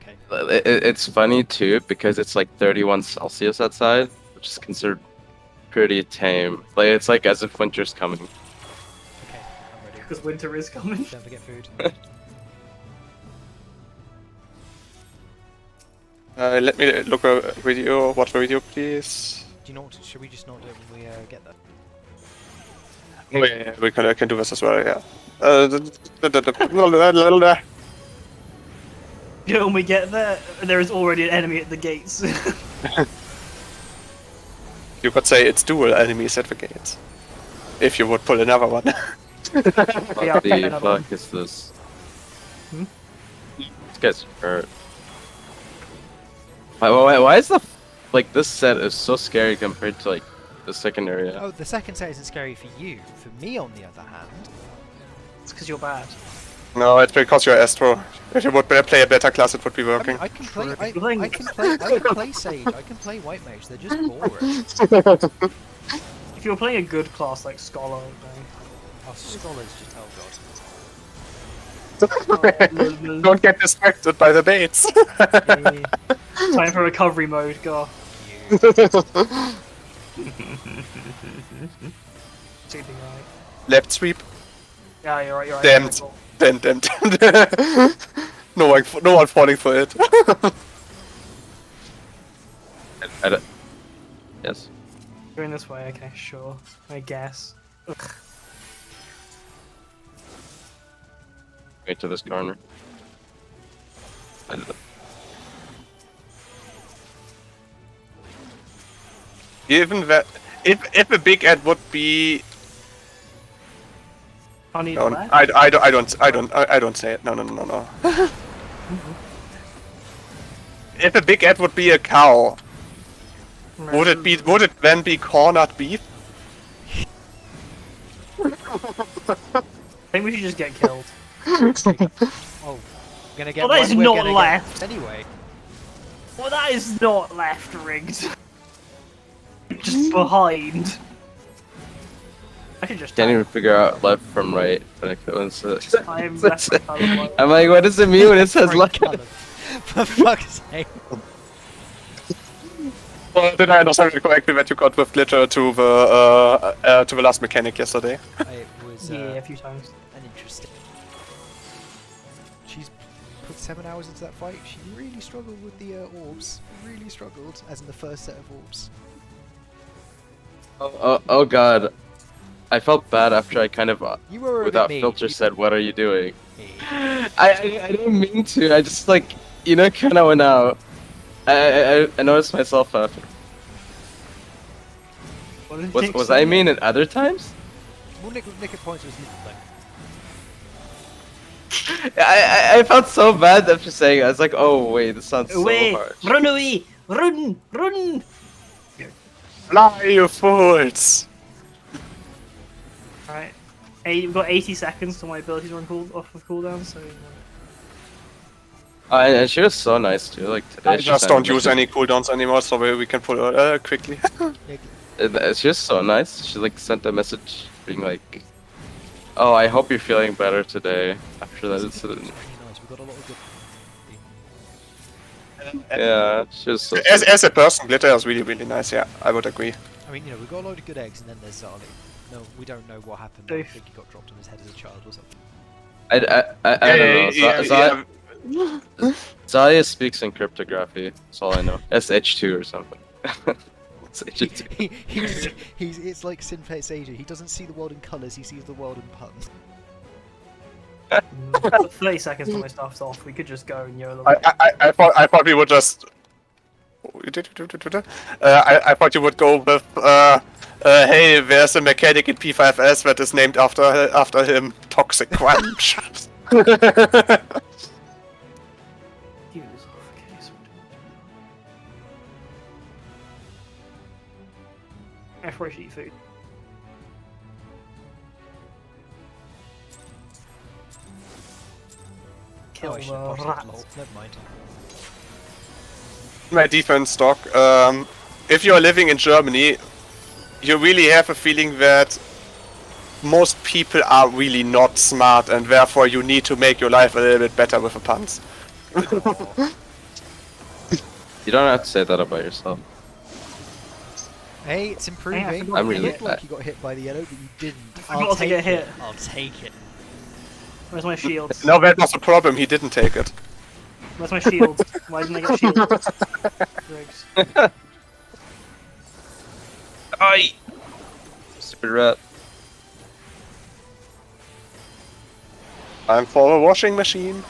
okay. It's funny too because it's like 31 Celsius outside, which is considered pretty tame. Like it's like as if winter's coming. Okay, I'm ready. Because winter is coming. Don't forget food. Let me look a video. Watch the video, please. Do you know what? Should we just not do it when we get there? Oh, yeah, we can do this as well. Yeah. You know, when we get there is already an enemy at the gates. You could say it's dual enemies at the gates. If you would pull another one. What the fuck is this? Hmm? This guy's hurt. Why is the like this set is so scary compared to like the second area? Oh, the second set isn't scary for you. For me, on the other hand, It's because you're bad. No, it's because you're Astro. If you would play a better class, it would be working. I can play. I can play Sage. I can play White Mage. They're just boring. If you're playing a good class like Scholar, then... Oh, Scholar's just Don't get distracted by the baits. Time for recovery mode, go. Sleeping right. Left sweep. Yeah, you're right, you're right. Damned. Damned. No one falling for it. Edit. Yes. Going this way, okay, sure. I guess. Ugh. Wait to this corner. Edit. Given that, if a big ad would be, Honey no, left? I don't say it. No. If a big ad would be a cow, would it then be cornered beef? I think we should just get killed. Oh, we're gonna get. Well, that is we're not gonna left. Get, anyway. Well, that is not left rigged. Just behind. I should just. Can't even figure out left from right. But I'm left. I'm like, what does it mean when it says left? For fuck's sake. Well, did I understand it correctly that you got with glitter to the last mechanic yesterday? It was Yeah, a few times. an interesting. She's put 7 hours into that fight. She really struggled with the orbs. Really struggled, as in the first set of orbs. Oh god. I felt bad after I kind of, You were without mean. filter, said, "What are you doing?" I didn't mean to. I just like, you know, kind of went out. I noticed myself after. Was I mean at other times? Well, Nick at points was like, I felt so bad after saying it. I was like, oh wait, this sounds so Away! hard. Run away! Run! Fly, you fools! Alright. Hey, we've got 80 seconds till my abilities run off of cooldown, so... And she was so nice too. Like today, I she just sent don't me use any cooldowns anymore, so we can pull her quickly. She was so nice. She like sent a message being like, "Oh, I hope you're feeling better today." After that incident. really nice. We got a lot of good. Yeah, she was so. As a person, glitter is really nice. Yeah, I would agree. I mean, you know, we got a load of good eggs, and then there's Zali. No, we don't know what happened. I think he got dropped on his head as a child or something. I don't know. Zaya speaks in cryptography. That's all I know. SH2 or something. SH2. It's like Sinface Asia. He doesn't see the world in colours. He sees the world in puns. 30 seconds till my stuff's off. We could just go and YOLO. I thought we would just. I thought you would go with. Hey, there's a mechanic in P5S that is named after him. Toxic Crunch. Before I should eat food. Kill Oh, I should the have rat. bottled lol. Never mind. My defense stock. If you are living in Germany, you really have a feeling that most people are really not smart, and therefore you need to make your life a little bit better with the puns. You don't have to say that about yourself. Hey, it's improving. forgot I'm It really- looked like you got hit by the yellow, but you didn't. forgot to get hit. I'll take it. Where's my shields? No, that was the problem. He didn't take it. Where's my shields? Why didn't I get shields? Briggs. Aye! Stupid rat. I'm for a washing machine.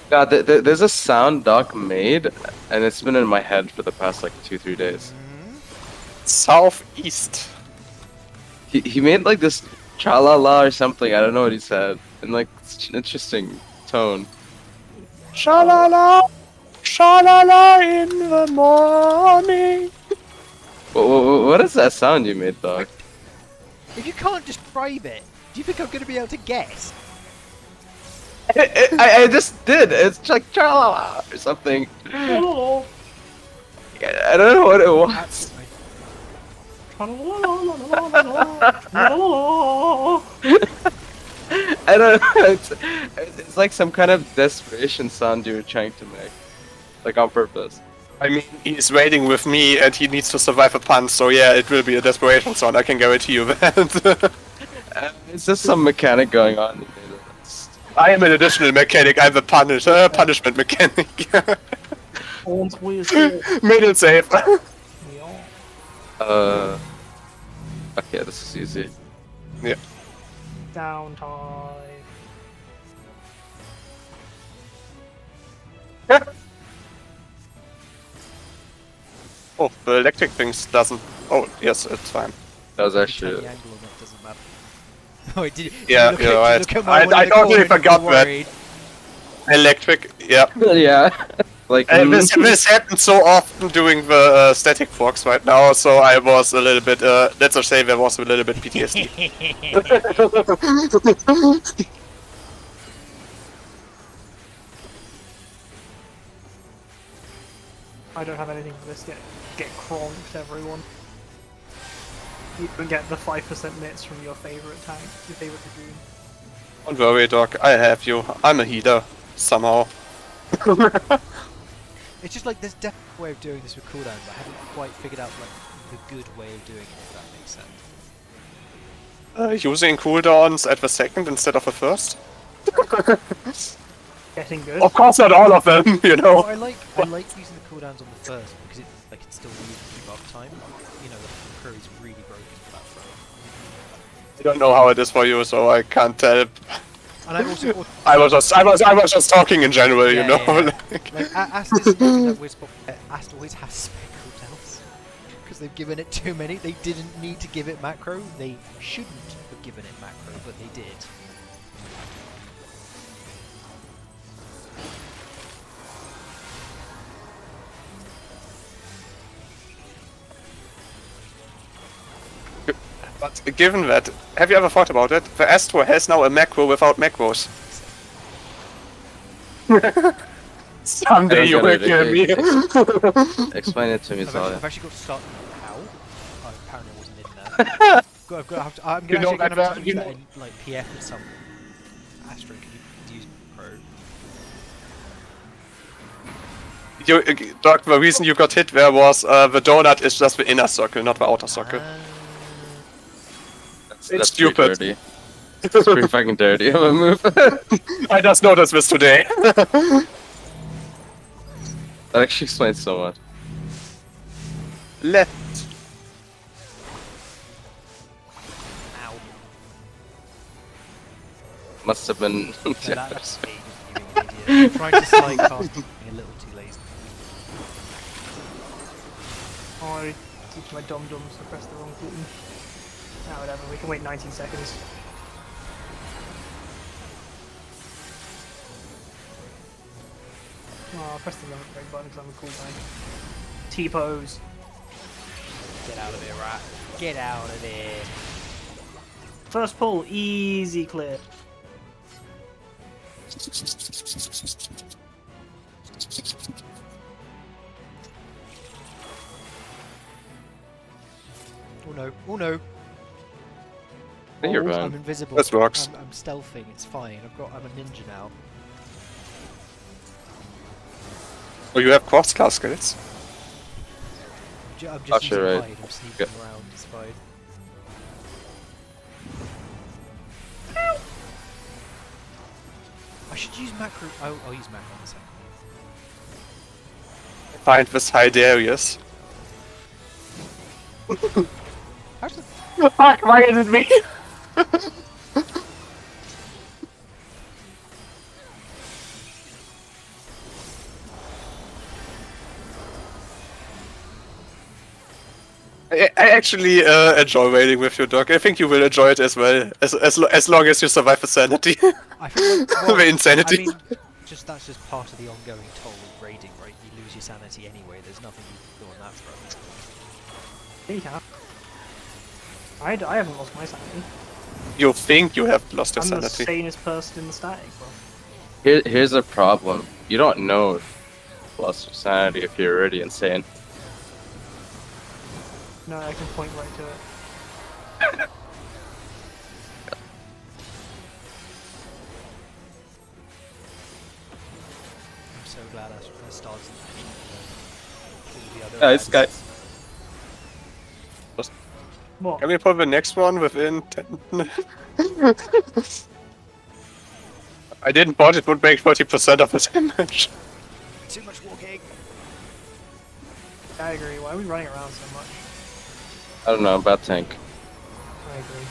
God, there's a sound Doc made, and it's been in my head for the past like 2-3 days. Southeast. He made like this cha-la-la or something, I don't know what he said, in like such an interesting tone. Sha-la-la, sha-la-la in the morning. What is that sound you made, Doc? If you can't describe it, do you think I'm going to be able to guess? I just did. It's like cha-la-la or something. Oh. I don't know what it was. That's fine. I don't know. It's like some kind of desperation sound you were trying to make, like on purpose. I mean, he's waiting with me and he needs to survive a punch, so yeah, it will be a desperation sound, I can guarantee you that. It's just some mechanic going on. I am an additional mechanic, I'm a punishment mechanic. Made it safe. Okay, this is easy. Yeah. Downtime. Oh, the electric things doesn't... Oh, yes, it's fine. That was The actually. angle on that doesn't matter. Oh, did Yeah, look you're at, right. look at my one I in the totally corner and forgot you're that. worried. Electric, yeah. Yeah. Like. This happens so often during the static forks right now, so I was a little bit, let's just say there was a little bit PTSD. I don't have anything for this. Get cronked, everyone. You can get the 5% nits from your favorite tank, your favorite dragoon. Don't worry, Doc, I have you. I'm a healer, somehow. It's just like there's definitely a way of doing this with cooldowns. I haven't quite figured out like the good way of doing it, if that makes sense. Using cooldowns at the second instead of the first? Getting good. Of course not all of them, you know. Well, I like using the cooldowns on the first because it like it's still really keep up time. You know, the crew is really broken for that throw. I don't know how it is for you, so I can't tell. And I also I was just talking in general, you know. Yeah. Like Ast isn't making that weird spot. Ast always has spare cooldowns because they've given it too many. They didn't need to give it macro. They shouldn't have given it macro, but they did. But given that, have you ever thought about it? The Astro has now a macro without macros. Someday you will kill me. Explain it to me, I've Zalia. actually got to start. How? Oh, apparently I wasn't in there. I'm You know gonna that, have to you use know- that in like PF or some. Astro, can you use pro? Doc, the reason you got hit there was the donut is just the inner circle, not the outer circle. That's stupid. pretty dirty. It's pretty fucking dirty of a move. I just noticed this today. That actually explains so much. Left. Ow. Must have been. No, that's me, you idiot. Trying to slide past being a little too lazy. Oh, I teach my dum-dums to press the wrong button. Ah, whatever, we can wait 19 seconds. Oh, I pressed the wrong button because I'm a cool guy. T-pose. Get out of here, rat. Get out of there. First pull, easy clear. Oh no. Oh no. I think you're I'm fine. invisible. This works. I'm stealthing. It's fine. I'm a ninja now. Oh, you have cross-class skills. I'm just Actually, using right. hide. I'm sneaking around as Spide. I should use macro. I'll use macro in a second. Find this high Darius. How's the Fuck, why is it me? I actually enjoy waiting with you, Doc. I think you will enjoy it as well, as long as you survive the sanity. I feel like, well, The insanity. I mean, that's just part of the ongoing toll of raiding, right? You lose your sanity anyway. There's nothing you can do on that front. Yeah, you have. I haven't lost my sanity. You think you have lost your I'm the sanity. sanest person in the static, bro. Here's a problem. You don't know if you lost your sanity if you're already insane. No, I can point right to it. I'm so glad I started all the other. Guys, guys. What? Can we put the next one within 10? I didn't thought it would make 30% of the damage. Too much walking. I agree. Why are we running around so much? I don't know, bad tank. I agree.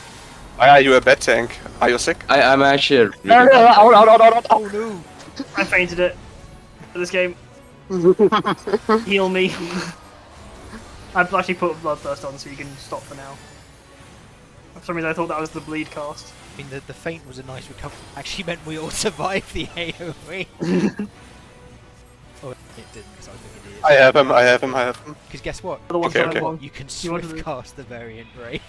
Why are you a bad tank? Are you sick? I'm actually a really No, bad tank. oh no! I fainted it. For this game. Heal me. I've actually put Bloodthirst on so you can stop for now. For some reason I thought that was the bleed cast. I mean, the feint was a nice recovery. Actually meant we all survived the AoE. Oh, it didn't, because I was looking at it. I have him, I have him, I have him. Because guess what? The ones Okay, that okay. I won. You can You wanted swift to- cast the variant ray.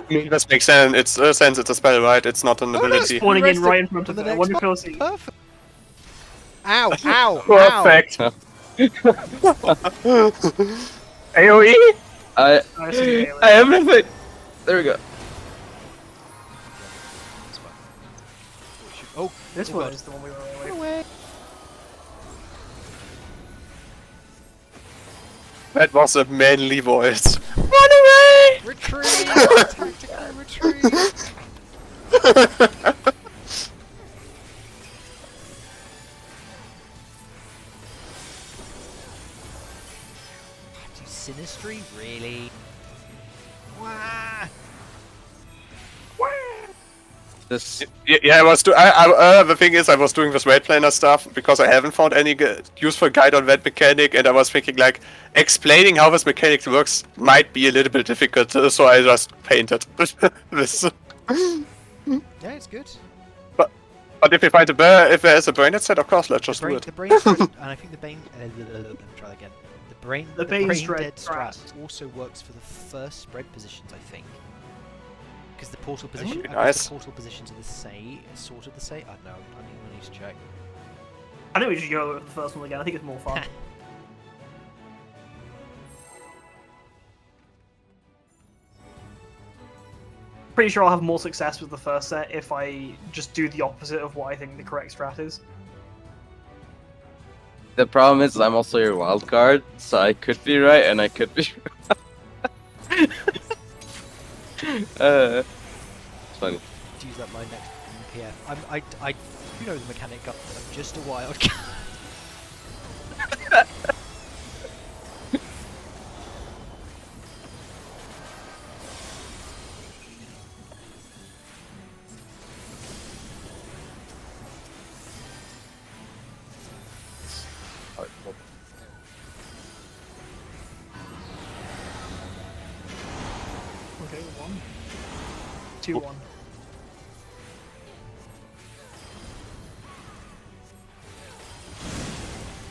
This makes sense. It's a spell, right? It's not an ability. Spawning in Rest right it in front on of the it. I next wonder if one. you'll see. Perfect. Ow! Ow! Perfect. Ow! AoE? I see it. I have everything. There we go. It's fine. Oh, This oh one God. is the one we were away Run with. away! That was a manly voice. Run away! Retreat! Tactical retreat! Do Sinistry? Really? Wah! This Yeah, I was the thing is, I was doing this raid planner stuff because I haven't found any useful guide on that mechanic, and I was thinking like explaining how this mechanic works might be a little bit difficult, so I just painted this. Yeah, it's good. But if we find if there is a brain set, of course, let's just do it. The brain strat, and I think the brain. Let me try that again. The Brain brain strat dead strat. strat also works for the first spread positions, I think. Because the portal would position, be I nice. guess the portal positions are the same, sort of the same. I don't know. I need to check. I think we should go with the first one again. I think it's more fun. Pretty sure I'll have more success with the first set if I just do the opposite of what I think the correct strat is. the problem is I'm also your wild card, so I could be right and I could be wrong. It's funny. To use that line next in PF. I do know the mechanic. I'm just a wild card. Okay, 1. 2, 1.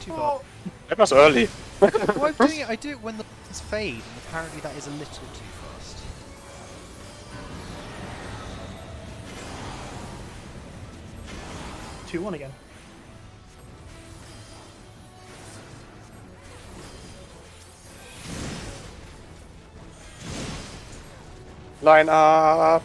Too bad. That was early. Why I'm doing it? I do it when the buttons fade, and apparently that is a little too fast. Two, 1 again. Line up.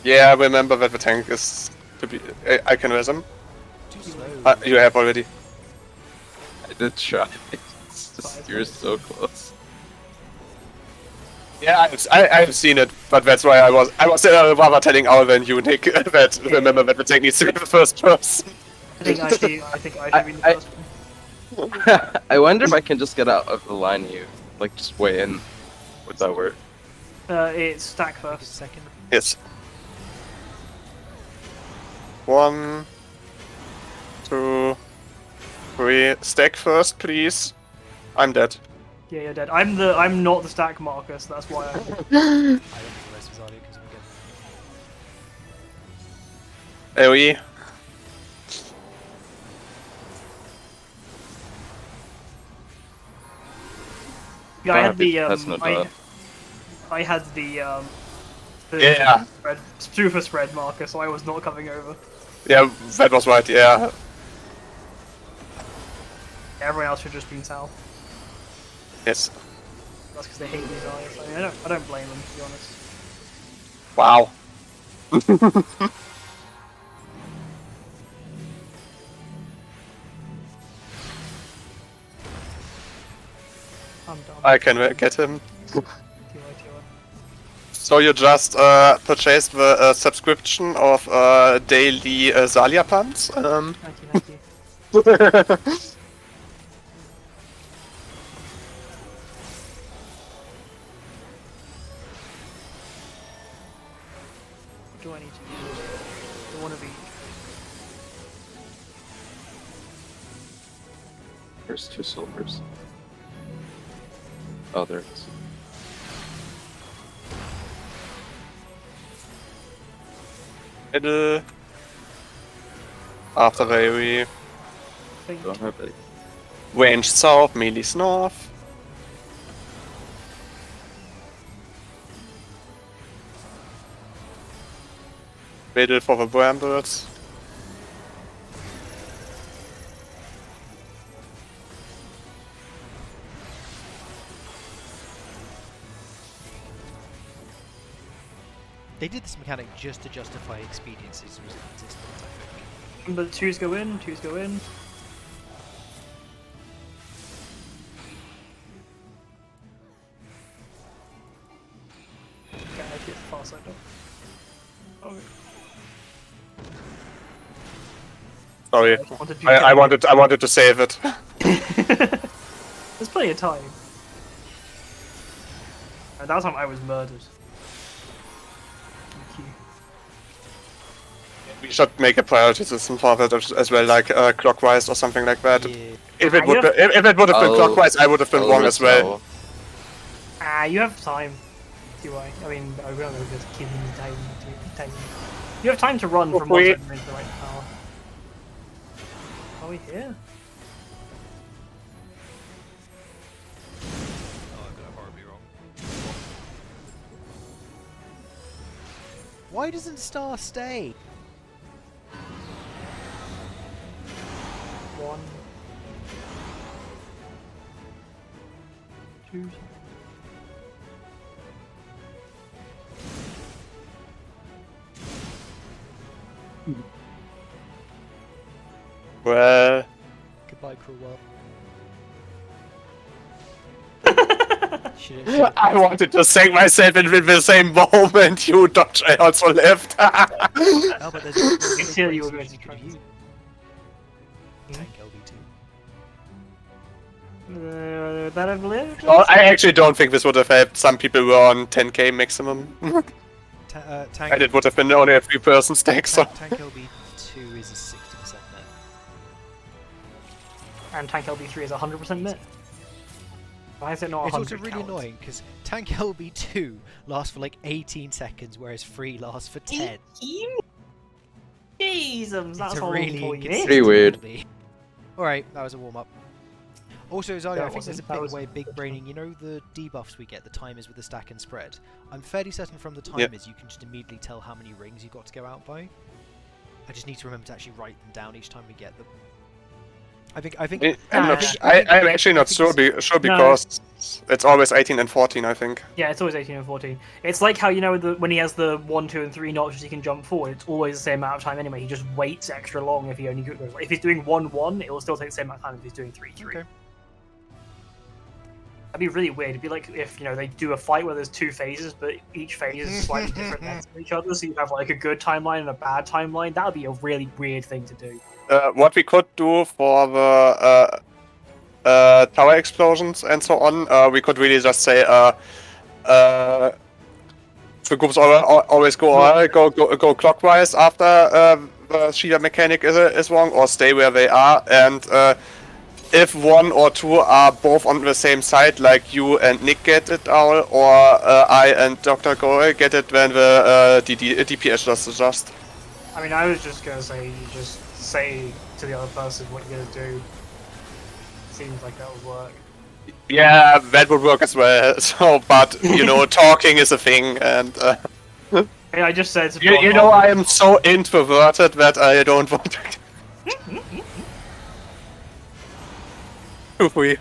Yeah, I remember that the tank is to be. I can resume. Too slow. You have already. I did try. It's just, you're so close. Yeah, I've seen it, but that's why I was rather telling Al than you, Nick, that remember that the tank needs to be the first person. I think I should be the first one. I wonder if I can just get out of the line you, like just way in. Would that work? It's stack Take a first. second. Yes. 1, 2, 3. Stack first, please. I'm dead. Yeah, you're dead. I'm not the stack marker, so that's why I don't think the rest of Zarya because we're good. AoE. Yeah, I had the That's not bad. I had the Yeah. super spread marker, so I was not coming over. Yeah, that was right, yeah. Everyone else should have just been south. Yes. That's because they hate these eyes. I mean, I don't blame them, to be honest. Wow. I'm done. I can get him. TY. So you just purchased the subscription of daily Zalia pumps? Thank you. What do I need to do? I want to be. There's 2 silvers. Oh, there it is. Middle. After AoE. Don't have it. Range south, melee north. Middle for the brambles. They did this mechanic just to justify expediency's resistance, I think. But twos go in, twos go in. Okay, I get the far side though. Okay. Sorry, Wanted to I wanted to save it. There's plenty of time. And that time I was murdered. Thank you. We should make a priority system for that as well, like clockwise or something like that. Yeah. If it would have been I'll- clockwise, I would have been I'll wrong as well. resolve. Ah, you have time. TY. I mean, I will just give you time. You have time to run from one Wait. side into the right tower. Are we here? Oh, I got it horribly wrong. Why doesn't Star stay? One. Two. Well, Goodbye, cruel world. I wanted to save myself in the same moment you dodged. I also left. Oh, but there's Until you were going to try. Tank LB2. That I've lived? Well, I actually don't think this would have helped. Some people were on 10k maximum. Tank, And it would have been only a 3-person stack, so. Tank LB2 is a 60% net. And Tank LB3 is 100% mid. Why is it not 100 It's also really counts? annoying because Tank LB2 lasts for like 18 seconds, whereas 3 lasts for 10. Jesus, that's It's a all really for you. inconsistent Pretty weird. LB. Alright, that was a warm up. Also, Zarya, That I think there's a wasn't- that big was- way of big braining. You know the debuffs we get, the timers with the stack and spread? I'm fairly certain from the Yep. timers you can just immediately tell how many rings you've got to go out by. I just need to remember to actually write them down each time we get them. I'm actually not sure because it's always 18 and 14, I think. Yeah, it's always 18 and 14. It's like how, you know, when he has the 1, 2, and 3 notches he can jump forward, it's always the same amount of time anyway. He just waits extra long if he only goes. If he's doing 1, 1, it will still take the same amount of time if he's doing 3, 3. Okay. That'd be really weird. It'd be like if, you know, they do a fight where there's 2 phases, but each phase is slightly different lengths from each other, so you have like a good timeline and a bad timeline. That would be a really weird thing to do. What we could do for the tower explosions and so on, we could really just say the groups always go clockwise after the Shield mechanic is wrong, or stay where they are, and if 1 or 2 are both on the same side, like you and Nick get it all, or I and Dr. Gore get it when the DPS just adjust. I mean, I was just gonna say, you just say to the other person what you're gonna do. Seems like that would work. Yeah, that would work as well. So, but you know, talking is a thing, and Hey, I just said. you know, I am so introverted that I don't want to. We.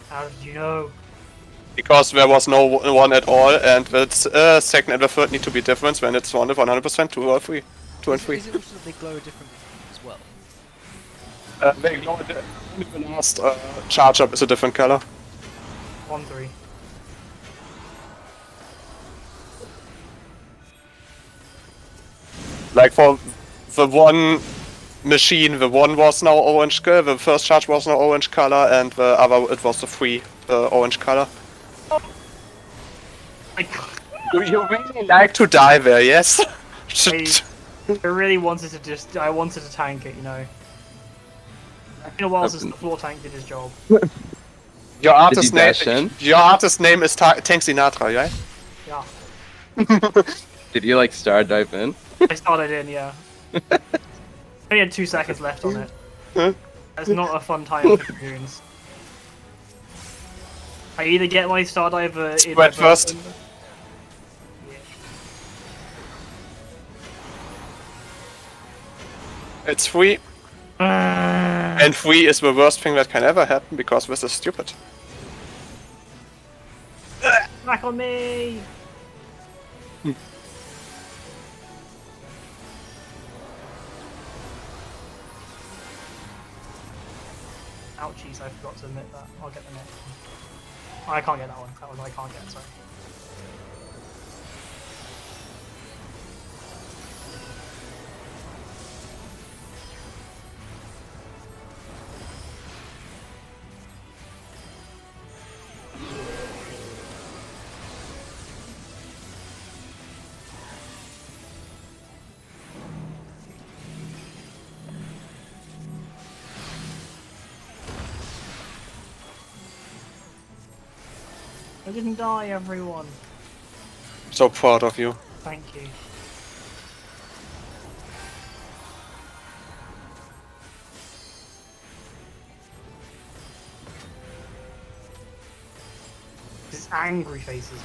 How did you know? Because there was no one at all, and the second and the third need to be different when it's 100%, 2 or 3. 2 and 3. Is it also that they glow a different as well? They glow the last charge up is a different color. 1, 3. Like for the one machine, the one was now orange color, the first charge was now orange color, and the other it was the 3 orange color. Do you really like to die there, yes? I really wanted to I wanted to tank it, you know. It's been a while since the floor tank did his job. Your artist name is Tank Sinatra, right? Yeah. Did you like star dive in? I started in, yeah. I only had 2 seconds left on it. That's not a fun time for experience. I either get my star diver in Spread first. It's 3. And 3 is the worst thing that can ever happen because this is stupid. Back on me! Ouchies, I forgot to admit that. I'll get the next one. Oh, I can't get that one. That one I can't get, sorry. I didn't die, everyone. So proud of you. Thank you. It's angry faces now.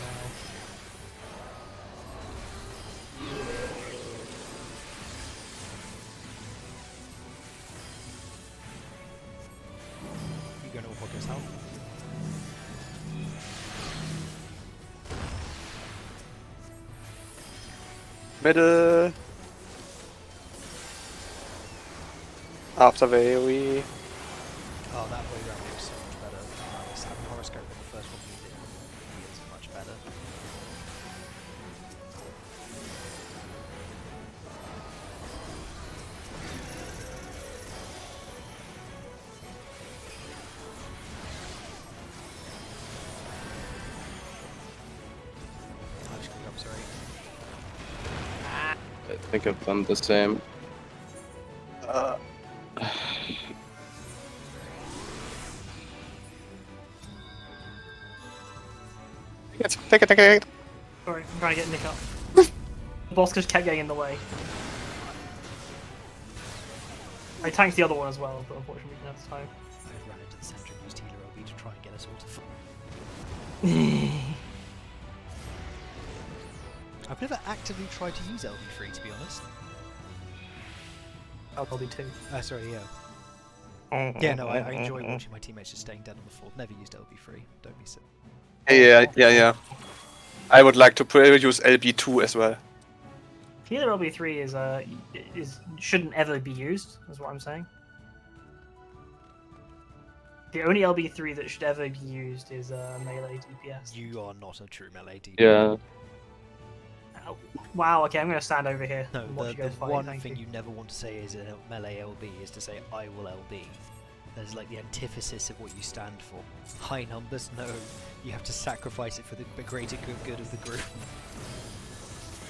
You going to podcast health? Middle. After the AoE. Oh, that way round was so much better. I was having horoscope in the first one we did. It's much better. I just got up, sorry. I think I've done the same. Take it. Sorry, I'm trying to get Nick up. The boss just kept getting in the way. I tanked the other one as well, but unfortunately we didn't have time. I ran into the centre and used healer OB to try and get us all to fight. I've never actively tried to use LV3, to be honest. LB2. Sorry, yeah. Yeah, no, I enjoy watching my teammates just staying dead on the floor. Never used LB3. Don't be silly. Yeah. I would like to use LB2 as well. Healer LB3 is shouldn't ever be used. Is what I'm saying. The only LB3 that should ever be used is melee DPS. You are not a true melee DPS. Yeah. Oh, wow. Okay, I'm gonna stand over here. No, and watch you the guys fight. one Thank thing you. you never want to say is a melee LB is to say I will LB. There's like the antithesis of what you stand for. High numbers, no. You have to sacrifice it for the greater good of the group.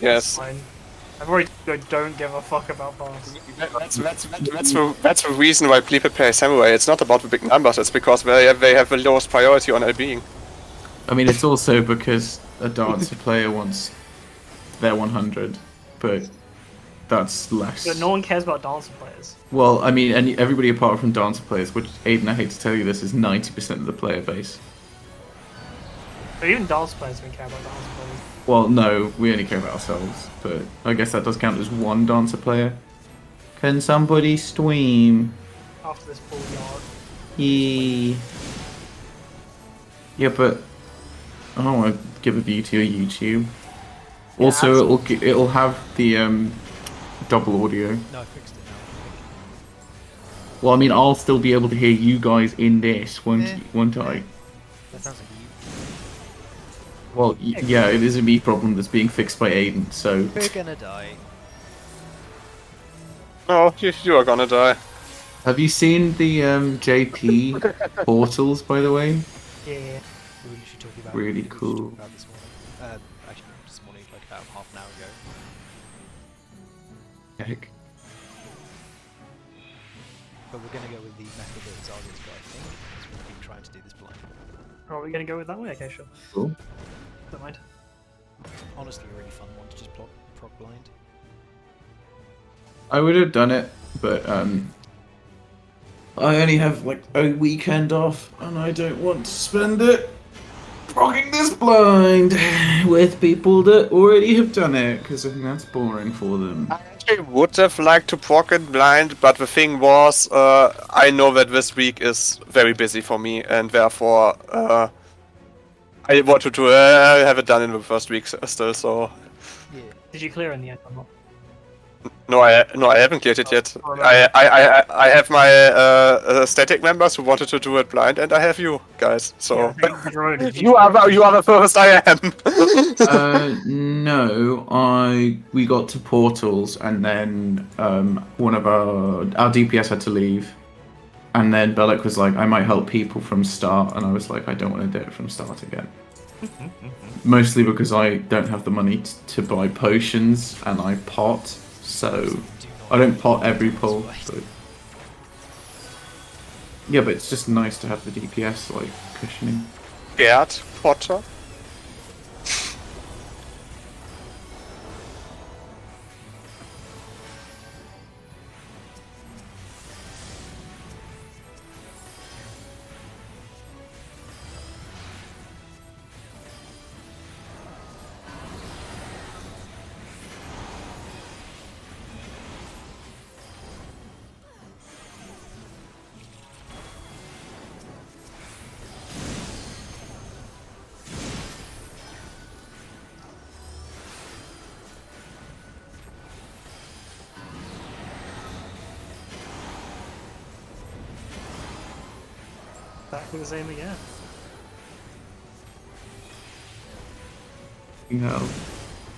Yes. Fine. I've already don't give a fuck about boss. That's the reason why people play Samurai. It's not about the big numbers, it's because they have the lowest priority on LBing. I mean, it's also because a Dancer player wants their 100, but that's less. But no one cares about dancer players. Well, I mean, everybody apart from Dancer players, which, Aiden, I hate to tell you this, is 90% of the player base. But even dancer players don't care about dancer players. Well, no, we only care about ourselves, but I guess that does count as one Dancer player. Can somebody stream? After this full yard. Yeah, but I don't want to give a view to your YouTube. Yeah, Also, it'll have the double audio. No, I fixed it now. Well, I mean, I'll still be able to hear you guys in this, won't I? That sounds like you. Well, yeah, it is a me problem that's being fixed by Aiden, so... We're gonna die. No, you are gonna die. Have you seen the JP portals, by the way? Yeah. We were literally talking about Really we were cool. talking about this morning. Actually, this morning, like about half an hour ago. Heck. But we're gonna go with the method that Zarya's got, I think, because we've been trying to do this blind. Oh, are we gonna go with that way? Okay, sure. Cool. Don't mind. Honestly, a really fun one to just proc blind. I would have done it, but I only have like a weekend off, and I don't want to spend it rocking this blind with people that already have done it, because I think that's boring for them. I actually would have liked to proc it blind, but the thing was, I know that this week is very busy for me, and therefore, I wanted to have it done in the first week still, so... Yeah. Did you clear in the end or not? No, I haven't cleared it yet. I have my static members who wanted to do it blind, and I have you guys. So Yeah, you are the first I am. No, we got to portals, and then one of our DPS had to leave, and then Bellic was like, "I might help people from start," and I was like, "I don't want to do it from start again." Mostly because I don't have the money to buy potions, and I pot, so I don't pot every pull. So. Yeah, but it's just nice to have the DPS like cushioning. Gerd Potter. Back with the same again. No.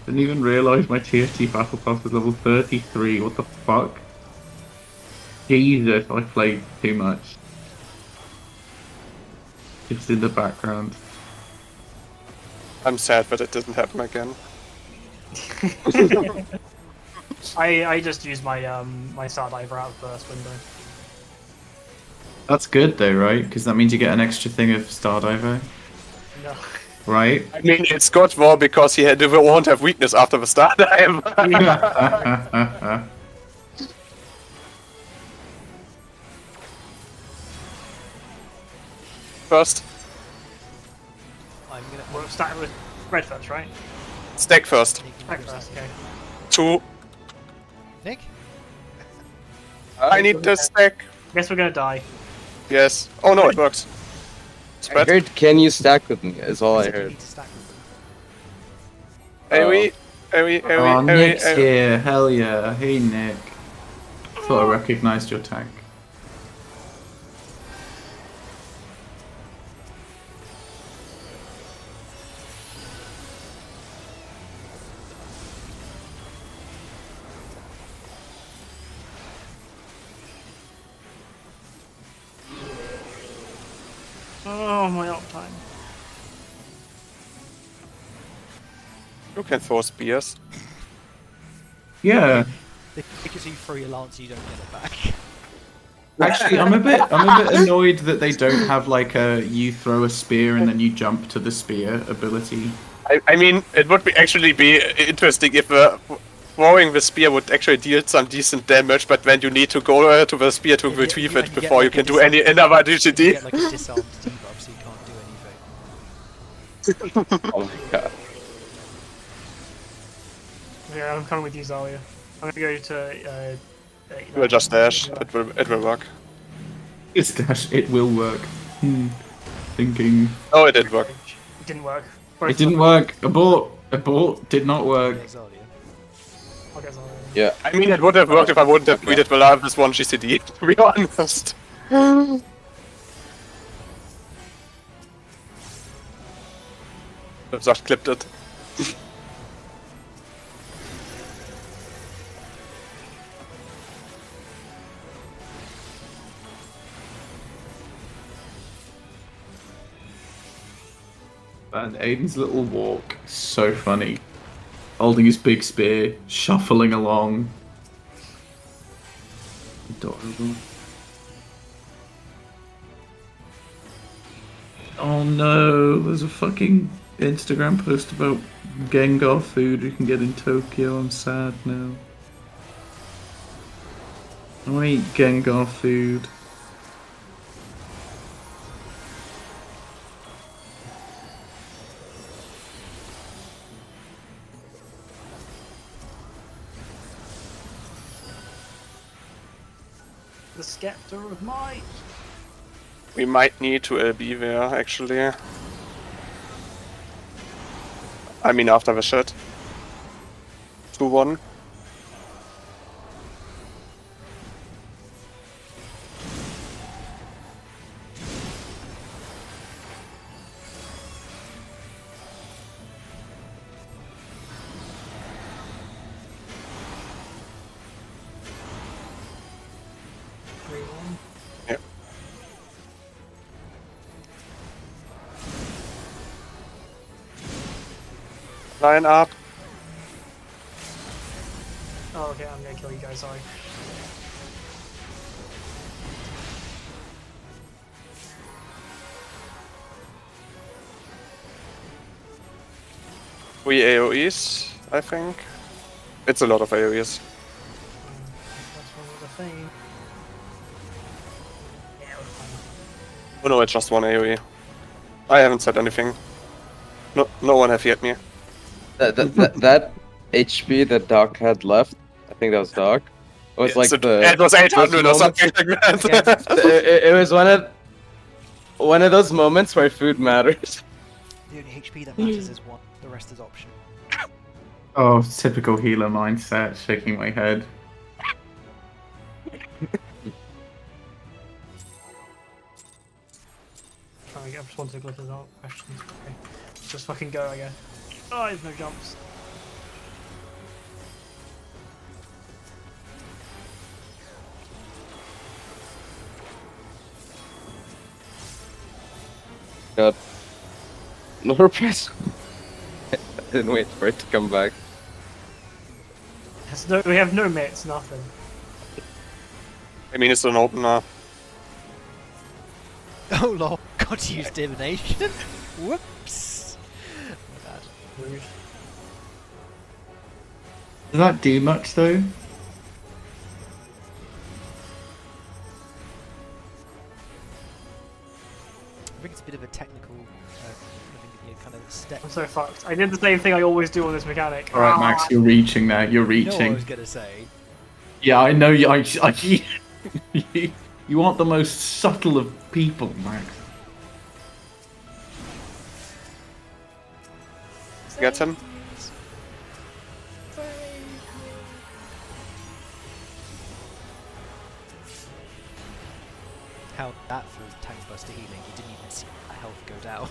Didn't even realise my TFT Battle Pass was level 33, what the fuck? Jesus, I played too much. Just in the background. I'm sad that it didn't happen again. I just used my my Star Diver out the first window. That's good though, right? Because that means you get an extra thing of Stardiver, No. right? I mean, it's good more because he won't have weakness after the start time. First, I'm gonna. We'll start with red first, right? stack first. Red first, okay. 2. Nick? I need the stack. Guess we're gonna die. Yes. Oh no, it works. I Spread. heard, can you stack with me? Is all I said you heard. need to stack with them. AoE. AoE. Oh, AoE. Nick's AoE. here. Hell yeah. Hey, Nick. Thought I recognized your tank. Oh, my uptime. You can throw spears. Yeah. Because you throw your lance, you don't get it back. Actually, I'm a bit annoyed that they don't have like a you throw a spear and then you jump to the spear ability. I mean, it would actually be interesting if throwing the spear would actually deal some decent damage, but then you need to go to the spear to retrieve it before you can do any another You DGD. get like a disarmed debuff, so you can't do anything. Oh my god. Yeah, I'm coming with you, Zalia. I'm gonna go to. We'll just dash. It will work. It's dash. It will work. Thinking. Oh, it did work. It didn't work. It didn't work. Abort. Abort. Did not work. Yeah, Xalia. I'll get Zalia. Yeah. I mean, it would have worked if I wouldn't have treated the live as one GCD, to be honest. I've just clipped it. And Aiden's little walk, so funny. Holding his big spear, shuffling along. Adorable. Oh no, there's a fucking Instagram post about Gengar food we can get in Tokyo. I'm sad now. I want to eat Gengar food. The Scepter of Might. We might need to LB there, actually. I mean, after the shit. 2-1. Yep. Line up. Oh, okay, I'm gonna kill you guys, sorry. We AoEs, I think. It's a lot of AoEs. That's one of the thing. Yeah, we're fine. Oh no, it's just one AoE. I haven't said anything. No one have hit me. That HP that Doc had left, I think that was Doc. It was like It was 800 or something like that. it was one of those moments where food matters. The only HP that matters is one. The rest is optional. Oh, typical healer mindset, shaking my head. Trying to get responsive glitters out. Questions. Okay. Just fucking go, I guess. Oh, there's no jumps. God. No press. I didn't wait for it to come back. We have no mitts, nothing. I mean, it's an opener. Oh lol, got to use divination. Whoops. My bad. Rude. Does that do much though? I think it's a bit of a technical, kind of step. I'm so fucked. I did the same thing I always do on this mechanic. Alright, Max, you're reaching now. You're You know what I reaching. was gonna say? Yeah, I know. You aren't the most subtle of people, Max. Get him. How that through tank buster healing, you didn't even see the health go down.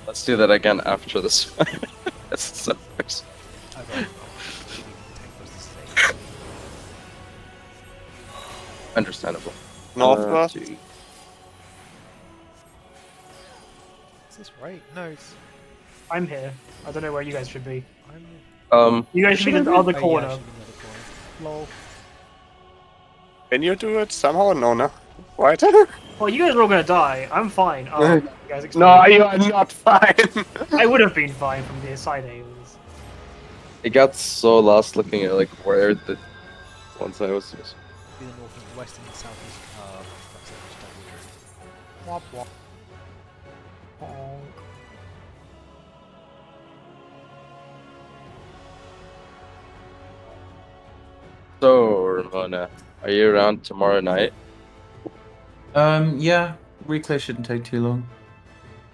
Let's do that again after this. That's so nice. I got tank busters today. Understandable. Northwest. Is this right? No, it's... I'm here. I don't know where you guys should be. I'm... You guys should be in the Oh, other yeah, corner. I should be in the other corner. Lol. Can you do it somehow? No. Right? Well, you guys are all gonna die. I'm fine. Oh, you guys No, exploded. you are not fine. I would have been fine from the side aims. It got so lost looking at like where the ones I was. Be the north and west and the southeast. That's it, just double true. Wop wop. So, Ramona, are you around tomorrow night? Yeah, reclay shouldn't take too long.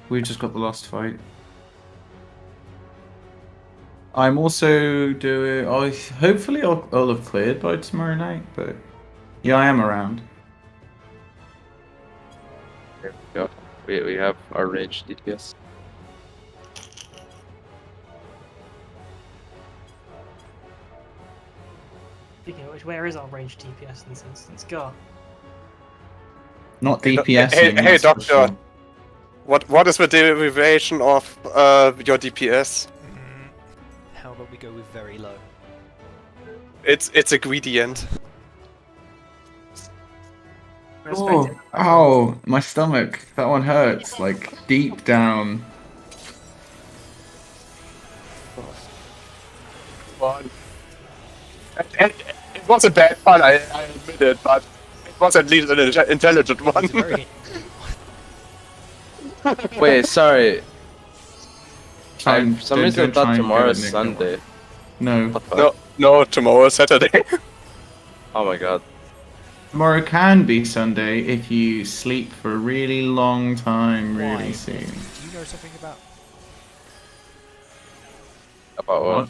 We've just got the last fight. I'm also doing. Hopefully, I'll have cleared by tomorrow night. But yeah, I am around. Here we go. We have our range DPS. Speaking of which, where is our range DPS in this instance? Go. Not Hey, DPS. hey, Doctor. What is the derivation of your DPS? How about we go with very low? It's a gradient. Oh, my stomach. That one hurts. Like deep down. It was a bad one, I admit it, but it was at least an intelligent one. It's a very... Wait, sorry. Time- For some don't- reason I don't thought try and tomorrow get is it, Nick. Sunday. No. What the fuck? No, tomorrow is Saturday. Oh my god. Tomorrow can be Sunday if you sleep for a really long time, Why? really soon. Do you know something about... About what?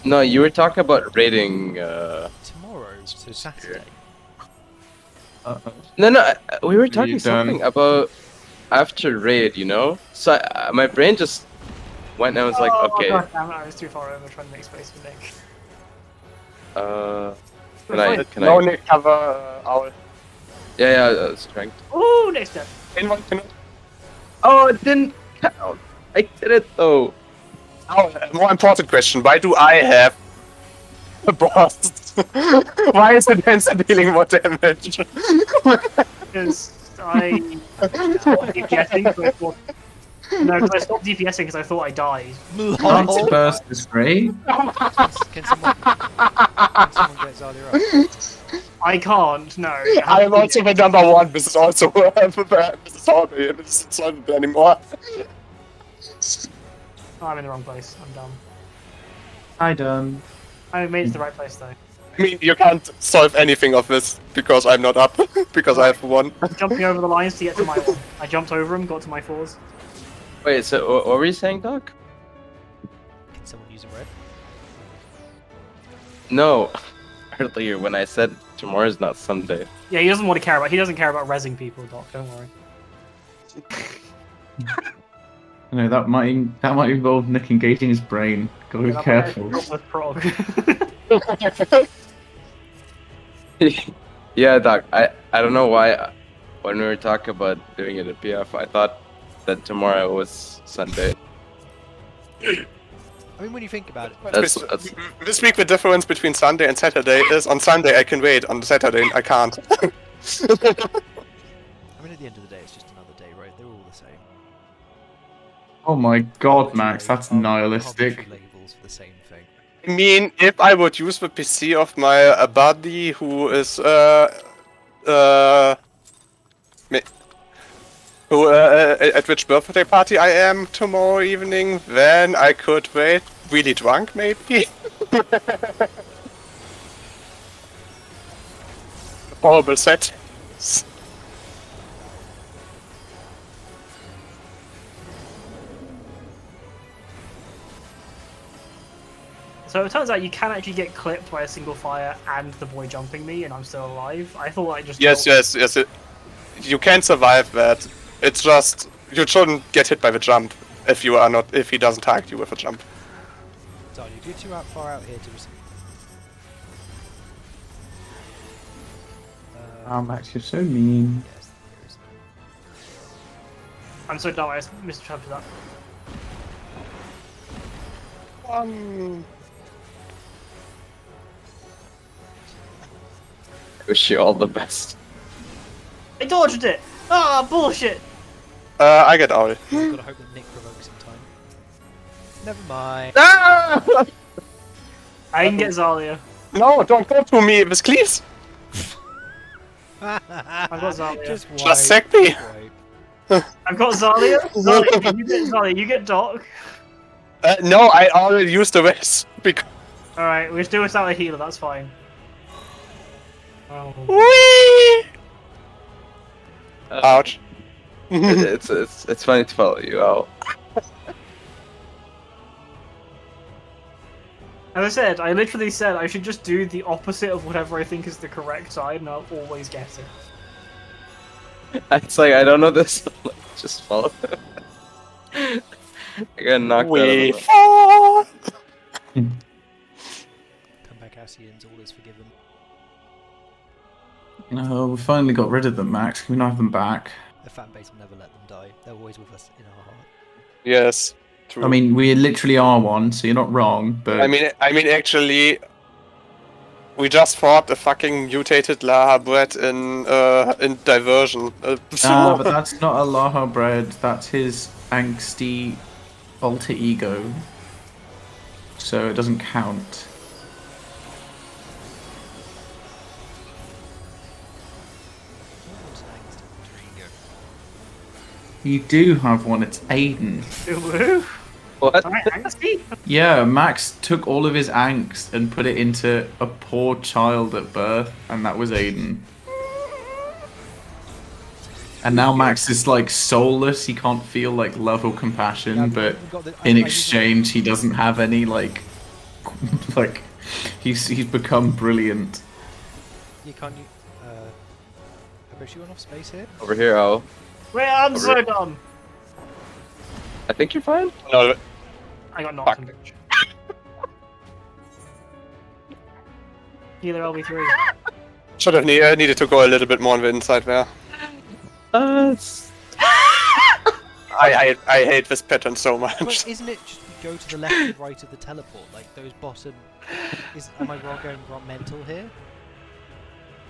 No, you were talking about raiding. Tomorrow, so Saturday. No, we were talking you done? something about after raid, you know? So my brain just went and I was like, okay. God damn it, I was too far over trying to make space for Nick. Can No, I? Nick, cover Owl. Yeah, strength. Ooh, next step. Oh, it didn't count. I did it though. Owl, a more important question, why do I have a boss? Why is it instant dealing more damage? Because I stopped DPSing, so I thought... No, because I stopped DPSing because I thought I died. Can't burst is free. Can someone get Zalia up? I can't, no. I am also the number one, this is also Mrs. Horby, this is not anymore. Oh, I'm in the wrong place. I'm dumb. Hi, done. I made it to the right place, though. I mean, you can't solve anything of this because I'm not up, because I have one. I'm jumping over the lines to get to my one. I jumped over them, got to my fours. Wait, so what were you saying, Doc? Can someone use a red? No, earlier when I said tomorrow's not Sunday. Yeah, he doesn't want to care about. He doesn't care about rezzing people, Doc. Don't worry. No, that might involve Nick engaging his brain. Gotta be careful. With prog. Yeah, Doc. I don't know why. When we were talking about doing it at PF, I thought that tomorrow was Sunday. I mean, when you think about it, That's This week the difference between Sunday and Saturday is on Sunday I can wait, on Saturday I can't. I mean, at the end of the day, it's just another day, right? They're all the same. Oh my god, Max, that's nihilistic. Arbitrary labels for the same thing. I mean, if I would use the PC of my buddy who is at which birthday party I am tomorrow evening, then I could wait really drunk maybe. horrible set. So it turns out you can actually get clipped by a single fire and the boy jumping me, and I'm still alive. I thought I just Yes, you can survive that. It's just you shouldn't get hit by the jump if he doesn't target you with a jump. Sorry, you're too far out here to receive. Oh, Max, you're so mean. Yes, there is. I'm so dumb. I mistrapped that. Wish you all the best. I dodged it. Ah, bullshit. I get out. I've got to hope that Nick provokes in time. Never mind. Ah! I can get Zalia. No, don't go to me with cleaves. I've got Zalia. Just wipe. Just sack me. Wipe. I've got Zalia. Zalia, you get Doc. No, I already used the race. Alright, we're still without a healer, that's fine. Oh. Whee! Ouch. It's funny to follow you out. As I said, I literally said I should just do the opposite of whatever I think is the correct side, and I'll always get it. It's like I don't know this. Just follow him. I got knocked out of We the fall. Come back, Asians, all is forgiven. No, we finally got rid of them, Max. Can we not have them back? The fan base will never let them die. They're always with us in our heart. Yes. True. I mean, we literally are one, so you're not wrong, but... I mean, actually, we just fought a fucking mutated Laha bread in Diversion. Ah, but that's not a Laha bread. That's his angsty alter ego. So it doesn't count. You do have one. It's Aiden. Woo! What? Alright, angsty. Yeah, Max took all of his angst and put it into a poor child at birth, and that was Aiden. And now Max is like soulless. He can't feel like love or compassion, Yeah, but we've got the- in I- exchange, he doesn't have any like he's become brilliant. You can't. Have I shoot off space here? Over here, Al. Wait, I'm so dumb. I think you're fine. No, I got knocked. Healer LB3. should have needed to go a little bit more on the inside there. I hate this pattern so much. But isn't it just you go to the left and right of the teleport? Like those bottom. Am I going mental here?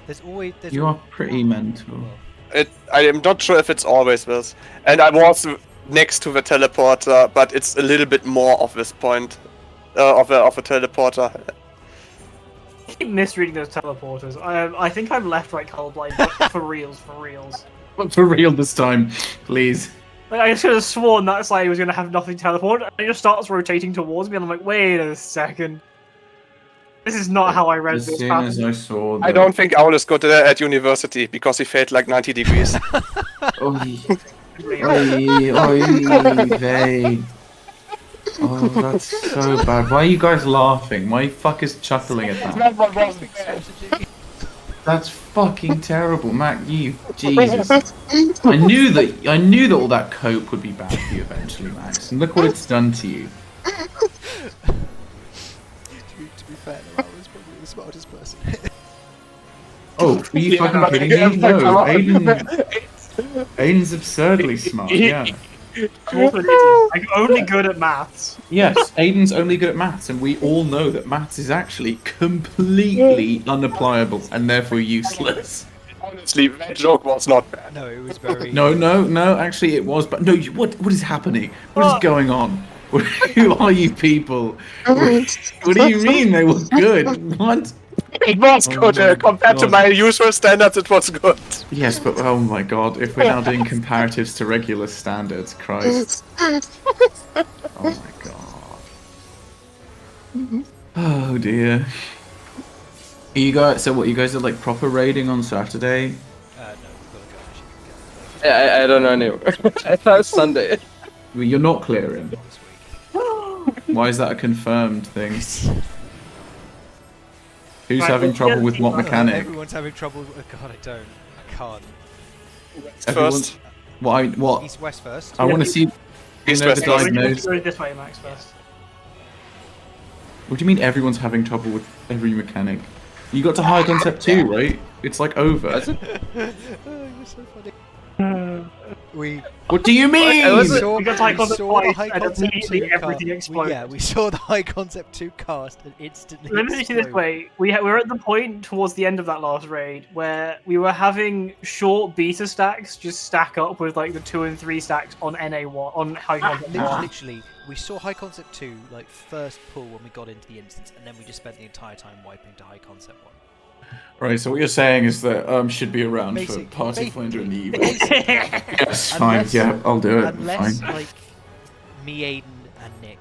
There's always. You are pretty mental. Well, I am not sure if it's always this. And I was next to the teleporter, but it's a little bit more of this point of a teleporter. I keep misreading those teleporters. I think I'm left-right colorblind, but for reals, for reals. But for real this time, please. Like, I just could have sworn that side was going to have nothing teleport, and it just starts rotating towards me, and I'm like, wait a second. This is not how I read As this soon pattern. as I saw I don't think Owl is good at university because he failed like 90 degrees. Oi, oi, vey. Oh, that's so bad. Why are you guys laughing? Why fuckers chuckling at that? That's fucking terrible, Mac. You, Jesus. I knew that all that cope would be bad for you eventually, Max. And look what it's done to you. to be fair, I was probably the smartest person. Oh, are you fucking kidding me? No, Aiden's absurdly smart. Yeah. I'm also an idiot. I'm only good at maths. Yes, Aiden's only good at maths, and we all know that maths is actually completely unapplicable and therefore useless. Honestly, that joke was not bad. No, it was very. No, actually it was, but no, what is happening? What is going on? Who are you people? What do you mean they were good? What? It was good my compared to God. my usual standards. It was good. Yes, but oh my god, if we're now doing comparatives to regular standards, Christ. Oh my god. Oh dear. You guys, so what? You guys are like proper raiding on Saturday? No, we've got to go fishing. I don't know anymore. I thought it was Sunday. Well, you're not clearing. This week. Why is that a confirmed thing? Who's Right, having let's trouble get with what the- mechanic? Everyone's having trouble. Oh, God, I don't. I can't. Everyone's- First. What? East west first. I want to see. You East know, the west Go diagnosed. this way, Max, first. What do you mean everyone's having trouble with every mechanic? You got to high concept 2, right? It's like over. Is it? Oh, you're so funny. We What do you mean? I wasn't- saw, We got high concept saw the twice, high and concept immediately 2 everything exploded. Yeah, we saw the high concept 2 cast and instantly. Let me see this exploded. way. We were at the point towards the end of that last raid where we were having short beta stacks just stack up with like the 2 and 3 stacks on NA1 on high concept. Literally, we saw high concept 2 like first pull when we got into the instance, and then we just spent the entire time wiping to high concept 1. Right, so what you're saying is that should be around Basic- for Party basic- Finder and the Evil. Basically, Yes, fine. Unless- Yeah, I'll do it. unless Fine. like me, Aiden, and Nick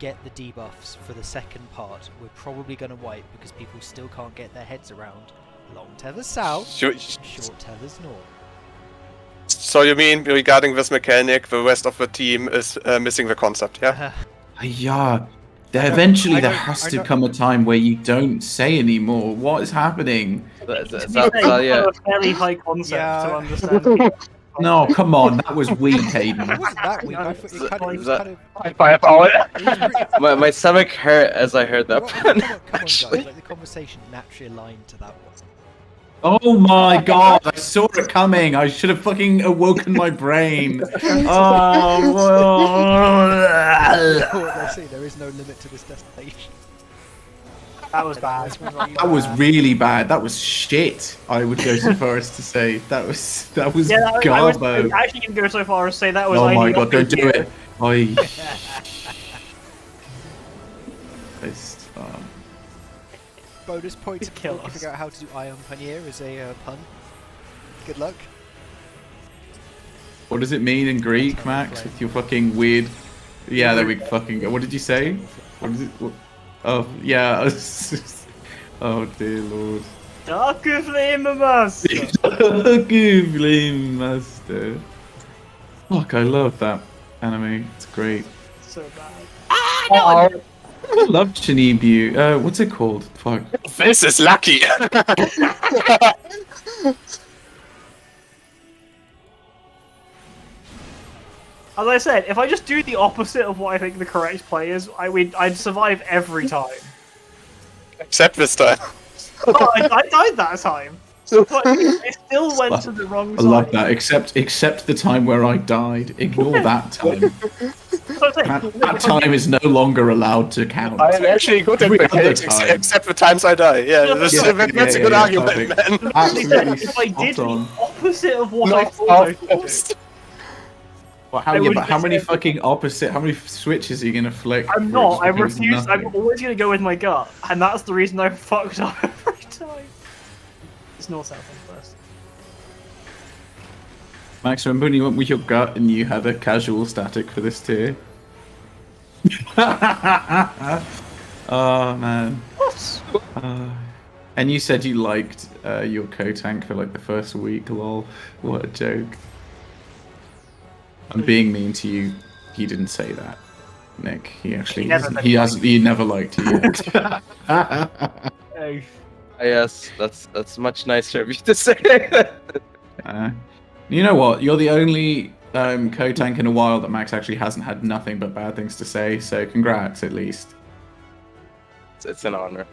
get the debuffs for the second part, we're probably going to wipe because people still can't get their heads around long tethers south, short tethers north. So you mean regarding this mechanic, the rest of the team is missing the concept, yeah? Yeah. Eventually, I there don't- has I to don't- come a time where you don't say anymore. What is happening? Yeah, Yeah. a fairly high concept Yeah. to understand. No, come on, that was weak, Hayden. It wasn't that weak. I thought it kind of, That- it My, my stomach hurt as I heard that. come on, guys. Like, the conversation naturally aligned to that one. Oh my god, I saw it coming. I should have fucking awoken my brain. Oh, What they say, there is no limit to this destination. That was bad. that was really bad. That was shit. I would go so far as to say that was Yeah, I was garbo. actually going to go so far as to say that was. Oh I my need god, to don't do hear. it. I. It's, Bonus points if Kill you us. figure out how to do Ion Panier as a pun. Good luck. what does it mean in Greek, Max? With your fucking weird. Yeah, there we fucking go. What did you say? What is it? What? Oh, yeah. Oh, dear lord. Dark Flame Master. Fucking Flame Master. Fuck, I love that anime. It's great. So bad. I love Chinibu. What's it called? Fuck. This is lucky! As I said, if I just do the opposite of what I think the correct play is, I'd survive every time. Except this time. Oh, I died that time. But I still went to the wrong I side. love that. Except the time where I died. Ignore that time. That's what I'm saying. That time is no longer allowed to count. I am actually good at Every other mechanics, time. except the times I die. Yeah, that's, Yeah, that's a yeah, good yeah, argument, perfect. man. Absolutely If I did spot on. the opposite of what I Not thought I focused. Well, I would how many just- fucking opposite? How many switches are you gonna flick? I'm before not. it I becomes refuse. I'm nothing? always going to go with my gut, and that's the reason I fucked up every time. It's north south on first. Max, remember when you went with your gut and you had a casual static for this tier? Oh man. What? And you said you liked your co-tank for like the first week. Lol. What a joke. I'm being mean to you. He didn't say that, Nick. He actually He never isn't- said he he hasn't. He never liked you yet. Oh, Yes, that's much nicer of you to say. You know what? You're the only co-tank in a while that Max actually hasn't had nothing but bad things to say. So congrats, at least. It's an honor.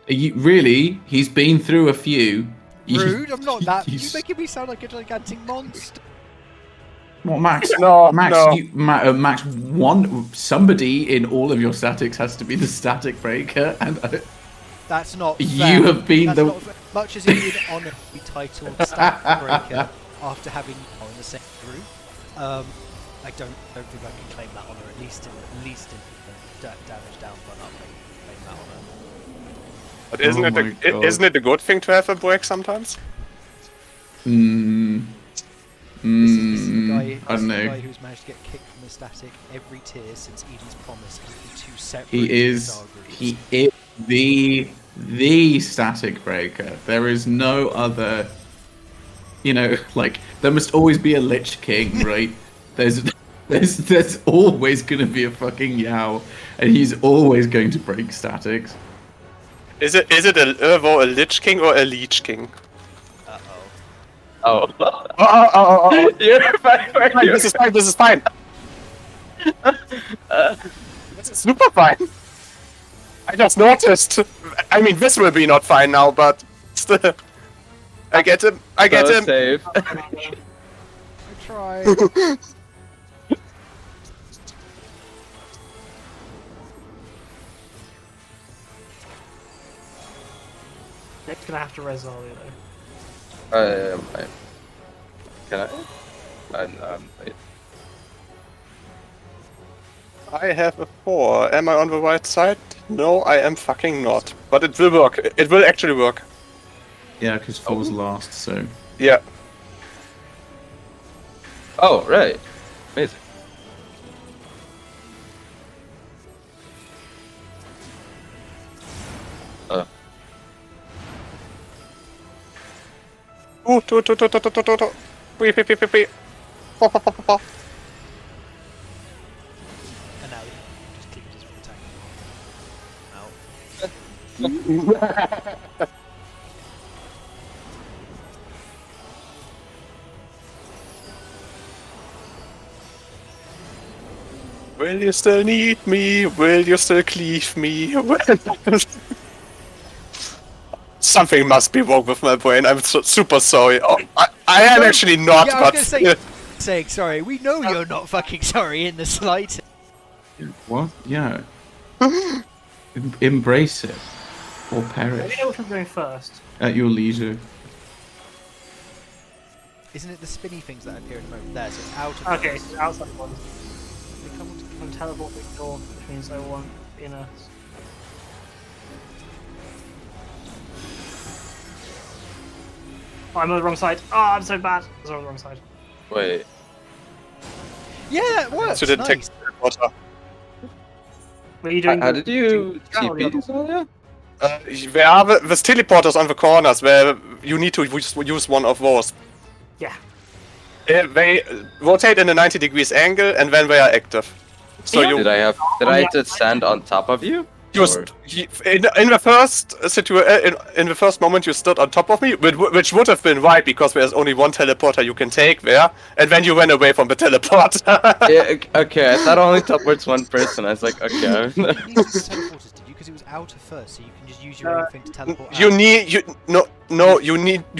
Really? He's been through a few. Rude, I'm not that. You You're making me sound like a gigantic monster. What, Max? No, Max, no. Max, somebody in all of your statics has to be the static breaker, and That's not You fair. have been That's the- not fair. Much as it would honour to be titled Stack Breaker after having you on the same group, I don't think I can claim that honour. At least in the damage down run up, I claim that honour. But isn't Oh it my God. isn't it a good thing to have a break sometimes? This is the guy. I This don't is the know. guy who's managed to get kicked from the static every tier since Eden's Promise, and the two separate He is. Star groups. He is the the static breaker. There is no other. You know, like there must always be a Lich King, right? There's always gonna be a fucking Yao, and he's always going to break statics. Is it a Lich King or a Leech King? Oh. Oh. You're fine. This is fine. This is fine. This is super fine. I just noticed. I mean, this will be not fine now, but still. I get him. I get him. Safe. I tried. Nick's gonna have to res Zarya though. Can I? Wait. I have a 4. Am I on the right side? No, I am fucking not. But it will work. It will actually work. Yeah, because 4's last, so. Yeah. Oh, right. Amazing. Ooh, two. Wee. Pa. And now just keep this from attacking. Will you still need me? Will you still cleave me? Something must be wrong with my brain. I'm super sorry. Oh, I am actually not, Yeah, I was but gonna say, saying sorry. We know you're not fucking sorry in the slightest. What? Yeah. Embrace it. Or Let me perish. know which one's going first. At your leisure. Isn't it the spinny things that appear in the moment? There, so it's out of Okay, focus. so outside ones. They come from teleport the door, which means I want inner. Oh, I'm on the wrong side. Oh, I'm so bad. I was on the wrong side. Wait. Yeah, that works. so didn't take Nice. water. What are you doing? How did you Straddle the TP, Zarya? There are the teleporters on the corners where you need to use one of those. Yeah. They rotate in a 90 degrees angle and then they are active. So Yeah. you Did I have to stand on top of you? just Or- in the first in the first moment you stood on top of me, which would have been right because there's only one teleporter you can take there, and then you ran away from the teleporter. Yeah, okay, I thought only towards one person. I was like, okay. You need the teleporters, did you? Because it was outer first, so you can just use your own thing to teleport out. You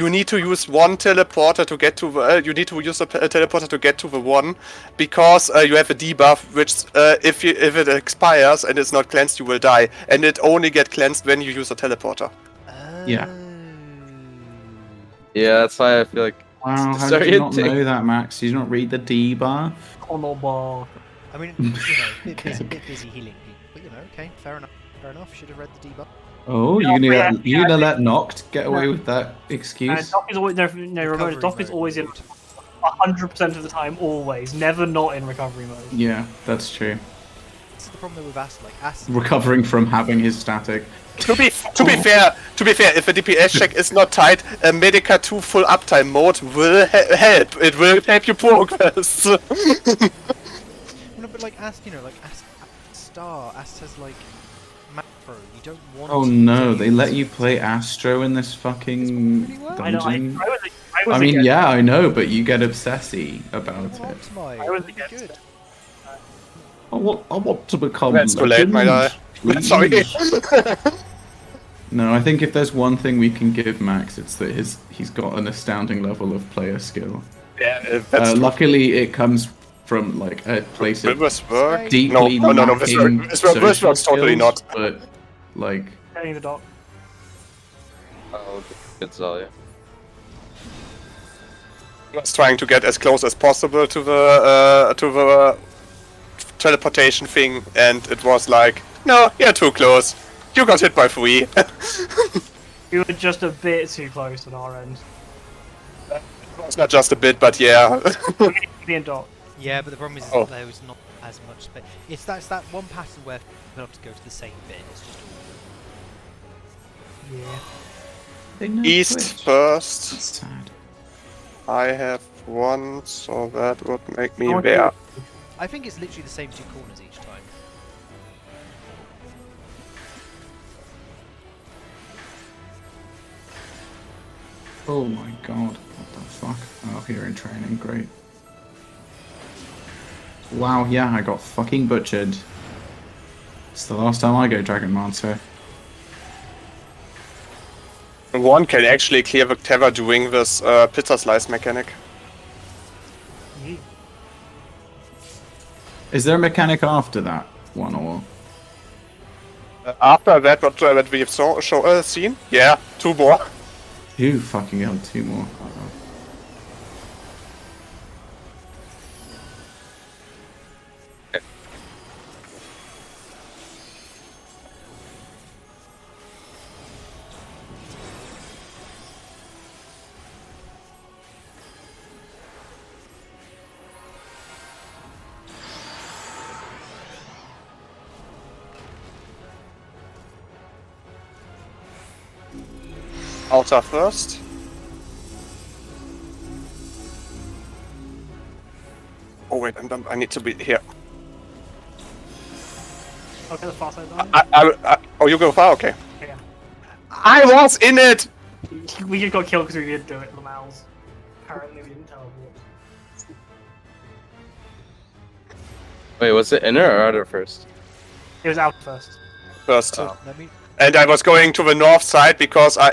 need to use one teleporter to get to the. You need to use a teleporter to get to the one, because you have a debuff, which if it expires and it's not cleansed, you will die, and it only get cleansed when you use a teleporter. Yeah. Yeah, that's why I feel like. Wow, how Sorry, did you not it- know that, Max? Did you not read the debuff? Corner bar. I mean, you know, bit busy healing people, but you know, okay, fair enough. Fair enough. Should have read the debuff. Oh, Yeah, you gonna let Noct get away with that excuse? Doc is always no, Ramona. Recovery Doc is mode. always in 100% of the time, always, never not in recovery mode. Yeah, that's true. This is the problem though with Ast. Like Ast. Recovering from having his static. To be fair, if a DPS check is not tight, a Medica 2 full uptime mode will help. It will help you progress. No, but like Ast, you know, like Ast Star. Ast has like macro. You don't want. Oh to no, use they let you play Astro in this fucking really well. I know. dungeon. I was I mean, against yeah, I know, but you get obsessy about Well it. optimized. I was Really against good. it. I want to become. That's too late, my guy. legend, Sorry. please. No, I think if there's one thing we can give Max, it's that he's got an astounding level of player skill. Yeah, that's true. Luckily, it comes from like a place Will of this work? deeply No, lacking this social works totally skills, not. But like, Getting the doc. Oh, good Zarya. I was trying to get as close as possible to the teleportation thing, and it was like, no, you're too close. You got hit by 3. We were just a bit too close on our end. It's not just a bit, but yeah. Me and Doc. Yeah, but the problem is Oh. there was not as much space. It's that one pattern where people have to go to the same bit. It's just Yeah. They nerfed East Twitch. first. That's sad. I have one, so that would make me I want there. I think it's literally the same 2 corners each time. Oh my god, what the fuck? Oh, here in training, great. Wow, yeah, I got fucking butchered. It's the last time I go Dragonmancer. One can actually clear the tether doing this pizza slice mechanic. Yeah. Is there a mechanic after that one, or? After that, what we've seen? Yeah, 2 more. Two fucking hell, 2 more. Outer first. Oh wait, I need to be here. Okay, the far side down. Oh, you go far? Okay. Yeah. I was in it! We just got killed because we didn't do it, Lamals. Apparently we didn't teleport. Wait, was it inner or outer first? It was out first. First. Let me. And I was going to the north side because I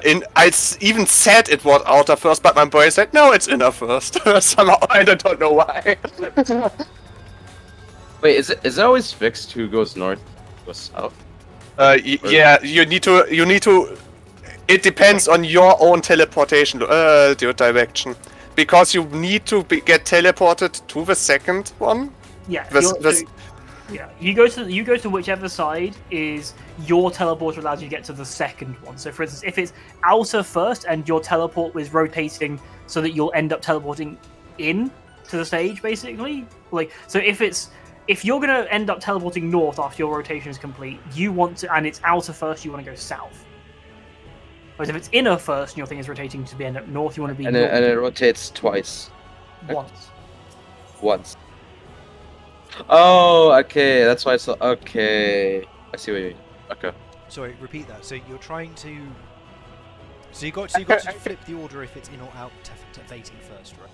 even said it was outer first, but my boy said, no, it's inner first. Somehow, I don't know why. Wait, is it always fixed who goes north, goes south? Yeah, you need to. It depends on your own teleportation direction, because you need to get teleported to the second one. Yeah. This- Yeah. You go to whichever side is your teleporter allows you to get to the second one. So for instance, if it's outer first and your teleport was rotating so that you'll end up teleporting in to the stage, basically. Like, so if you're gonna end up teleporting north after your rotation is complete, you want to, and it's outer first, you want to go south. Whereas if it's inner first and your thing is rotating to end up north, you want to be And north it rotates twice. once. Once. Oh, okay, that's why I saw. Okay. I see what you mean. Okay. Sorry, repeat that. So you're trying to. So you got to flip the order if it's in or out facing first, right?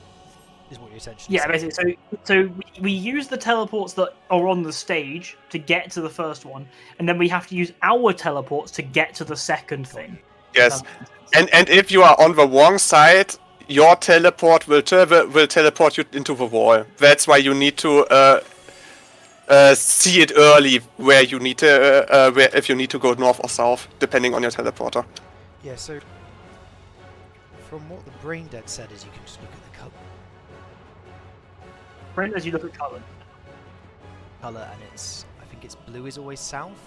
Is what you're essentially Yeah, saying. basically. So we use the teleports that are on the stage to get to the first one, and then we have to use our teleports to get to the second thing. Yes, and if you are on the wrong side, your teleport will teleport you into the wall. That's why you need to see it early where you need to if you need to go north or south, depending on your teleporter. Yeah. So from what the brain dead said, is you can just look at the Brent, as you look at color. color, and I think it's blue is always south.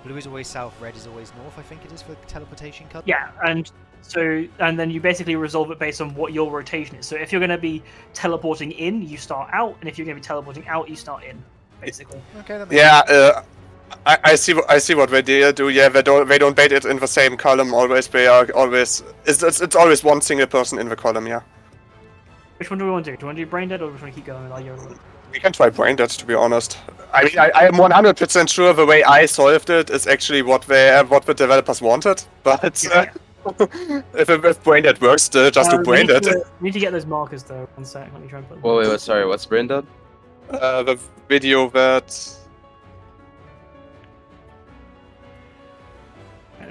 Blue is always south. Red is always north. I think it is for teleportation color. Yeah, and then you basically resolve it based on what your rotation is. So if you're going to be teleporting in, you start out, and if you're going to be teleporting out, you start in. Basically. Okay. That makes Yeah, I see what they do. Yeah, they don't bait it in the same column always. They are always it's always one single person in the column. Yeah. Which one do we want to do? Do we want to do brain dead, or do we want to keep going with our Yoda? We can try brain dead, to be honest. I mean, I am 100% sure the way I solved it is actually what the developers wanted. But if brain dead works, just do brain dead. We need to get those markers though. One sec, let me try and put them. Wait, sorry, what's brain dead? The video that.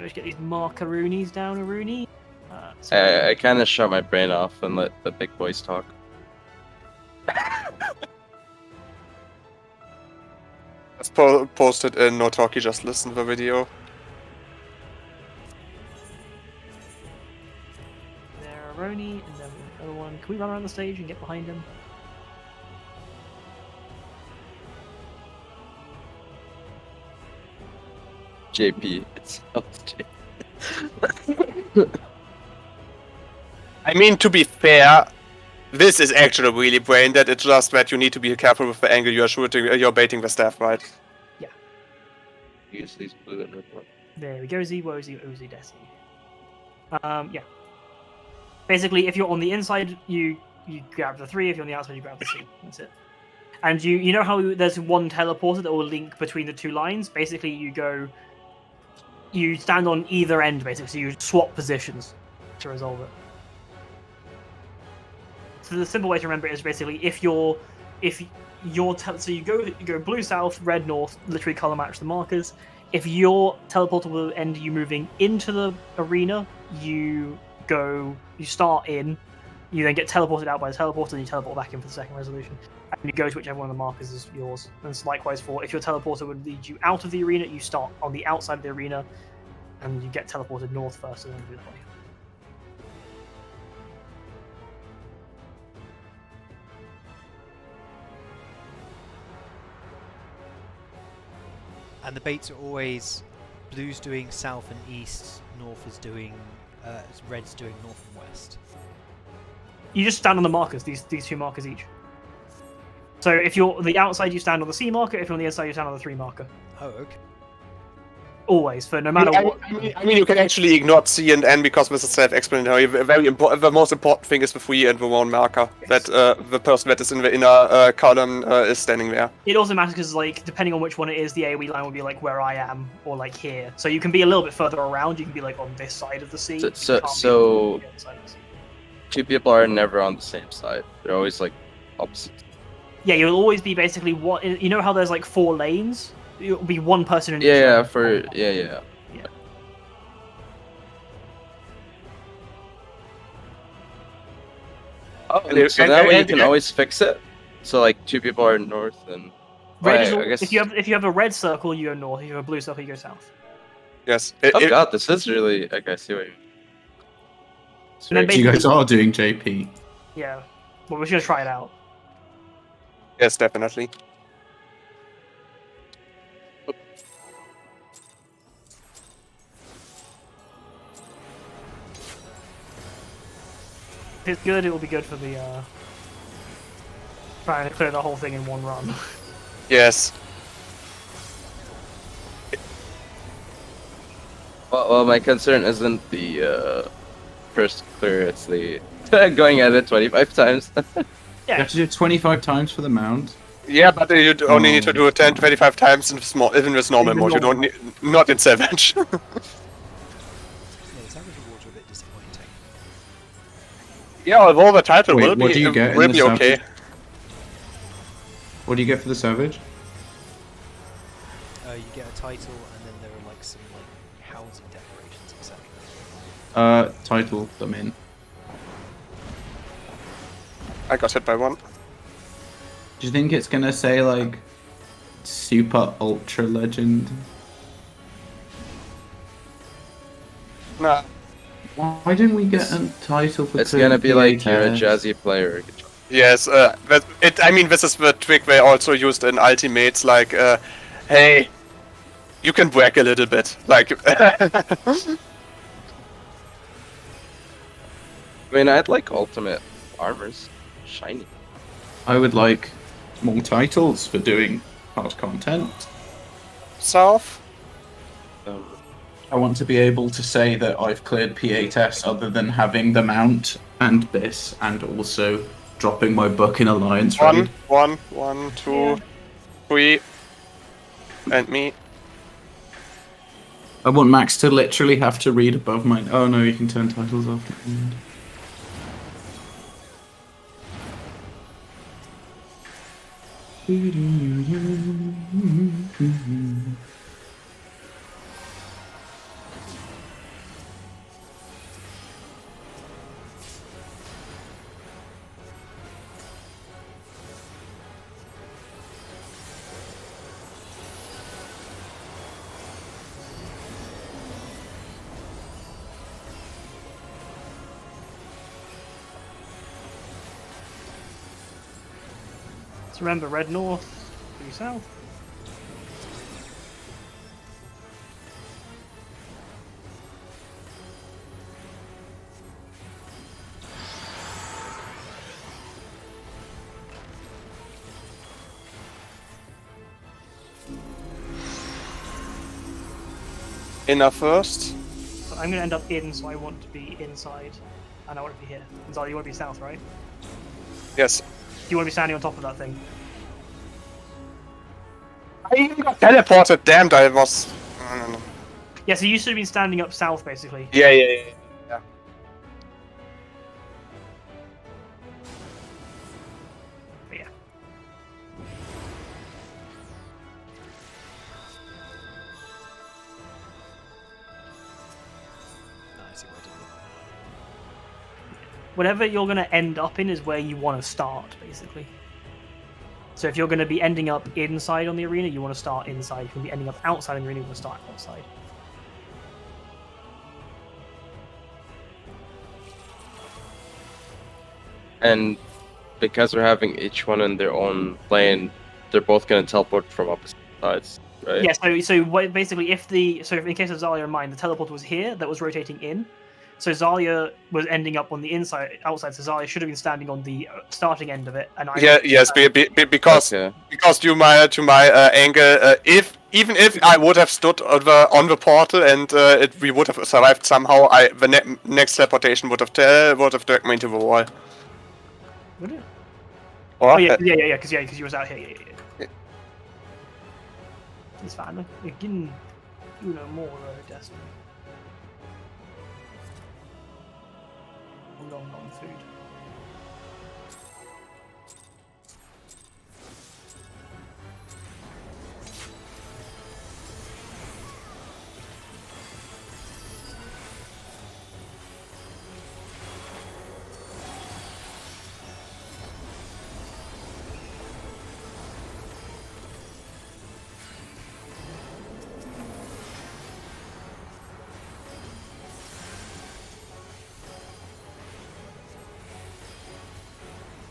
Let's get these markeroonies down, a Rooney. I kind of shut my brain off and let the big boys talk. Let's post it in No Talkie, just listen to the video. There, Roni, and then the other one. Can we run around the stage and get behind him? JP, it's JP. I mean, to be fair, this is actually really brain dead. It's just that you need to be careful with the angle you're shooting. You're baiting the staff, right? Use these blue and red ones. There we go, Z, Wozy, Ozy, Desi. Yeah. Basically, if you're on the inside, you grab the 3. If you're on the outside, you grab the C. That's it. And you know how there's one teleporter that will link between the 2 lines? Basically, you stand on either end, basically, so you swap positions to resolve it. So the simple way to remember it is basically so you go blue south, red north, literally color match the markers. If your teleporter will end you moving into the arena, you start in, you then get teleported out by the teleporter, and you teleport back in for the second resolution. And you go to whichever one of the markers is yours. And it's likewise for if your teleporter would lead you out of the arena, you start on the outside of the arena, and you get teleported north first, and then do that way. And the baits are always blue's doing south and east, north is doing red's doing north and west. You just stand on the markers, these 2 markers each. So if you're on the outside, you stand on the C marker. If you're on the inside, you stand on the 3 marker. Oh, okay. Always, for no matter what. I mean, you can actually ignore C and N because this is self-explanatory. The most important thing is the 3 and the 1 marker. Yes. That the person that is in the inner column is standing there. It also matters because, like, depending on which one it is, the AoE line will be like where I am or like here. So you can be a little bit further around. You can be like on this side of the sea. So 2 people are never on the same side. They're always like opposite. Yeah, you'll always be basically what you know how there's like 4 lanes. It'll be 1 person in each Yeah, lane. yeah. Oh, so that way you can always fix it. So like 2 people are north and. Red is I guess. if you have a red circle, you go north. If you have a blue circle, you go south. Yes. Oh god, this is really like I see what you mean. It's And then very- You guys are doing JP. Yeah, well, we're just gonna try it out. Yes, definitely. If it's good, it will be good for the trying to clear the whole thing in 1 run. Yes. Well, my concern isn't the first clear; it's the going at it 25 times. You have to do it 25 times for the mount. Yeah, but you only need to do it 10-25 times in this normal mode. You don't need, not in Savage. Yeah, the Savage Rewards are a bit disappointing. Yeah, although the title Wait, will what be, do you get in will the be okay. Savage? What do you get for the Savage? You get a title, and then there are like some like housing decorations, etc. Title them in. I got hit by 1. Do you think it's gonna say like super ultra legend? Nah. Why didn't we get a title for? It's gonna be like you're a PHS? jazzy player. Yes, I mean, this is the trick they also used in Ultimates, like, hey, you can brag a little bit, like... I mean, I'd like ultimate armors, shiny. I would like more titles for doing hard content. South? I want to be able to say that I've cleared P8S other than having the mount and this, and also dropping my book in Alliance raid. 1, 2, 3, and me. I want Max to literally have to read above mine. Oh no, you can turn titles off. So remember, red north, blue south. inner first. So I'm gonna end up in, so I want to be inside, and I want to be here. Gonzalo, you want to be south, right? Yes. Do you want to be standing on top of that thing? I even got teleported. Damned, I was. Yeah, so you should have been standing up south, basically. Yeah. But yeah. I see what I did there. Whatever you're going to end up in is where you want to start, basically. So if you're going to be ending up inside on the arena, you want to start inside. If you're going to be ending up outside on the arena, you want to start outside. And because we're having each one in their own lane, they're both gonna teleport from opposite sides, right? Yeah, basically, in case of Zalia and mine, the teleporter was here that was rotating in. So Zalia was ending up on the outside. So Zalia should have been standing on the starting end of it, and I. Because to my angle, even if I would have stood on the portal and we would have survived somehow, the next teleportation would have dragged me into the wall. Would it? Or, Oh yeah, because you was out here. Yeah. It's fine. We can do no more Destiny. Long food.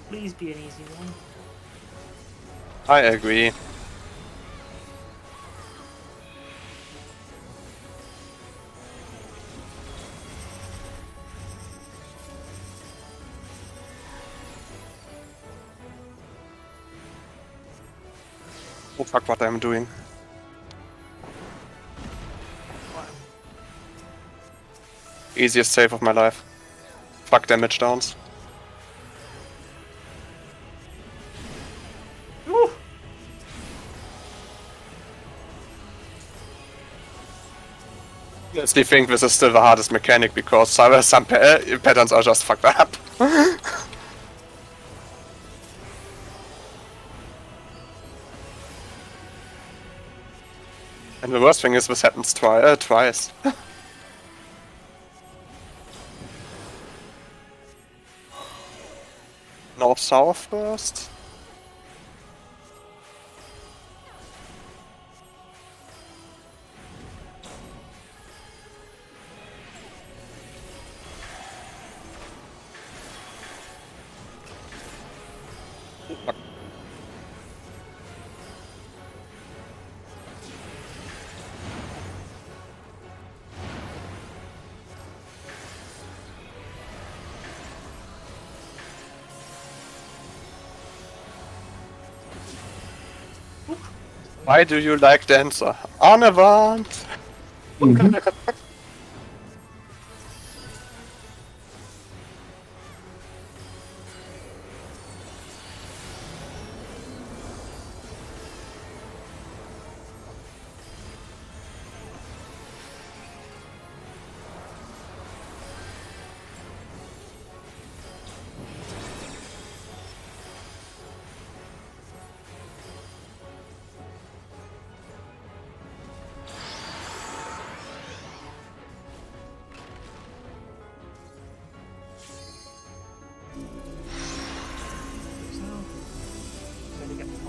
Please be an easy one. I agree. Oh fuck, what I'm doing. Easiest save of my life. Fuck damage downs. I honestly think this is still the hardest mechanic because some patterns are just fucked up. And the worst thing is this happens twice. North-south first. Why do you like dancer? On avant!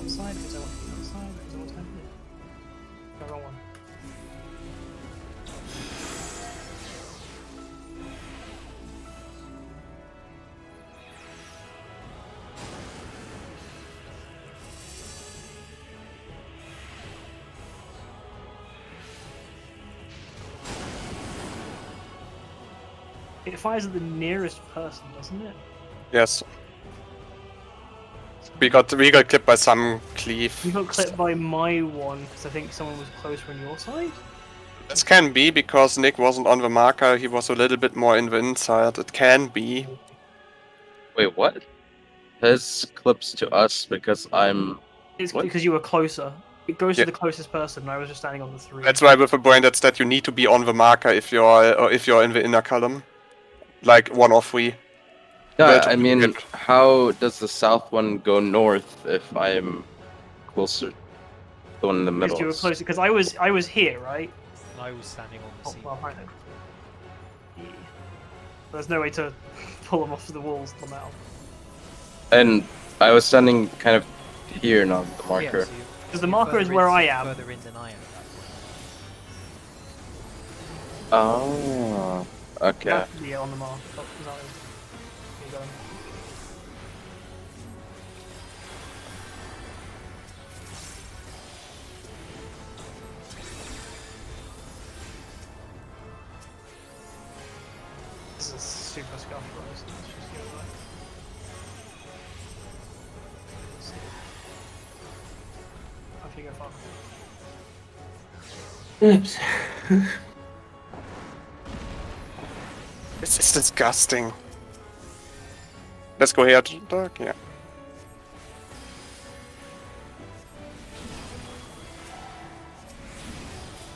Outside because I want to be outside because I want to have it. The wrong one. It fires at the nearest person, doesn't it? Yes. We got clipped by some cleave. You got clipped by my one because I think someone was closer on your side. This can be because Nick wasn't on the marker, he was a little bit more in the inside. It can be. Wait, what? His clips to us because I'm. It's What? because you were closer. It goes Yeah. to the closest person, and I was just standing on the 3. That's why with the brain that's that you need to be on the marker if you're in the inner column. Like 1 or 3. Yeah, But- I mean, how does the south one go north if I'm closer? The one in the Because middle. you were closer. Because I was here, right? And I was standing on the Oh, seat. well, right then. Yeah. There's no way to pull them off the walls to them out. And I was standing kind of here, not the marker. Yeah, so Because the you're marker is further where in- I am. Further in than I am at that point. Oh, okay. Yeah, on the mark. Oh, exactly. Here you go. This is super scuffed, right? So let's just go back. Off you go, far. Oops. This is disgusting. Let's go here to dark, yeah.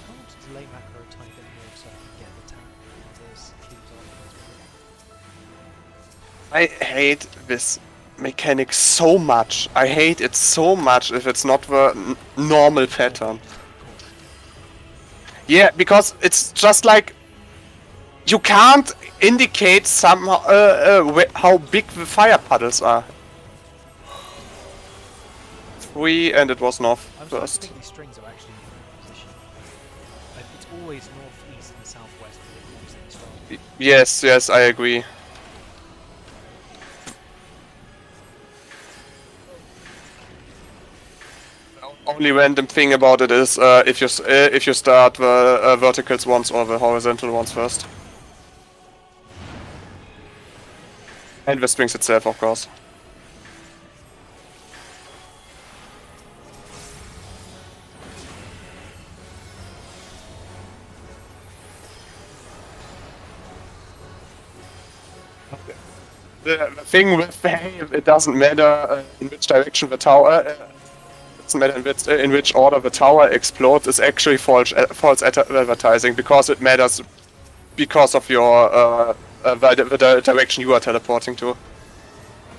Can't delay macro a tiny bit more so I can get the tank this cubes on. I hate this mechanic so much. I hate it so much if it's not the normal pattern. Yeah, because it's just like you can't indicate somehow how big the fire puddles are. 3 and it was north I'm starting to first. think these strings are actually in the position. Like, it's always north, east, and southwest that it moves things from. Yes, yes, I agree. Only random thing about it is if you start the verticals once or the horizontal ones first. And the strings itself, of course. The thing with the hail, it doesn't matter in which direction the tower, it doesn't matter in which order the tower explodes, is actually false advertising because it matters because of your the direction you are teleporting to.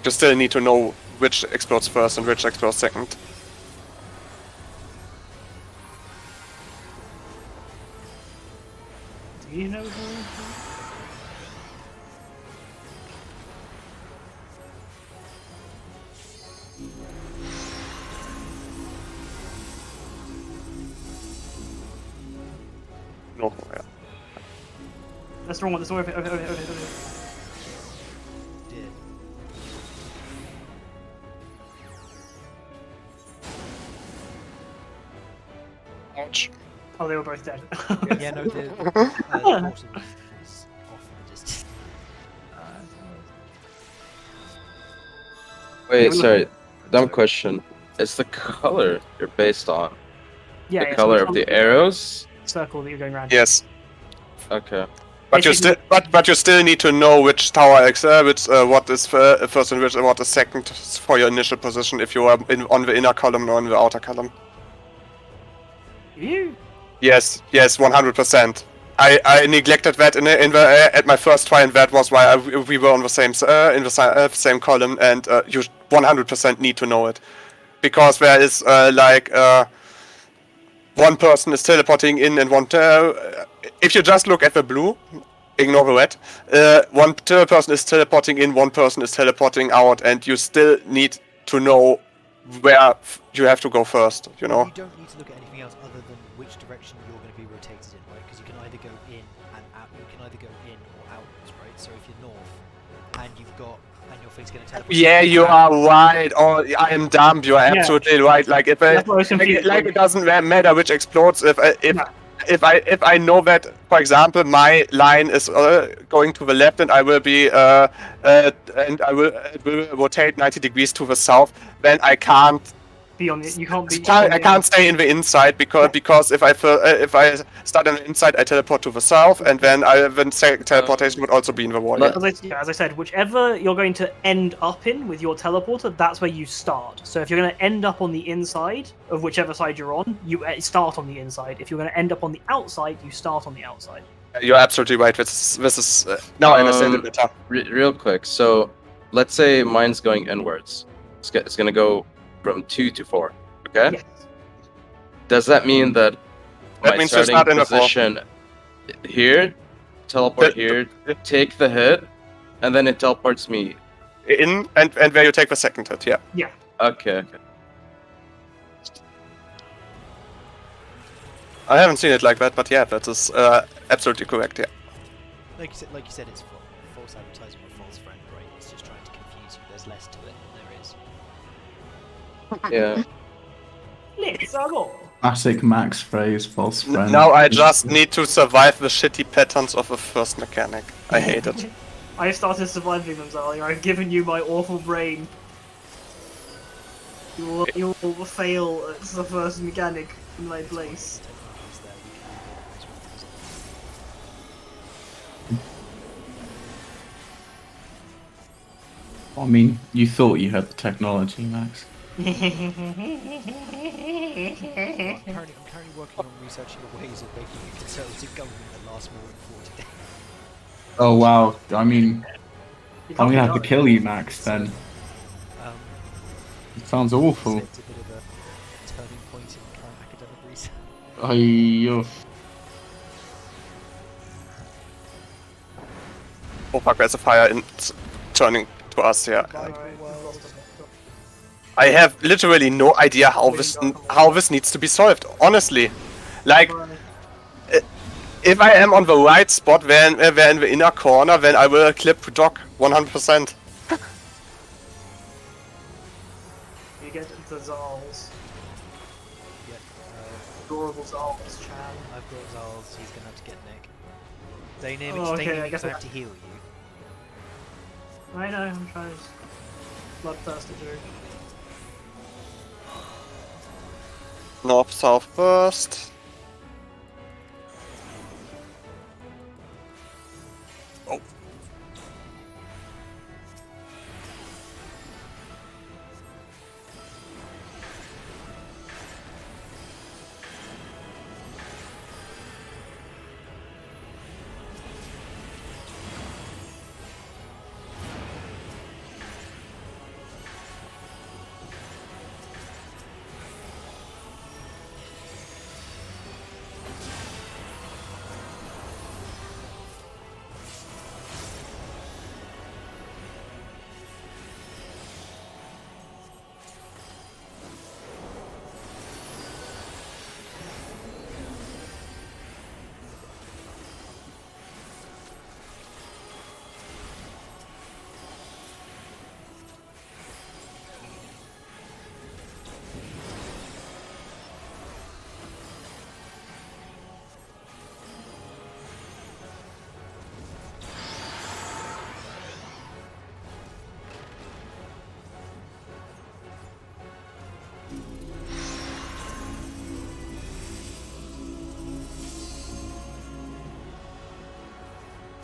You still need to know which explodes first and which explodes second. Do you know who? No, yeah. That's the wrong one. That's the wrong one. Okay. Did. Ouch. Oh, they were both dead. Yeah, no, the portal is off in the distance. Wait, sorry. Dumb question. Is the color you're based on Yeah, the yeah, color so of the arrows? circle that you're going around. Yes. Okay. But you still, but you still need to know which tower what is first and what is second for your initial position if you are on the inner column or in the outer column. You? Yes, 100%. I neglected that at my first try, and that was why we were on the same in the same column, and you 100% need to know it because there is one person is teleporting in and one. If you just look at the blue, ignore the red. One person is teleporting in, one person is teleporting out, and you still need to know where you have to go first. You know. You don't need to look at anything else other than which direction you're going to be rotated in, right? Because you can either go in and out. You can either go in or outwards, right? So if you're north and your thing's going to teleport. Yeah, you are right. Oh, I am dumb. You are absolutely right. Like if That's why I was confused. like it doesn't matter which explodes. If I know that, for example, my line is going to the left, and I will be and it will rotate 90 degrees to the south, then I can't be on the. You can't be. I can't stay in the inside because if I start on the inside, I teleport to the south, and then teleportation would also be in the wall. Let- As I said, whichever you're going to end up in with your teleporter, that's where you start. So if you're going to end up on the inside of whichever side you're on, you start on the inside. If you're going to end up on the outside, you start on the outside. You're absolutely right. This is now I understand it better. Real quick. So let's say mine's going inwards. It's gonna go from 2 to 4. Okay. Yes. Does that mean that my means you're starting not in the four. position here, teleport here, take the hit, and then it teleports me? In and where you take the second hit, yeah. Yeah. Okay. I haven't seen it like that, but yeah, that is absolutely correct, yeah. Like you said, it's false advertising or false friend, right? It's just trying to confuse you. There's less to it than there is. Yeah. Let's go. Classic Max phrase, false friend. Now I just need to survive the shitty patterns of the first mechanic. I hate it. I started surviving them, Zali. I've given you my awful brain. You will fail at the first mechanic in my place. Technology's there, we can do it as well. I mean, you thought you had the technology, Max. I'm currently working on researching the ways of making a conservative government that lasts more than 40 days. Oh wow, I mean, You I'm can't gonna have to die. kill you, Max, then. Um, It sounds so awful. it's a bit of a turning point in current academic research. Oh fuck, there's a fire turning to us, yeah. I have literally no idea how this needs to be solved, honestly. Like, if I am on the right spot, when we're in the inner corner, then I will clip Doc 100%. You get the Zals. Yeah, Adorable Zals, Chan. I've got Zals, he's gonna have to get Nick. Dynamic, Oh, okay, I guess I I- have to heal you. I know, I'm trying to bloodthirst it through. North, south first. Oh.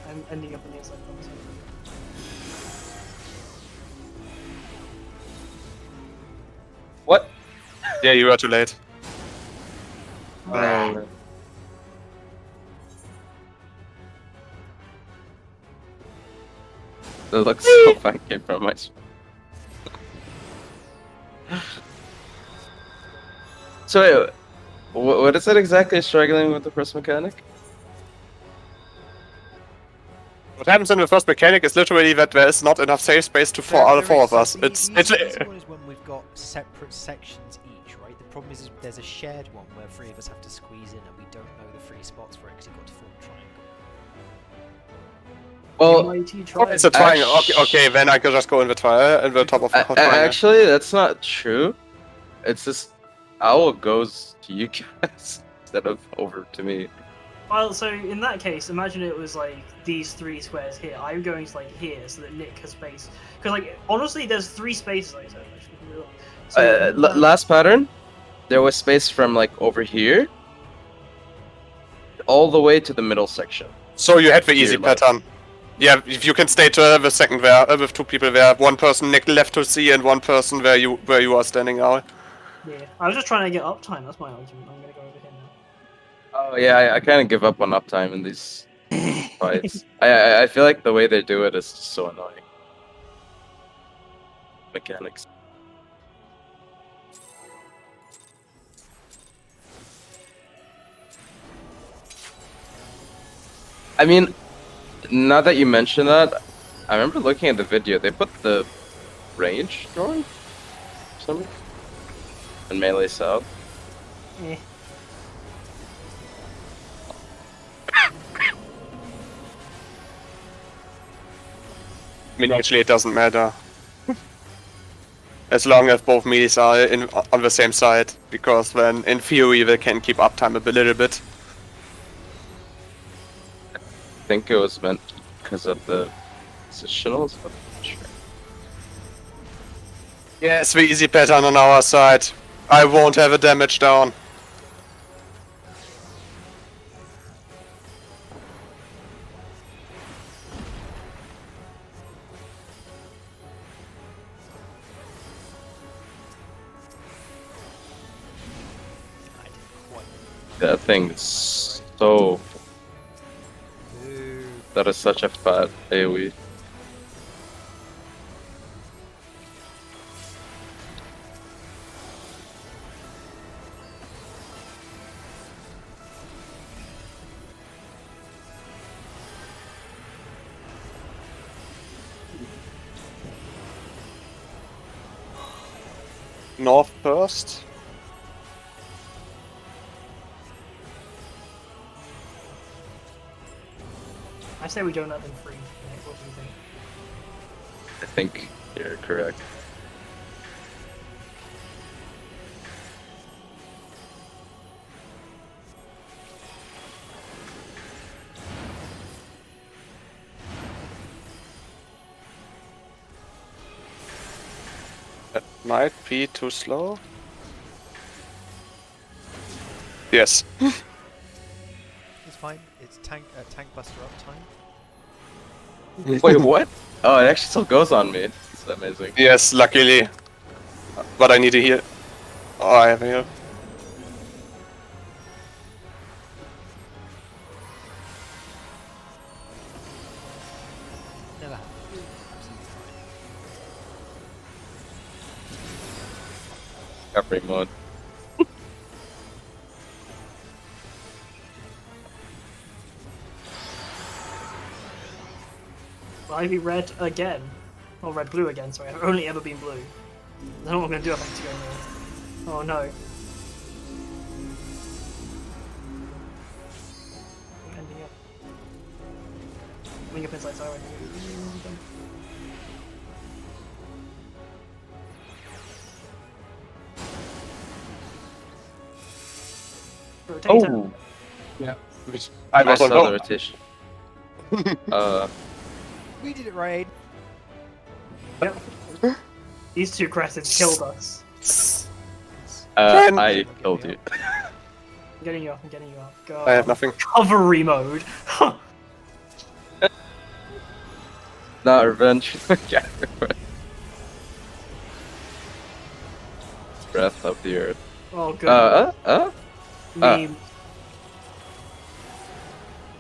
I'm ending up on the inside corner. What? Yeah, you are too late. That looks so funky from my. So, wait, what is it exactly struggling with the first mechanic? What happens in the first mechanic is literally that there is not enough safe space for all four of us. It's The easiest one is when we've got separate sections each, right? The problem is there's a shared one where 3 of us have to squeeze in and we don't know the 3 spots for it because you've got to form a triangle. Well, Mighty it's a triangle. Okay, then I could just go in the top of the triangle. actually, that's not true. It's just owl goes to you guys instead of over to me. Well, so in that case, imagine it was like these 3 squares here. I'm going to like here so that Nick has space. Because like honestly, there's 3 spaces. Like I said, Last pattern, there was space from like over here all the way to the middle section. So you had the easy Here, like- pattern. Yeah, if you can stay to the second there, with 2 people there, 1 person left to see and 1 person where you are standing now. Yeah, I was just trying to get uptime. That's my argument. I'm gonna go over here now. Oh yeah, I kind of give up on uptime in these fights. I feel like the way they do it is just so annoying. Mechanics. I mean, now that you mention that, I remember looking at the video. They put the range going, something, in melee south. Eh. I mean, actually, it doesn't matter. As long as both melees are on the same side, because then, in theory, they can keep uptime a little bit. I think it was meant because of the positionals, but I'm not sure. Yes, the easy pattern on our side. I won't have a damage down. I didn't quite. That thing is so. Ooh. That is such a fat AoE. North first. I say we don't let them free. What do you think? I think you're correct. That might be too slow. Yes. It's fine. It's tank buster uptime. Wait, what? Oh, it actually still goes on me. It's amazing. Yes, luckily. But I need to heal. Oh, I have a heal. Never happened. Absolutely fine. Every mode. Will I be red again? Or red-blue again, sorry. I've only ever been blue. I don't know what I'm gonna do if I have to go more. Oh no. I'm ending up. Wing up inside siren. Rotator. Oh! Yeah. I I was saw on the no. rotation. We did it right. Yep. These 2 crescents killed us. I killed you. I'm getting you up, I'm getting you up. Go. I have nothing. Recovery mode. Not revenge. Yeah. Breath of the earth. Oh, good. Uh. Meme.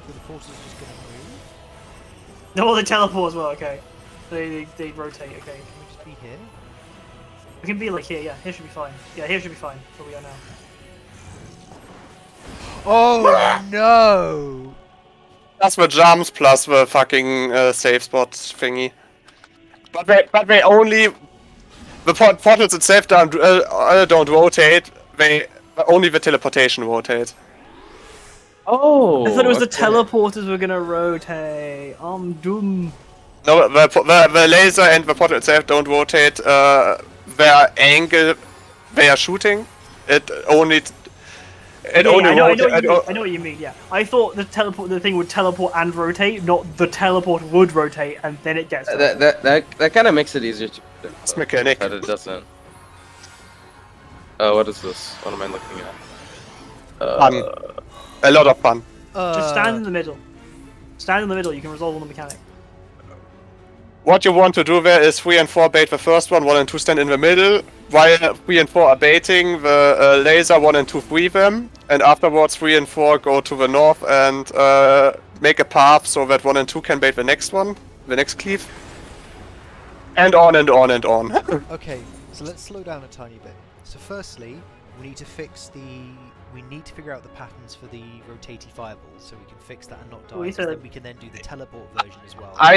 So the force is just going to move. No, they teleport as well, okay. They rotate, okay. Can we just be here? We can be like here, yeah. Here should be fine. Yeah, here should be fine. Where we are now. Oh no! That's the jumps plus the fucking save spot thingy. But they only the portals itself don't rotate. They only the teleportation rotate. Oh! I thought it was the okay. teleporters were gonna rotate. I'm doomed. No, the laser and the portal itself don't rotate. Their angle they are shooting. It only. It Yeah, only I know what rotates. you mean. I know what you mean. Yeah, I thought the thing would teleport and rotate, not the teleport would rotate and then it gets. That kind of makes it easier to. It's mechanic. But it doesn't. What is this? What am I looking at? A lot of fun. Just stand in the middle. Stand in the middle, you can resolve all the mechanic. What you want to do there is 3 and 4 bait the first one, 1 and 2 stand in the middle. While 3 and 4 are baiting, the laser 1 and 2 free them. And afterwards 3 and 4 go to the north and make a path so that 1 and 2 can bait the next one, the next cleave. And on and on and on. Okay, so let's slow down a tiny bit. So firstly, we need to figure out the patterns for the rotating fireballs so we can fix that and not die. So then we can then do the teleport version as well. I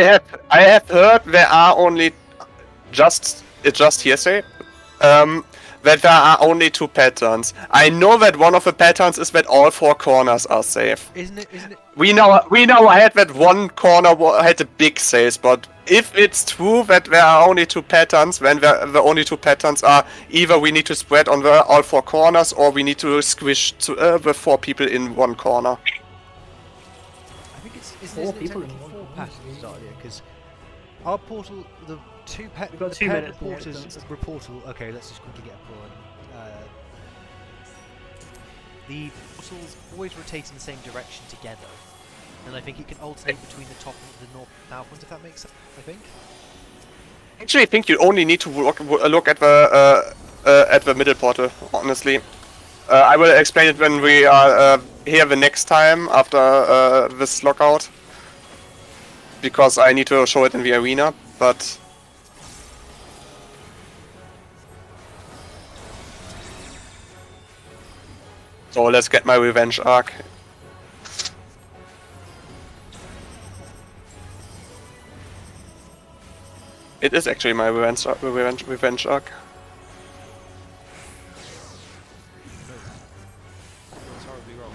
have heard there are only it's just hearsay. That there are only 2 patterns. I know that one of the patterns is that all 4 corners are safe. Isn't it? We know I had that one corner had a big safe spot. If it's true that there are only 2 patterns, then the only 2 patterns are either we need to spread on all 4 corners or we need to squish the 4 people in one corner. I think isn't it technically 4 patterns earlier? Because our portal, the 2 pet, We've got the 2 pet minutes. reportal. Okay, let's just quickly get a pull on. The portals always rotate in the same direction together, and I think it can alternate between the top and the north and south ones, if that makes sense. I think. Actually, I think you only need to look at the middle portal. Honestly, I will explain it when we are here the next time after this lockout, because I need to show it in the arena. But so let's get my revenge arc. It is actually my revenge arc. No, it's horribly wrong.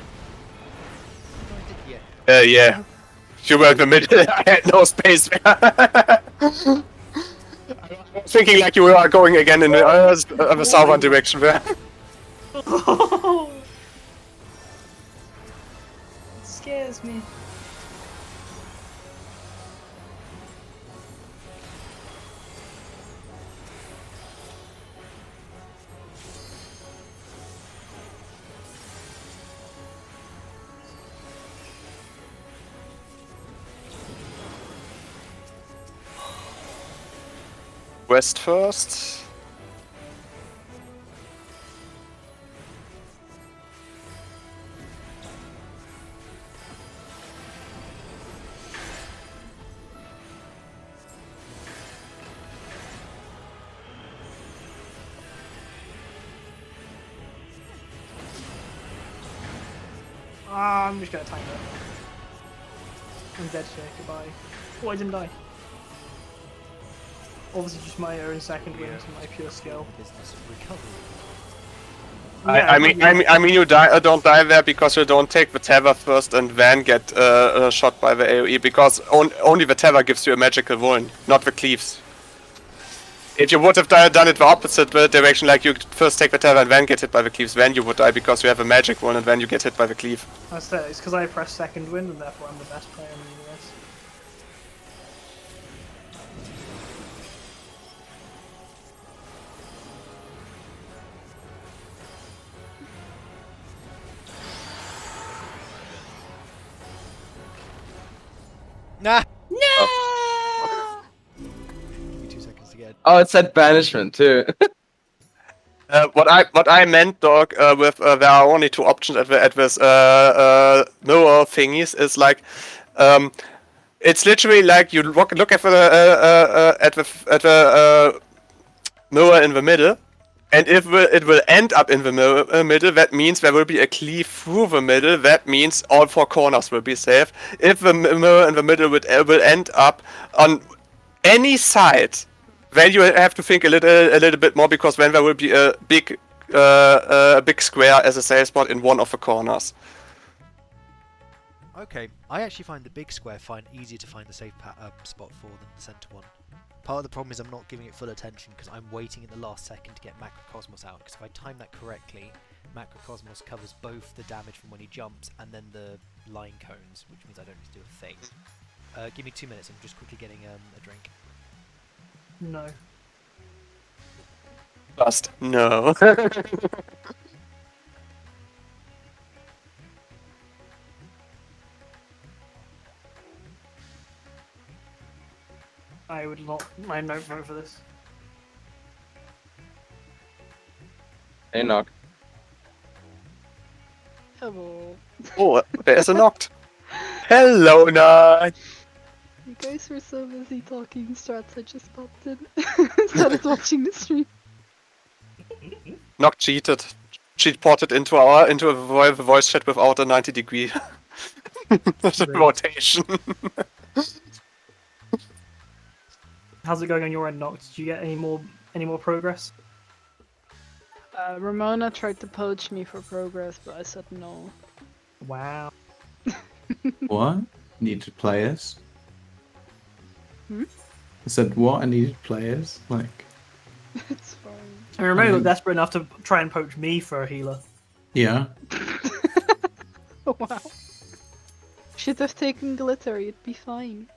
No, I did, yeah. Yeah. You were in the middle. I had no space there. I was thinking like you were going again in the southern direction there. It scares me. West first. I'm just gonna time it. I'm dead here, goodbye. Oh, I didn't die. Obviously just my own second wind and my pure skill. Business recovery. I mean, you don't die there because you don't take the tether first and then get shot by the AoE, because only the tether gives you a magical wound, not the cleaves. If you would have done it the opposite direction, like you first take the tether and then get hit by the cleaves, then you would die because you have a magic wound and then you get hit by the cleave. That's it. It's because I press second wind and therefore I'm the best player in the universe. Nah. Oh. Give me 2 seconds to get. Oh, it said banishment too. What I meant, dog, with there are only 2 options at this mirror thingies is like, it's literally like you look at the mirror in the middle, and if it will end up in the middle, that means there will be a cleave through the middle. That means all 4 corners will be safe. If the mirror in the middle will end up on any side, then you have to think a little bit more, because then there will be a big square as a safe spot in one of the corners. Okay, I actually find the big square easier to find the safe spot for than the center one. Part of the problem is I'm not giving it full attention because I'm waiting at the last second to get Macrocosmos out, because if I time that correctly, Macrocosmos covers both the damage from when he jumps and then the line cones, which means I don't need to do a thing. Give me 2 minutes, I'm just quickly getting a drink. No. Just no. I would not. I don't vote for this. Hey, Knock. Hello. Oh, there's a knocked. Hello, Nod. You guys were so busy talking strats, I just popped in. Started watching the stream. Knocked cheated. Cheat ported into a voice chat without a 90-degree rotation. How's it going on your end, Noct? Did you get any more progress? Ramona tried to poach me for progress, but I said no. Wow. What? Needed players? Hmm? I said what? I needed players? Like, It's fine. I remember looked desperate enough to try and poach me for a healer. yeah. Oh, wow. Should have taken glitter, you'd be fine.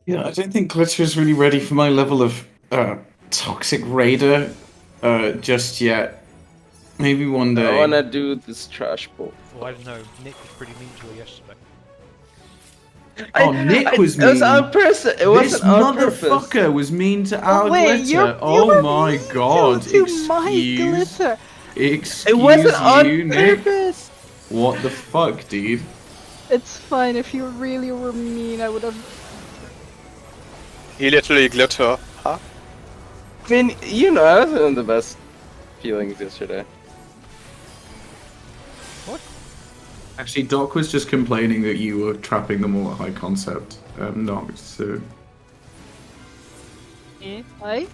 Yeah, I don't think Glitter is really ready for my level of toxic raider just yet. Maybe one day. I wanna do this trash bowl. Well, I don't know. Nick was pretty mean to her yesterday. Oh, Nick was It was mean. on purpose. It This wasn't on purpose. motherfucker was mean to our wait, Glitter. you Oh were my mean god. to my Excuse. glitter. Excuse It wasn't on you, Nick. purpose. What the fuck, dude? It's fine, if you really were mean, I would have. He literally glitter. Huh? I mean, you know, I wasn't in the best feelings yesterday. Actually, Doc was just complaining that you were trapping them all at high concept. Not so. I?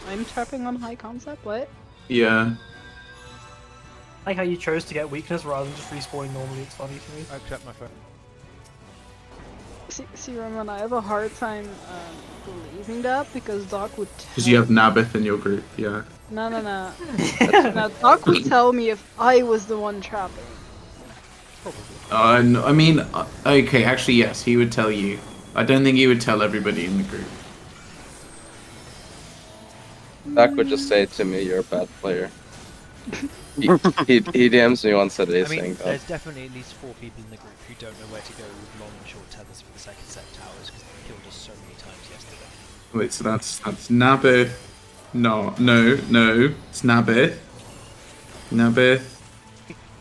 I'm trapping on high concept, what? Yeah. I like how you chose to get weakness rather than just respawning normally. It's funny to me. I accept my phone. See, Roman, I have a hard time believing that because Doc would tell Because you have Nabith in your group, yeah. No. Now, Doc would tell me if I was the one trapping. No, I mean, okay, actually, yes, he would tell you. I don't think he would tell everybody in the group. Doc would just say to me, "You're a bad player." he DMs me once a day I mean, saying that. there's definitely at least 4 people in the group who don't know where to go with long and short tethers for the second set towers because they killed us so many times yesterday. Wait, so that's Nabith. No, it's Nabith.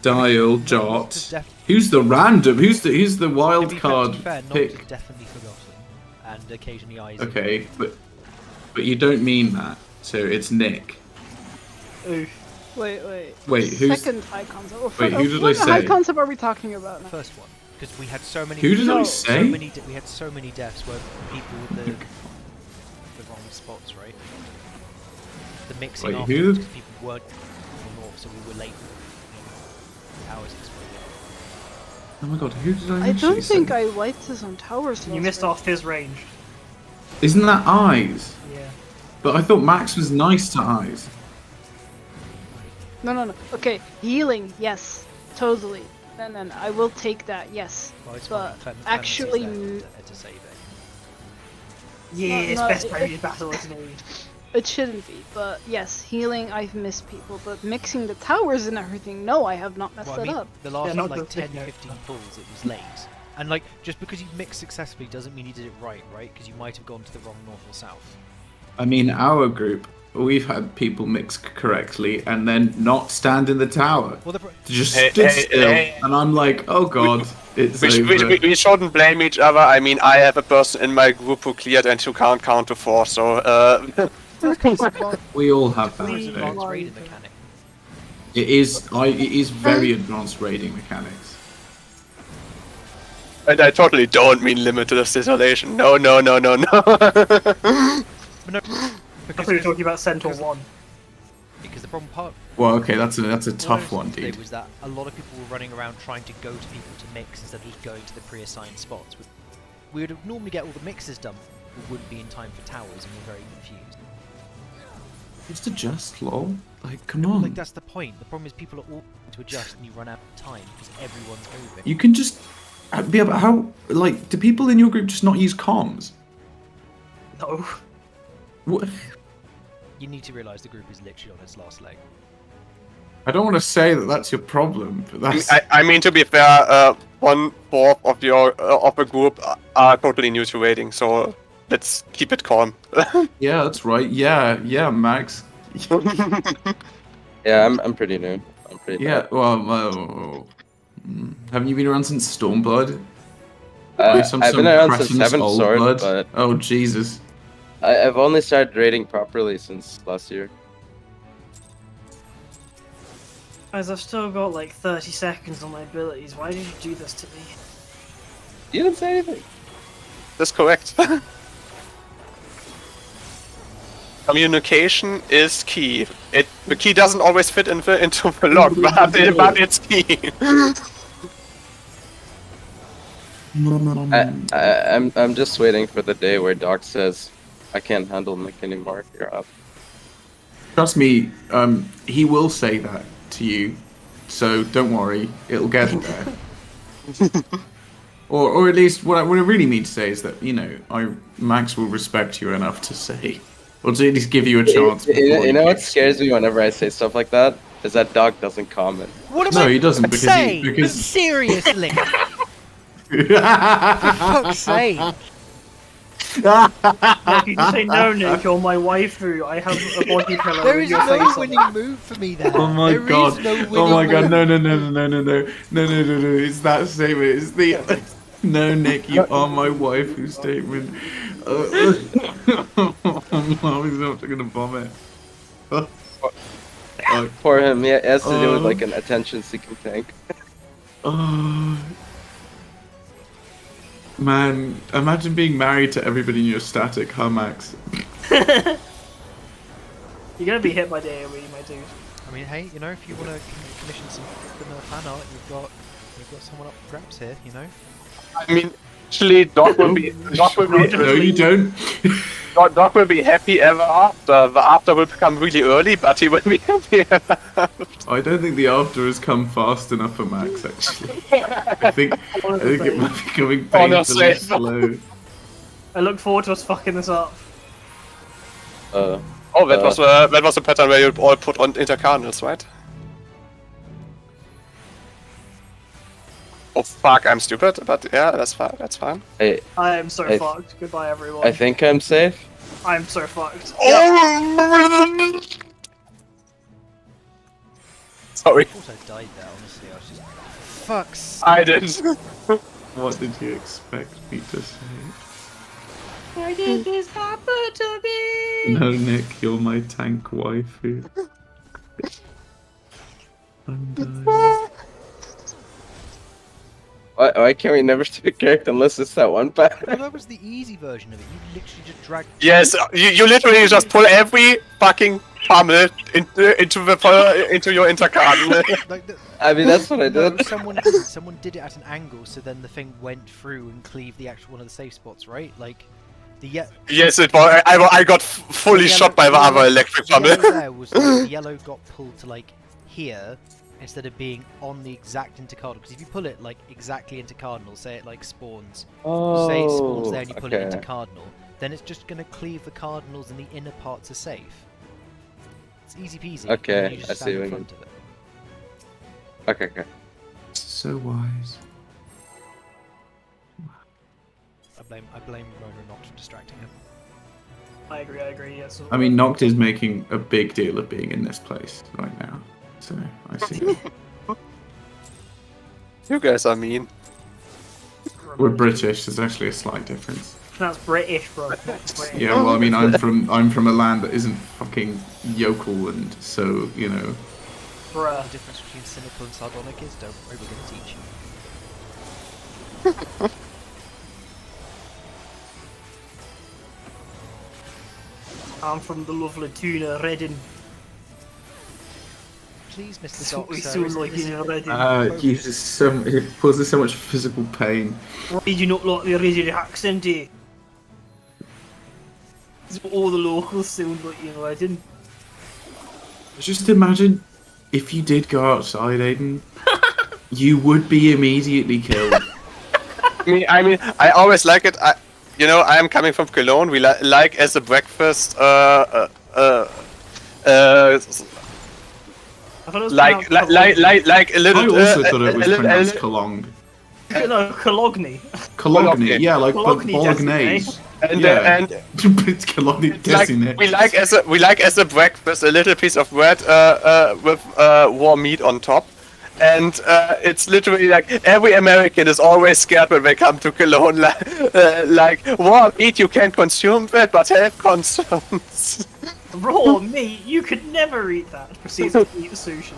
Dial, Jot. Who's the random? Who's the wild card Fair, Noct pick? is definitely forgotten, and occasionally eyes. Okay, but you don't mean that. So it's Nick. Oof. Wait. Who's Second high concept? Oh, Wait, who did I what high say? concept are we talking about now? First one, because we had so many. Who did I So say? many. We had so many deaths where people with the wrong spots, right? The mixing Wait, afterwards who? because people weren't north, so we were late. Towers exploded. Oh my god, who did I I actually don't think say? I wiped his own towers. You missed off his range. Isn't that Eyes? Yeah. But I thought Max was nice to Eyes. No. Okay, healing, yes, totally. Then I will take that, yes. Well, it's But fine. actually, to save it. Yeah, it's no, best player battle, isn't it? it shouldn't be. But yes, healing, I've missed people. But mixing the towers and everything, no, I have not messed Well, I it mean, up. the last Yeah, not like the 10, thing, no. 15 pulls, it was late. And like, just because you mixed successfully doesn't mean you did it right? Because you might have gone to the wrong north or south. I mean, our group, we've had people mix correctly and then not stand in the tower. Well, Just Hey, stood hey, still. hey. And I'm like, oh god, it's over. We shouldn't blame each other. I mean, I have a person in my group who cleared and who can't count to 4, so We all have that. It's you know. advanced raiding mechanic. It is very advanced raiding mechanics. and I totally don't mean limited isolation. No. But no, I because thought you were talking about Centaur 1. because the problem part Well, okay, that's a all I tough was one, saying dude. was that a lot of people were running around trying to go to people to mix instead of just going to the pre-assigned spots. We would normally get all the mixes done, but wouldn't be in time for towers, and we're very confused. Just adjust, lol. Like, come on. Like that's the point. The problem is people are all to adjust, and you run out of time because everyone's over. You can just. Yeah, but how. Like, do people in your group just not use comms? No. What? You need to realise the group is literally on its last leg. I don't want to say that that's your problem, but that's... I mean, to be fair, 1/4 of the group are totally new to raiding, so let's keep it calm. Yeah, that's right. Yeah, Max. Yeah, I'm pretty new. I'm pretty Yeah, bad. well, haven't you been around since Stormblood? I've been around since Crescent's 7th Old Sword, Blood? but Oh, Jesus. I've only started raiding properly since last year. Guys, I've still got like 30 seconds on my abilities. Why did you do this to me? You didn't say anything. That's correct. Communication is key. The key doesn't always fit into the lock, but it's key. I'm just waiting for the day where Doc says, I can't handle Nick anymore, you're up. Trust me, he will say that to you, so don't worry, it'll get there. or at least what I really mean to say is that, you know, Max will respect you enough to say, or to at least give you a chance. You know what scares me whenever I say stuff like that? Is that Doc doesn't comment. What am No, I he doesn't, because saying? because Seriously! For fuck's sake! Like, you just say, no, Nick, you're my waifu. I have a body pillow There with is your no face on winning it. move for me there. Oh my There is god! no winning Oh my god! move. No! It's that statement. It's the no, Nick, you are my waifu statement. Oh, he's not gonna vomit. For him, yeah, it has to do with like an attention-seeking tank. Oh. Man, imagine being married to everybody in your static, huh, Max? You're gonna be hit by the AoE, my dude. I mean, hey, you know, if you want to commission some vanilla fan art, you've got someone up for grabs here, you know. I mean, actually, Doc will be No, you don't. Doc will be happy ever after. The after will come really early, but he will be happy ever after. I don't think the after has come fast enough for Max, actually. I think it might be coming Honestly. painfully slow. I look forward to us fucking this up. Oh, that was the pattern where you all put on intercardinals, right? Oh fuck, I'm stupid, but yeah, that's fine. That's fine. Hey, I am so I- fucked. Goodbye, everyone. I think I'm safe. I'm so fucked. Oh! Sorry, I thought I died there, honestly. I was just. Fuck's. I didn't. What did you expect me to say? Why did this happen to me? No, Nick, you're my tank waifu. I'm dying. Why can't we never see a character unless it's that one Well, pattern? that was the easy version of it. You literally just dragged. Yes, you literally just pull every fucking pummel into your intercardinal. Like I mean, that's what I no, did. someone did it at an angle, so then the thing went through and cleaved the actual one of the safe spots, right? Like the Yes, it was. I got fully shot by the other electric pummel. yellow there was like, the yellow got pulled to like here instead of being on the exact intercardinal. Because if you pull it like exactly into cardinal, say it like spawns, say it spawns there and you pull it into cardinal, then it's just gonna cleave the cardinals and the inner parts are safe. It's easy peasy. Okay, and then you just I stand see in what you front of it. Okay. So wise. I blame Rona not for distracting him. I agree. Yes. I mean, Noct is making a big deal of being in this place right now. So, I see it. You guys are mean. We're British, there's actually a slight difference. That's British, bro. That's British. Yeah, well, I mean, I'm from a land that isn't fucking yokel, and so, you know. Bruh. The difference between cynical and sardonic is, don't worry, we're going to teach you. I'm from the lovely tuna Reading. Please, Mr. That's what we Doctor. sound like in Reading. Jesus, it causes so much physical pain. Why do you not like the original accent, eh? It's what all the locals sound like in Reading. Just imagine if you did go outside, Aiden, you would be immediately killed. I mean, I always like it. you know, I am coming from Cologne. We like as a breakfast. I thought it was Like pronounced a I little. also thought it was pronounced Cologne. No, Cologne. Cologne, yeah, like Cologne bolognese. And Yeah. and It's Cologne like, Dessine. we like as a breakfast a little piece of bread with warm meat on top. And it's literally like every American is always scared when they come to Cologne. Like warm meat, you can consume that, but health concerns. Raw meat, you could never eat that. Proceeds to eat sushi.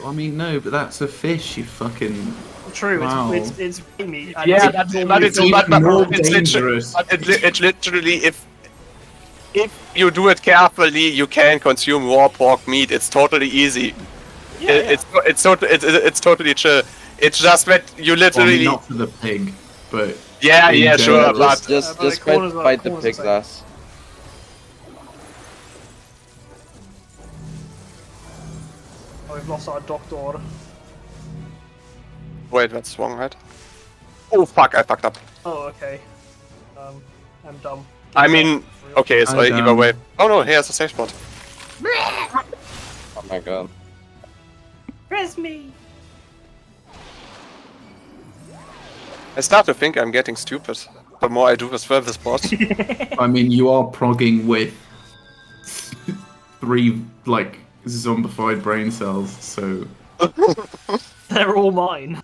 I mean, no, but that's a fish, you fucking... True, Wow. it's meat. and Yeah, it's but it's more it's dangerous. it's literally if you do it carefully, you can consume raw pork meat. It's totally easy. yeah, It's totally chill. It's just that you Well, I mean, literally not for the pig, but... yeah in sure, general. but Just but the corners are- bite the corners are pig's safe. ass. Oh, we've lost our doctor. wait, that's wrong, right? Oh fuck, I fucked up. Oh, okay. I'm dumb. I mean, okay, so I'm either down. way. Oh no, here's a safe spot. Oh my god. Where's me? I start to think I'm getting stupid. The more I do with further spots. I mean, you are progging with 3, like, zombified brain cells, so... They're all mine.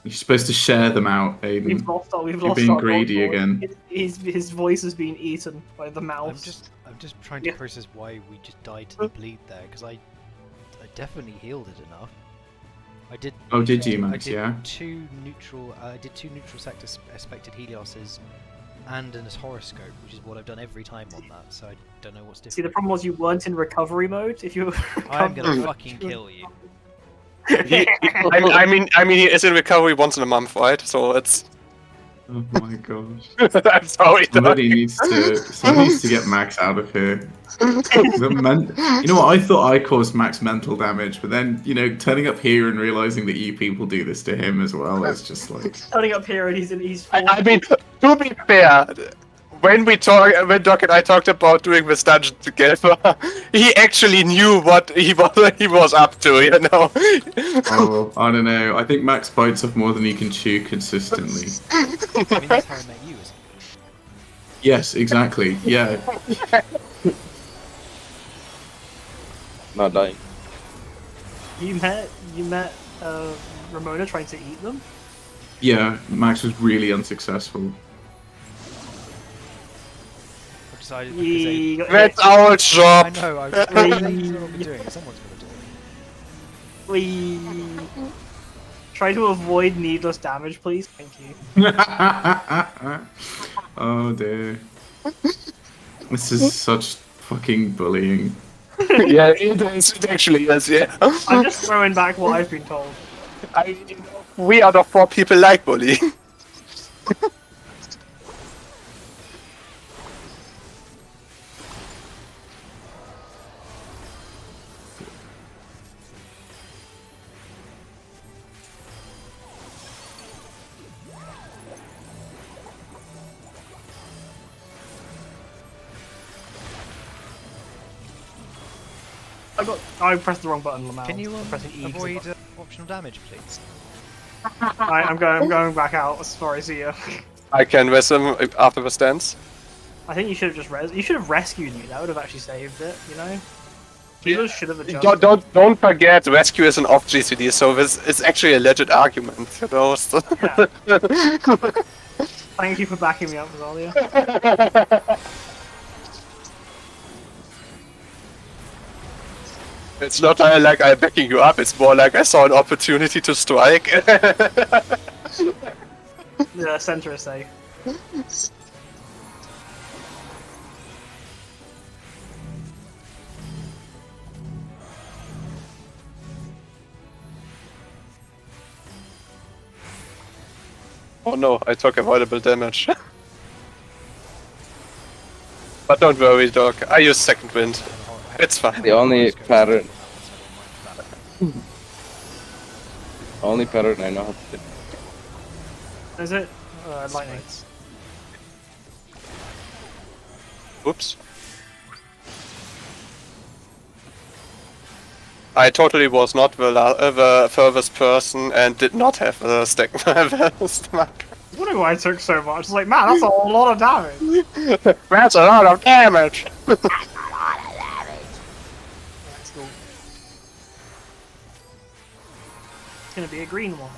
You're supposed to share them out, Aiden. We've lost You're being our greedy doctor. again. His voice has been eaten by the mouse. I'm just trying to Yeah. process why we just died to the bleed there, because I definitely healed it enough. I did. Oh, did you, I Max? did Yeah? I did two neutral sector expected Helioses and an horoscope, which is what I've done every time on that. So I don't know what's different. See, the problem was you weren't in recovery mode. If you were I'm gonna recovering- fucking kill you. I mean, he is in recovery once in a month, right? So it's. Oh my gosh. I'm sorry. Somebody needs to get Max out of here. You know what? I thought I caused Max mental damage, but then, you know, turning up here and realizing that you people do this to him as well is just like... Turning up here and he's. I mean, to be fair, when Doc and I talked about doing this dungeon together, he actually knew what he was up to, you know. Oh, I don't know. I think Max bites off more than he can chew consistently. I mean, that's how I met you, isn't it? Yes, exactly. Yeah. Not dying. You met Ramona trying to eat them. Yeah, Max was really unsuccessful. I've decided because they, He got That's hit. our I job. know. I was what are you doing? Someone's gonna do it. We try to avoid needless damage, please. Thank you. Oh dear. This is such fucking bullying. Yeah, it is. It actually is. Yeah. I'm just throwing back what I've been told. We out of 4 people like bullying. I pressed the wrong button, Lamau. Can you I'm pressing E 'cause avoid optional damage, please? I'm going back out. Sorry, see ya. I can with him after the stance. I think you should have just you should have rescued me. That would have actually saved it. You know. Healers should have adjusted. Don't forget, rescue is an off GCD, so this is actually a legit argument. You know. So- Yeah. Thank you for backing me up, Rosalia. It's not like I'm backing you up, it's more like I saw an opportunity to strike. The center is safe. Oh no, I took avoidable damage. But don't worry, Doc, I use second wind. It's fine. The only pattern I know how to do. Is it? Lightning. Oops. I totally was not the furthest person and did not have the stack. I wonder why it took so much. It's like, man, that's a lot of damage. That's a lot of damage. That's cool. It's gonna be a green one.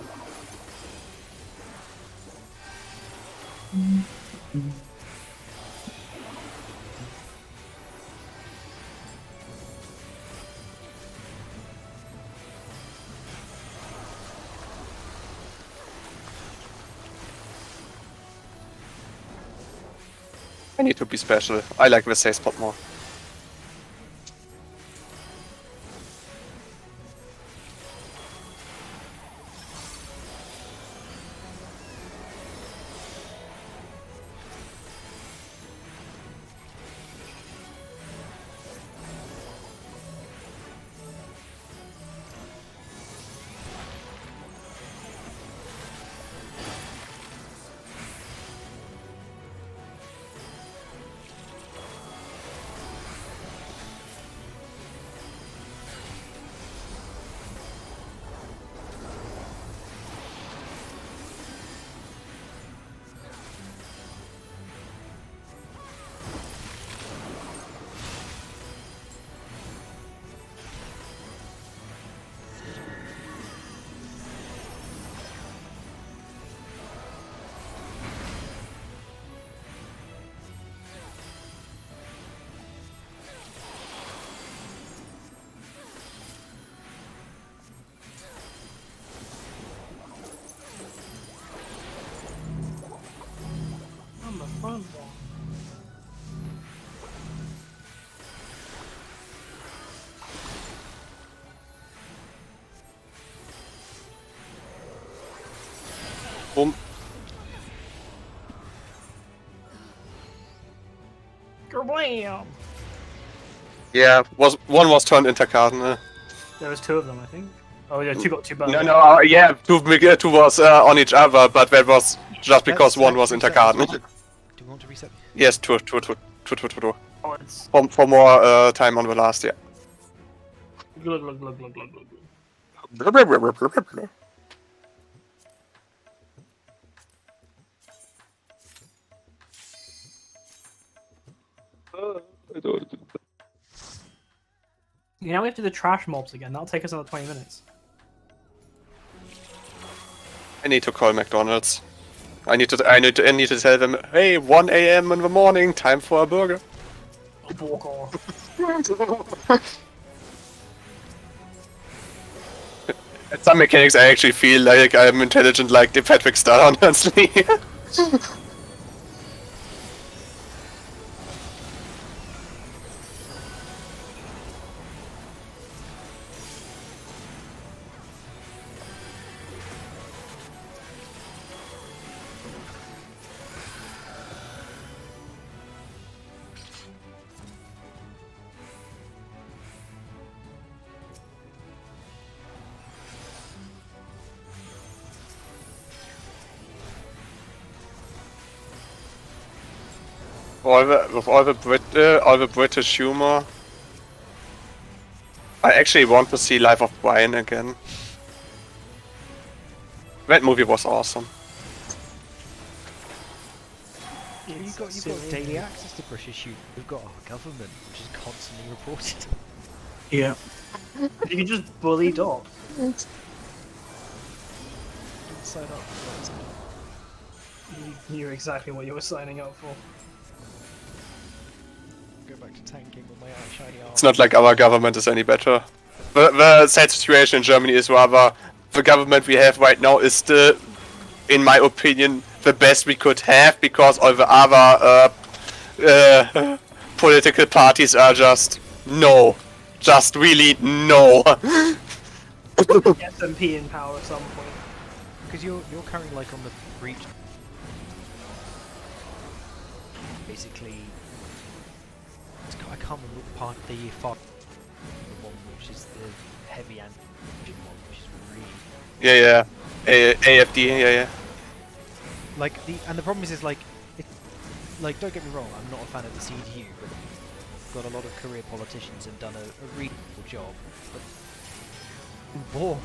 I need to be special. I like the safe spot more. I'm a front one. Boom. Kablam! Yeah, one was turned into Cardinal. There was two of them, I think. Oh yeah, two got two burns. No, yeah, two was on each other, but that was just because one was into Cardinal. Do we want to reset? Yes, two. Oh, it's... For more time on the last, yeah. Glug, glug, glug, glug, glug, glug. You know we have to do the trash mobs again. That'll take us another 20 minutes. I need to call McDonald's. I need to tell them, hey, 1 a.m. in the morning, time for a burger. At some mechanics, I actually feel like I'm intelligent, like the Patrick Star, honestly. With all the British humor, I actually want to see Life of Brian again. That movie was awesome. Yeah, you've got daily access to British humor. We've got our government, which is constantly reported. Yeah. You can just bully Doc. Didn't sign up for that. You knew exactly what you were signing up for. Go back to tanking with my shiny arm. It's not like our government is any better. The sad situation in Germany is rather the government we have right now is still, in my opinion, the best we could have because all the other political parties are just no. Just really no. SMP in power at some point. Because you're currently like on the breach. Basically, I can't remember what part of the one, which is the heavy engine one, which is really. Yeah. AFD, yeah. like the problem is like, like don't get me wrong, I'm not a fan of the CDU, but got a lot of career politicians and done a reasonable job. But war.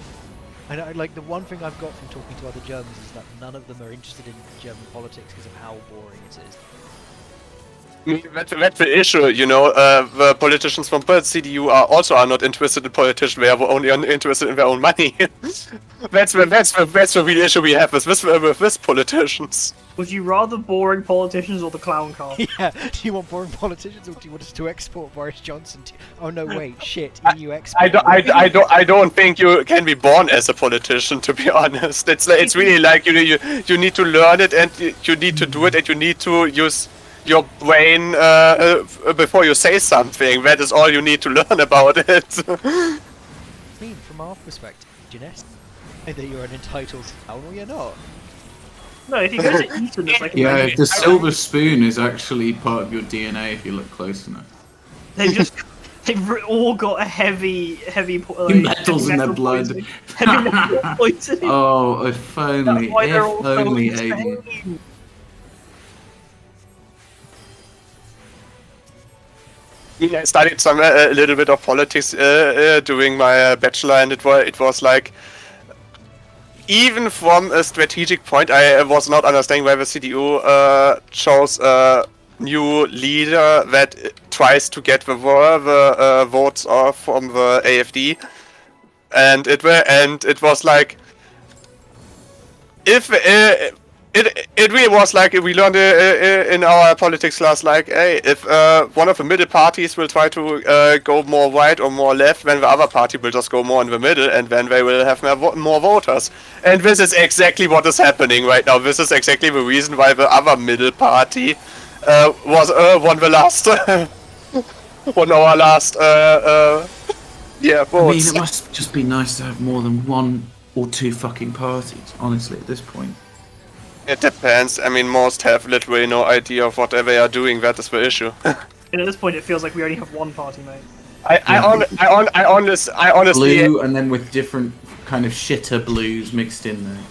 And like the one thing I've got from talking to other Germans is that none of them are interested in German politics because of how boring it is. That's the issue, you know. The politicians from the CDU are not interested in politics. They are only interested in their own money. that's the real issue we have with this politicians. Would you rather boring politicians or the clown car? Yeah, do you want boring politicians or do you want us to export Boris Johnson to... Oh no, wait, shit, EU export... I don't think you can be born as a politician, to be honest. It's really like you need to learn it and you need to do it and you need to use your brain before you say something. That is all you need to learn about it. I mean, from our perspective, Jeanette, either you're an entitled town or you're not. No, if you go to Eton, it's like Yeah, the silver spoon is actually part of your DNA if you look close enough. they've all got a heavy Metals in their blood. Heavy metal poisoning. Oh, if only, That's why they're all so Aiden. insane. I studied a little bit of politics during my bachelor, and it was like, even from a strategic point, I was not understanding why the CDU chose a new leader that tries to get the votes from the AfD, and it was like, if it really was like we learned in our politics class, like, hey, if one of the middle parties will try to go more right or more left, then the other party will just go more in the middle, and then they will have more voters. And this is exactly what is happening right now. This is exactly the reason why the other middle party won the last won our last yeah, votes. I mean, it must just be nice to have more than one or two fucking parties, honestly, at this point. It depends. I mean, most have literally no idea of what they are doing. That is the issue. And at this point, it feels like we only have one party, mate. I honestly. Blue, and then with different kind of shitter blues mixed in there.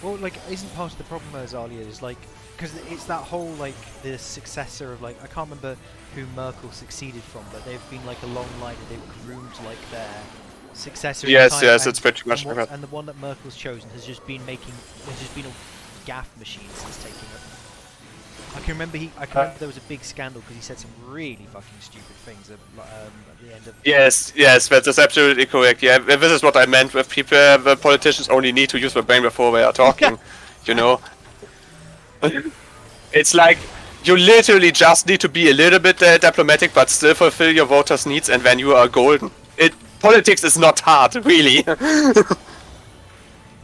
Well, like, isn't part of the problem, Azalia, is like, because it's that whole, like, the successor of, like, I can't remember who Merkel succeeded from, but they've been, like, a long line and they've groomed, like, their successor. Yes, in time, yes, and, it's pretty much like that. and the one that Merkel's chosen has just been making, has just been a gaff machine since taking it. I can remember there was a big scandal because he said some really fucking stupid things at the end of. Yes, that is absolutely correct. Yeah, this is what I meant with people. The politicians only need to use their brain before they are talking. You know, it's like you literally just need to be a little bit diplomatic, but still fulfill your voters' needs, and then you are golden. Politics is not hard, really.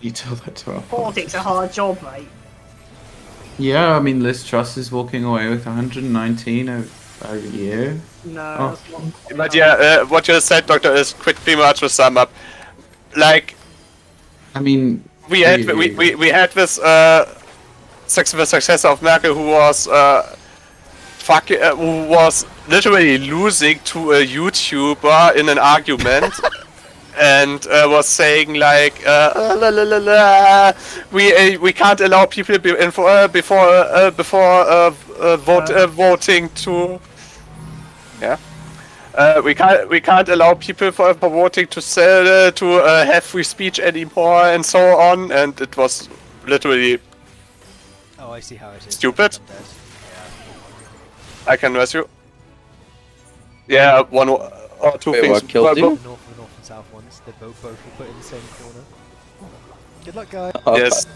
You tell that to our Politics a hard job, mate. Yeah, I mean, Liz Truss is walking away with 119 over a year. No, that's not. But yeah, what you said, Doctor, is pretty much to sum up. Like, I mean, we had this the successor of Merkel who was who was literally losing to a YouTuber in an argument. And was saying like, we can't allow people voting to, yeah, we can't allow people for voting to have free speech anymore and so on, and it was literally. Oh, I see how it is. Stupid. I can rescue. Yeah, one or two Wait, things. what killed you? The north and south ones, they both were put in the same corner. Good luck, guys. Yes.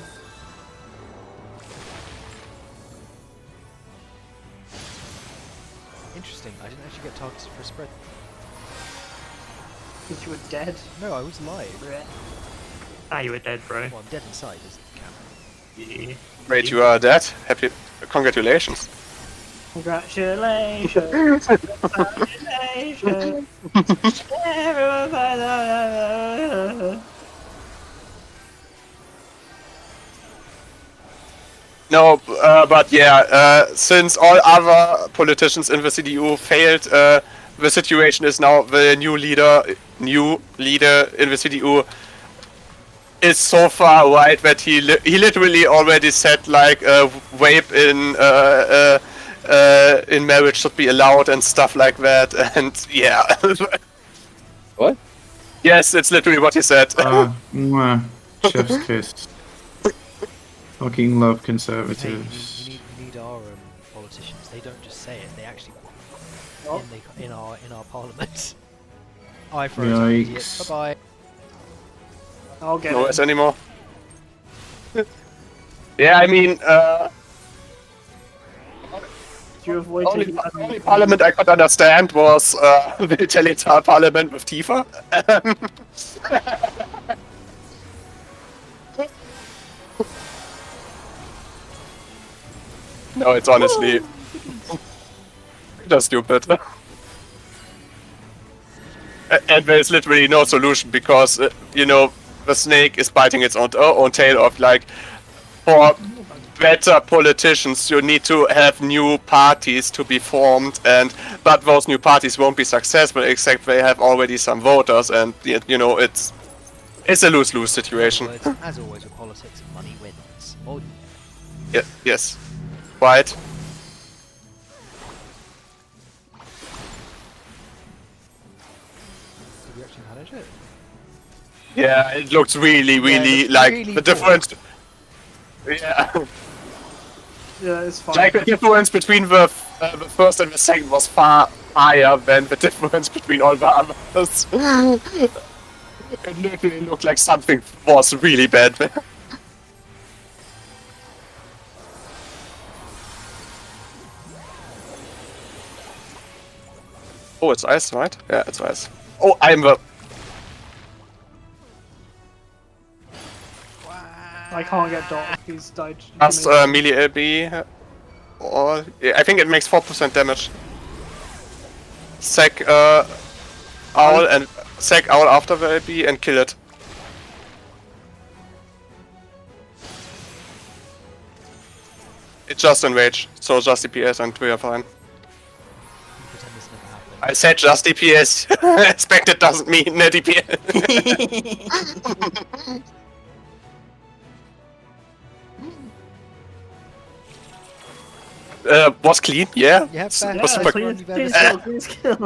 Interesting. I didn't actually get targeted for a spread. Because you were dead. No, I was live. Ah, you were dead, bro. Well, I'm dead inside, isn't it? Yeah. Wait, you are dead? Happy. Congratulations. Congratulations. Congratulations. No, but yeah, since all other politicians in the CDU failed, the situation is now the new leader in the CDU is so far right that he literally already said like rape in marriage should be allowed and stuff like that, and yeah. What? Yes, it's literally what he said. Mwah. Chef's kiss. Fucking love Hey, conservatives. we need our politicians. They don't just say it; they actually Oh. in our parliament. I froze. Yikes. Bye bye. I'll get No it. worries anymore. Yeah, I mean, Do you avoid only taking that? parliament I could understand was the Italian parliament with Tifa. No, it's honestly just stupid. And there's literally no solution because, you know, the snake is biting its own tail off. Like, for better politicians, you need to have new parties to be formed, but those new parties won't be successful except they have already some voters, and you know, it's a lose-lose situation. As always with politics, money wins. Or Yeah, yes, right. did we actually manage it? Yeah, it looks really, really looks like really the cool. difference. Yeah. Yeah, it's fine. Like the difference between the first and the second was far higher than the difference between all the others. It literally looked like something was really bad there. Oh, it's ice, right? Yeah, it's ice. Oh, I'm the... I can't get Dot. He's died. Last melee LB. Or... Yeah, I think it makes 4% damage. Sack Owl and sack Owl after the LB and kill it. It's just enrage, so just DPS and we are fine. Pretend this never happened. I said just DPS. Expected doesn't mean no DPS. Was clean, yeah. Yeah, S- fair. was Yeah, super- clean. clean skill, clean skill.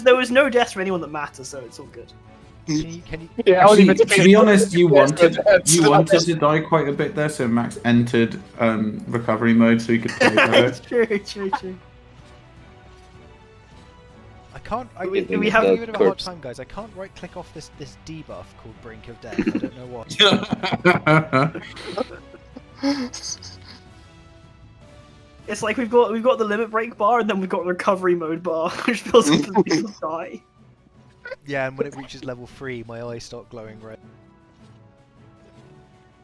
there was no death for anyone that matters, so it's all good. Can you Yeah, only Actually, the to be honest, you DPS, wanted to die quite a bit there, so Max entered recovery mode so he could play better. It's true. I can't. I Do we- give do we you have- a bit of a hard corpse? time, guys. I can't right click off this debuff called Brink of Death. I don't know what. It's like we've got the limit break bar and then we've got the recovery mode bar, which feels like people die. Yeah, and when it reaches level 3, my eyes start glowing red.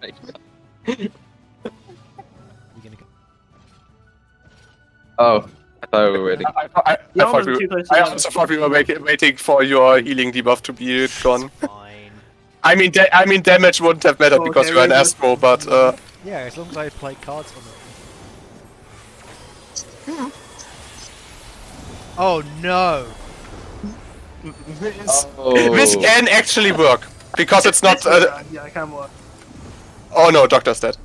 We're gonna go. Oh, I thought we were waiting. I The armor's thought too close I together. also thought we were waiting for your healing debuff to be gone. Fine. I mean, damage wouldn't have mattered Oh, because okay, you're an really? Astro, but Yeah, as long as I play cards on it. Oh no! this can actually work because it's not. Yeah, it can work. Oh no, Doctor's dead.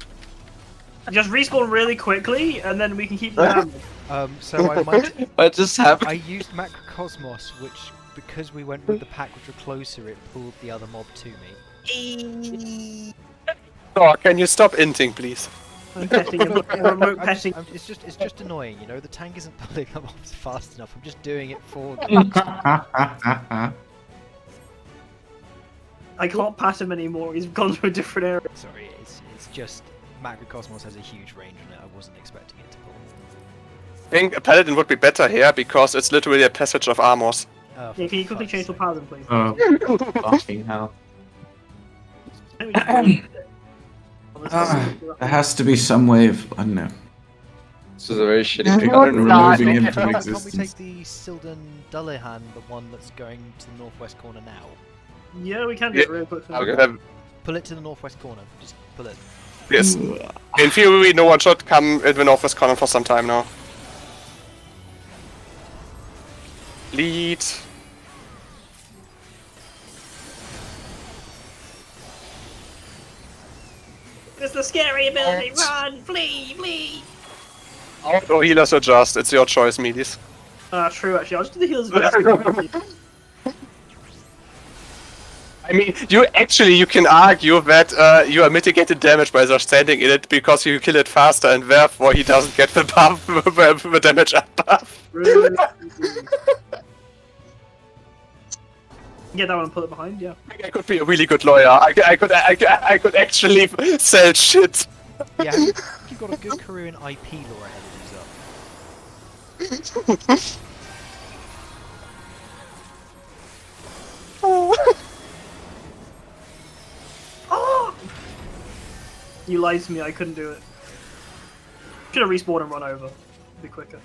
Just respawn really quickly, and then we can keep the damage. So I might. What just happened? I used Macrocosmos, which, because we went with the pack which were closer, it pulled the other mob to me. Oh, can you stop inting, please? I'm petting him. Remote petting. It's just annoying, you know. The tank isn't pulling them off fast enough. I'm just doing it for them. I can't pat him anymore. He's gone to a different area. Sorry, it's just Macrocosmos has a huge range on it. I wasn't expecting it to pull. I think a paladin would be better here because it's literally a passage of armors. Oh, Yeah, can you quickly fuck's change to sake. paladin, please? Oh, fucking hell. Let me just put it on this Ah, one. there has to be some way of, I don't know. This is a very shitty pick. Removing him Can't from we existence. take the Sildan Dullahan, the one that's going to the northwest corner now? Yeah, we can do it real quickly. Okay. Pull it to the northwest corner. Just pull it. Yes. In theory, no one should come in the northwest corner for some time now. Lead. a scary ability. Run, flee. Out or healers adjust. It's your choice, Meaties. True, actually. I'll just do the heals adjust. I mean, you can argue that you are mitigated damage by just standing in it because you kill it faster and therefore he doesn't get the buff, the damage up buff. Get that one and put it behind, yeah. I could be a really good lawyer. I could actually sell shit. Yeah, you've got a good career in IP lore ahead of you, so. Oh! You lied to me, I couldn't do it. Should have respawned and run over. It'd be quicker.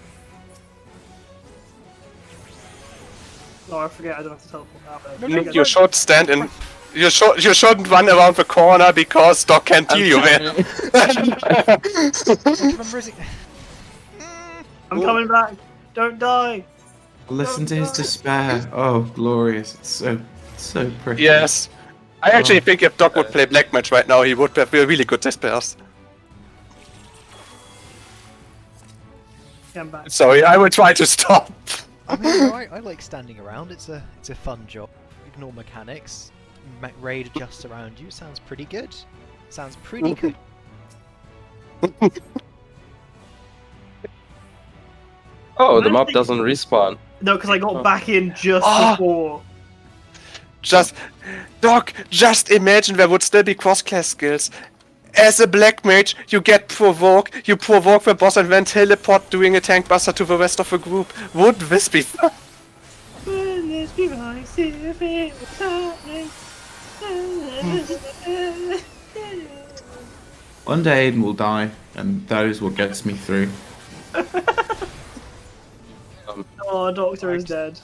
Oh, I forget, I don't have to teleport out there. You should stand in. You shouldn't run around the corner because Doc can't deal you there. Remember, is it... I'm coming back! Don't die! Listen to his despair. Oh, glorious. It's so pretty. Yes. I actually think if Doc would play Black Match right now, he would have a really good dispels. Yeah, I'm back. Sorry, I will try to stop. I mean, I like standing around. It's a fun job. Ignore mechanics. Raid adjusts around you. Sounds pretty good. Sounds pretty good. Oh, the mob doesn't respawn. No, because I got back in just before. Doc, just imagine there would still be cross-class skills. As a black mage, you get provoke, you provoke the boss and then teleport doing a tank buster to the rest of the group. Would this be fun? One day Aiden will die, and that is what gets me through. Oh, Doctor is dead.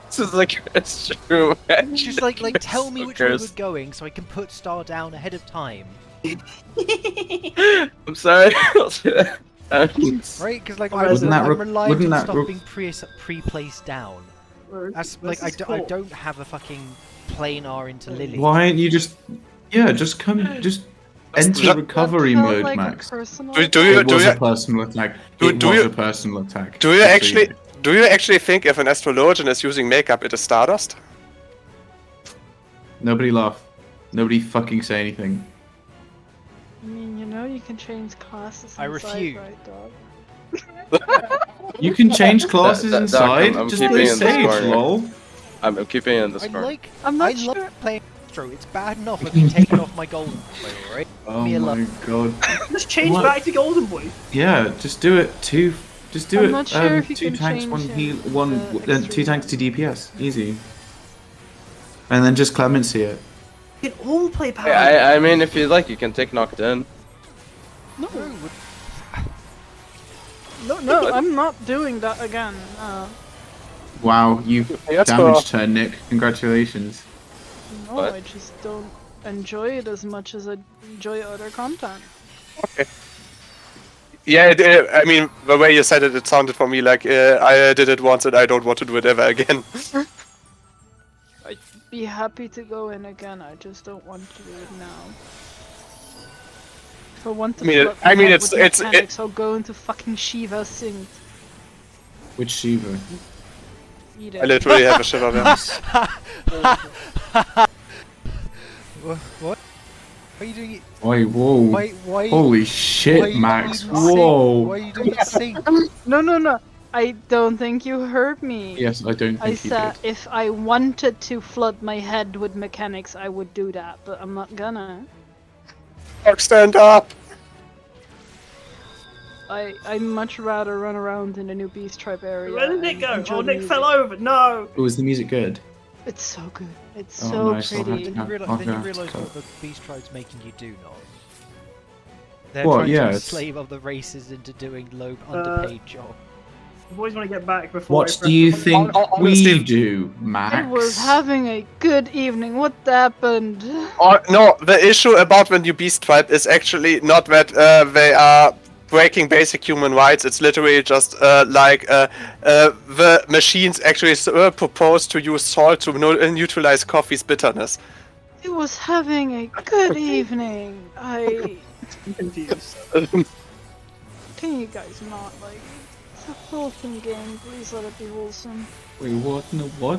This is like, it's true. Just like tell me which way we're going so I can put Star down ahead of time. I'm sorry. Right? Because like Wouldn't that I'm relying wouldn't on that stuff being pre-placed down. That's like I cool. don't have a fucking planar into Lily. Why aren't you just enter recovery That felt mode, like a Max? personal Do It was you a personal attack. Do- It do was you- a personal attack. do you actually think if an astrologian is using makeup, it is Stardust? Nobody laugh. Nobody fucking say anything. I mean, you know you can change classes I inside, refuse. right, dog? You can change classes Doc, inside. I'm Just keeping play it in this Sage, corner. lol. I'm keeping it in this I corner. like I'm not I sure. love playing Astro. It's bad enough of me taking off my golden boy, alright? Oh Me my alone. god. Just change What? back to Golden Boy. Yeah, just do it. Just do I'm it. not sure if you two can tanks, change one it, heal, the extreme. 2 tanks to DPS. Easy. And then just clemency it. We can all play power. Yeah, I mean, if you like, you can take knocked in. No. No, I'm not doing that again. Wow, you've That's damaged her, Nick. Congratulations. No, What? I just don't enjoy it as much as I enjoy other content. Yeah, I mean, the way you said it, it sounded for me like I did it once and I don't want to do it ever again. I'd be happy to go in again, I just don't want to do it now. If I want to mechanics, I'll go into fucking Shiva Singh. Which Shiva? Eat I it. literally have a shiver there. What? Why are you doing it? Wait, whoa. Why? Holy why shit, are you Max. doing the sing? Why Whoa. are you doing the sing? No. I don't think you heard me. Yes, I don't I think you said did. if I wanted to flood my head with mechanics, I would do that, but I'm not gonna. Doc, stand up! I'd much rather run around in a new Beast Tribe area. Where did Nick and go? enjoy Oh, the Nick music. fell over. No! Was the music good? It's so good. It's Oh, so nice, I'll have pretty. to Then you I'll realise have to cut. what the Beast Tribe's making you do, not. They're What, trying yeah, to it's- enslave other races into doing low, underpaid jobs. The boys want to get back before. What I do press you the think honestly- we do, Max? I was having a good evening. What happened? No, the issue about the new Beast Tribe is actually not that they are breaking basic human rights. It's literally just the machines actually propose to use salt to neutralize coffee's bitterness. I was having a good evening. I'm confused. Can you guys not, like, it's a wholesome game, please let it be wholesome. Wait, what? No, what?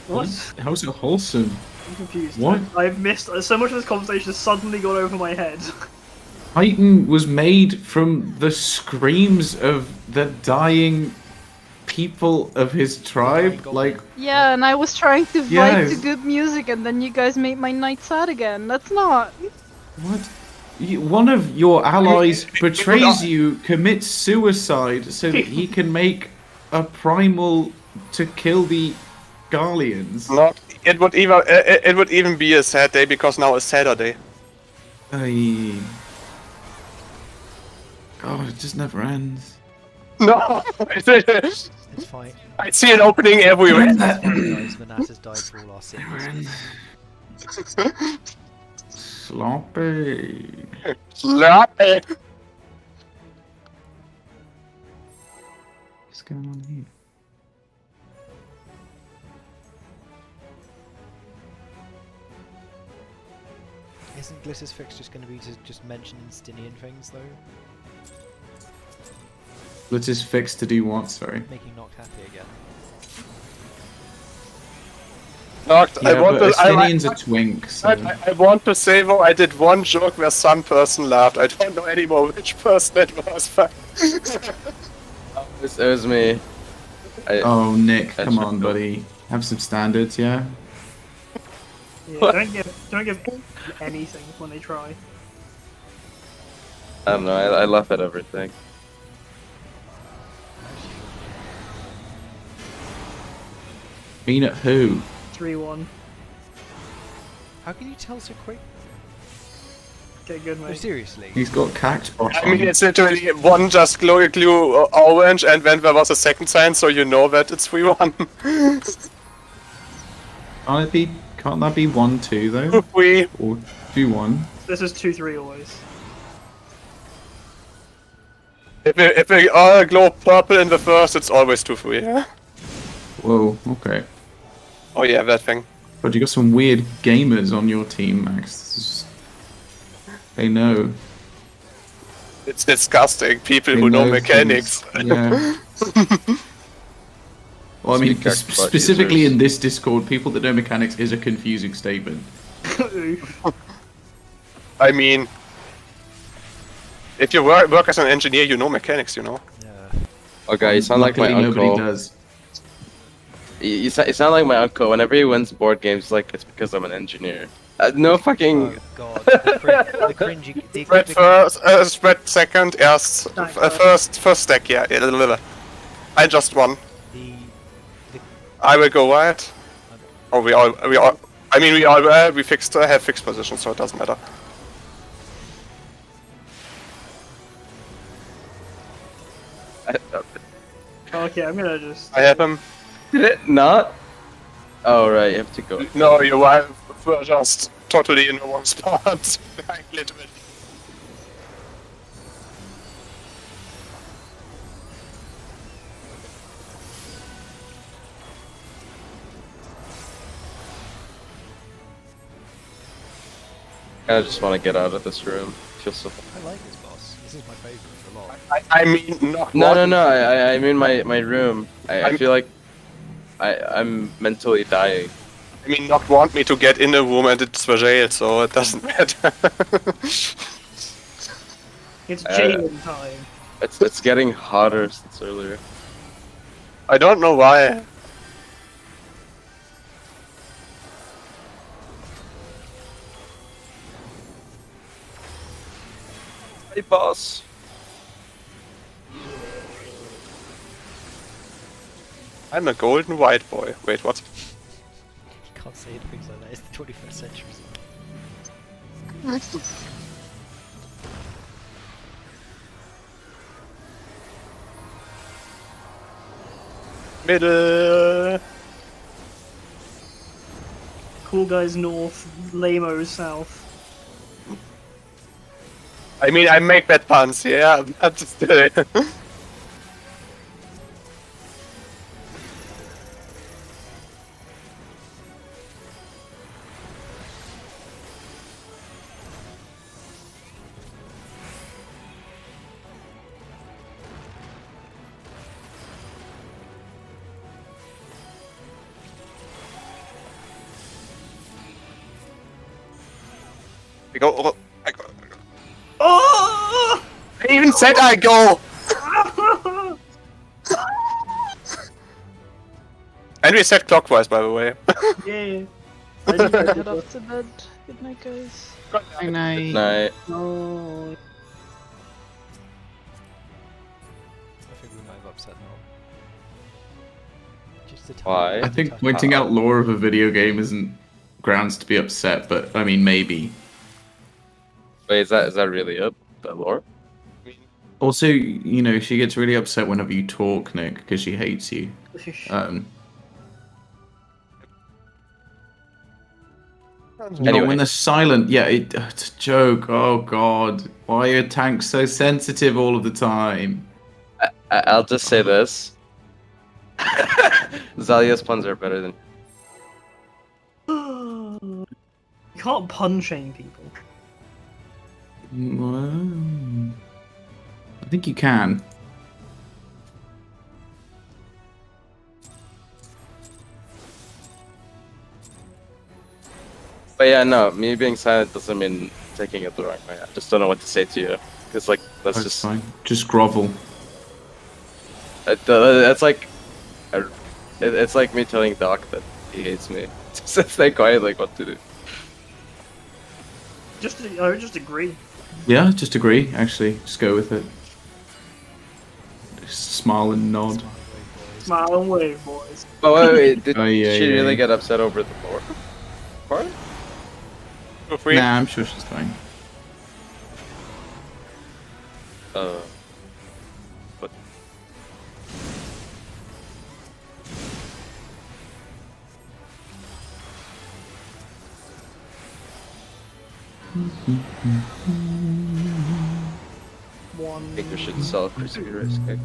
What? How's it wholesome? I'm confused. What? I've missed so much of this conversation has suddenly gone over my head. Titan was made from the screams of the dying people of his tribe. Like, Yeah, and I was trying to vibe Yes. to good music, and then you guys made my night sad again. That's not. what? One of your allies betrays you, commits suicide so that he can make a primal to kill the Garleans. Not. It would even be a sad day because now it's Saturday. Ay. God, it just never ends. No. It's fine. I see an opening everywhere. Guys, Manat has died for all our sins. Sloppy. Sloppy. What's going on here? Isn't Glitter's fix just going to be to just mention Instinian things, though? Let's just fix to do what, sorry? Making Noct happy again. Knocked. Yeah, I want but to. Estinian's a twink, so... I want to say though, I did one joke where some person laughed. I don't know anymore which person it was, but It was me. Oh, Nick, I come should on, go. buddy. Have some standards, yeah? Yeah, don't give anything when they try. I don't know. I laugh at everything. Mean at who? 3-1. How can you tell so quick? Okay, good No, mate. seriously. He's got cactus. I mean it's literally one just glue orange, and then there was a second sign, so you know that it's 3-1. Can't that be 1-2 though? 3. Or 2-1? This is 2-3 always. If they all glow purple in the first, it's always 2-3. Yeah? Whoa, okay. Oh yeah, that thing. But you got some weird gamers on your team, Max. This is... They know. It's disgusting. People They who know things. mechanics. Yeah. Well, I mean, Speak Xbox specifically users. in this Discord, people that know mechanics is a confusing statement. I mean, if you work as an engineer, you know mechanics, you know. Yeah. Okay, you sound like my Luckily, nobody uncle. does. You sound like my uncle. Whenever he wins board games, like it's because I'm an engineer. No fucking. Oh god, the cringy. Spread first, spread second, first stack, yeah. I just won. The I will go right. Oh, we all. I mean, we all have fixed positions, so it doesn't matter. Okay, I'm gonna just. I have him. Did it not? Oh right, you have to go. No, you were just totally in the wrong spot. Like, literally. I just want to get out of this room. Feels so. I like this boss. This is my favorite a lot. I mean, not No. I mean my room. I feel like I'm mentally dying. I mean, not want me to get in a room and it's the jail, so it doesn't matter. It's jailing time. It's getting hotter since earlier. I don't know why. Hey boss. I'm a golden white boy. Wait, what? You can't say things like that. It's the 21st century. Middle. Cool guys north, lamos south. I mean, I make bad puns, yeah. I'm just doing it. I go. I go. Oh! I even said I go. And we said clockwise, by the way. Yeah. Head off to bed. Good night, guys. Good night. Night. No. I think we might have upset now. Just a Why? I think pointing out lore of a video game isn't grounds to be upset, but I mean maybe. Wait, is that really up? The lore? Also, you know, she gets really upset whenever you talk, Nick, because she hates you. You know, Anyway. when they're silent, yeah, it's a joke. Oh god, why are tanks so sensitive all of the time? I'll just say this. Zalia's puns are better than. You can't pun shame people. Well, I think you can. But yeah, no, me being silent doesn't mean taking it the wrong way. I just don't know what to say to you. It's like, that's That's just. fine. Just grovel. That's like. It's like me telling Doc that he hates me. Just stay quiet, like what to do. I would just agree. Yeah, just agree. Actually, just go with it. Just smile and nod. Smile and wave, boys. Oh wait, did Oh, yeah, she yeah, really yeah. get upset over the lore part? Feel free. Nah, I'm sure she's fine. But I think we should sell crispy rice cake.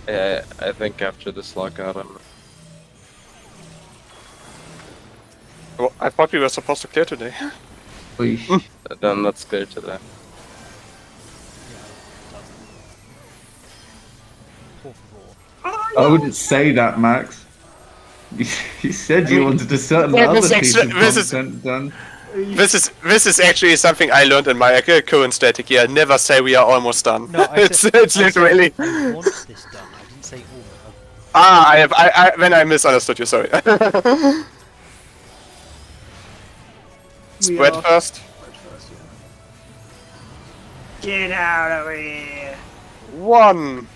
Yeah, I think after this lockout, Well, I thought we were supposed to clear today. Oy. then let's clear to that. Por favor. I wouldn't say that, Max. You said you wanted a certain Yeah, other this piece extra- of this is- content done. This is actually something I learned in my current static year. Never say we are almost done. No, I it's said, it's I said literally. I want this done. I didn't say all. Then I misunderstood you. Sorry. Spread are- first. Get out of here. One.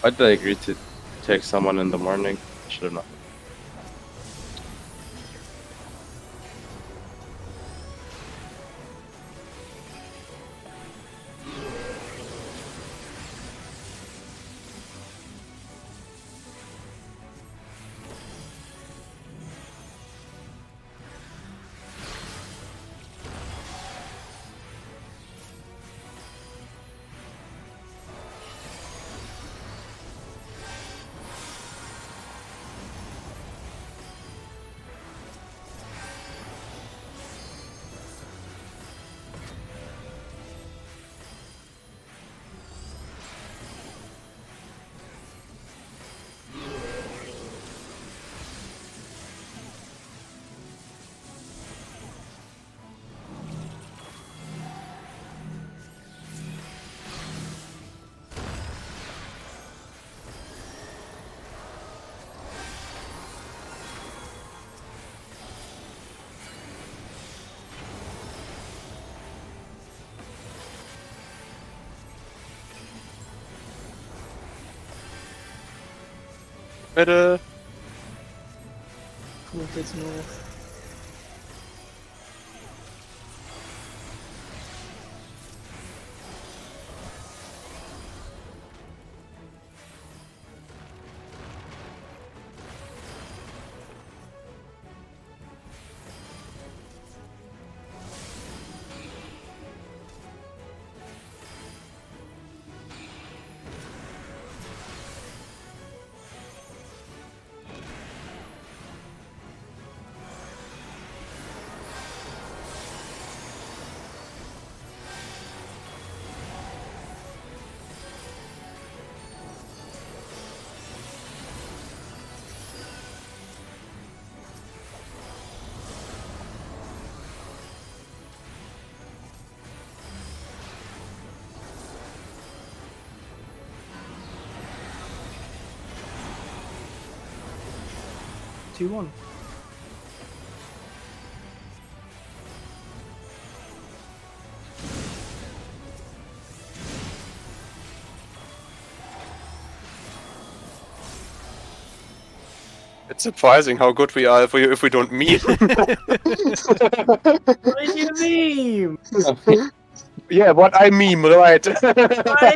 Why did I agree to take someone in the morning? Should have not. Middle. Cool kids north. Two one. It's surprising how good we are if we don't meet. What did you meme? Yeah, what I meme, right? What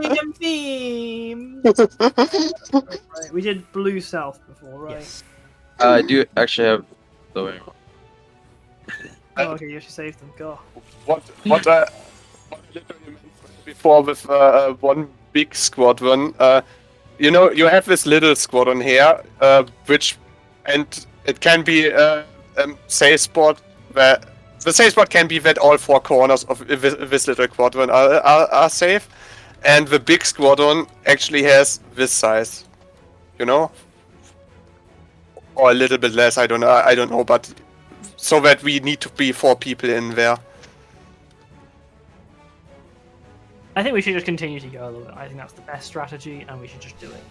did you meme? Right, we did blue south before, right? Yes. I do actually have the way. Oh, okay, you actually saved them. Go. what I literally meant before with one big squadron. You know, you have this little squadron here, and it can be safe spot where the safe spot can be that all four corners of this little squadron are safe, and the big squadron actually has this size. You know, or a little bit less. I don't know, but so that we need to be 4 people in there. I think we should just continue to go a little bit. I think that's the best strategy, and we should just do it.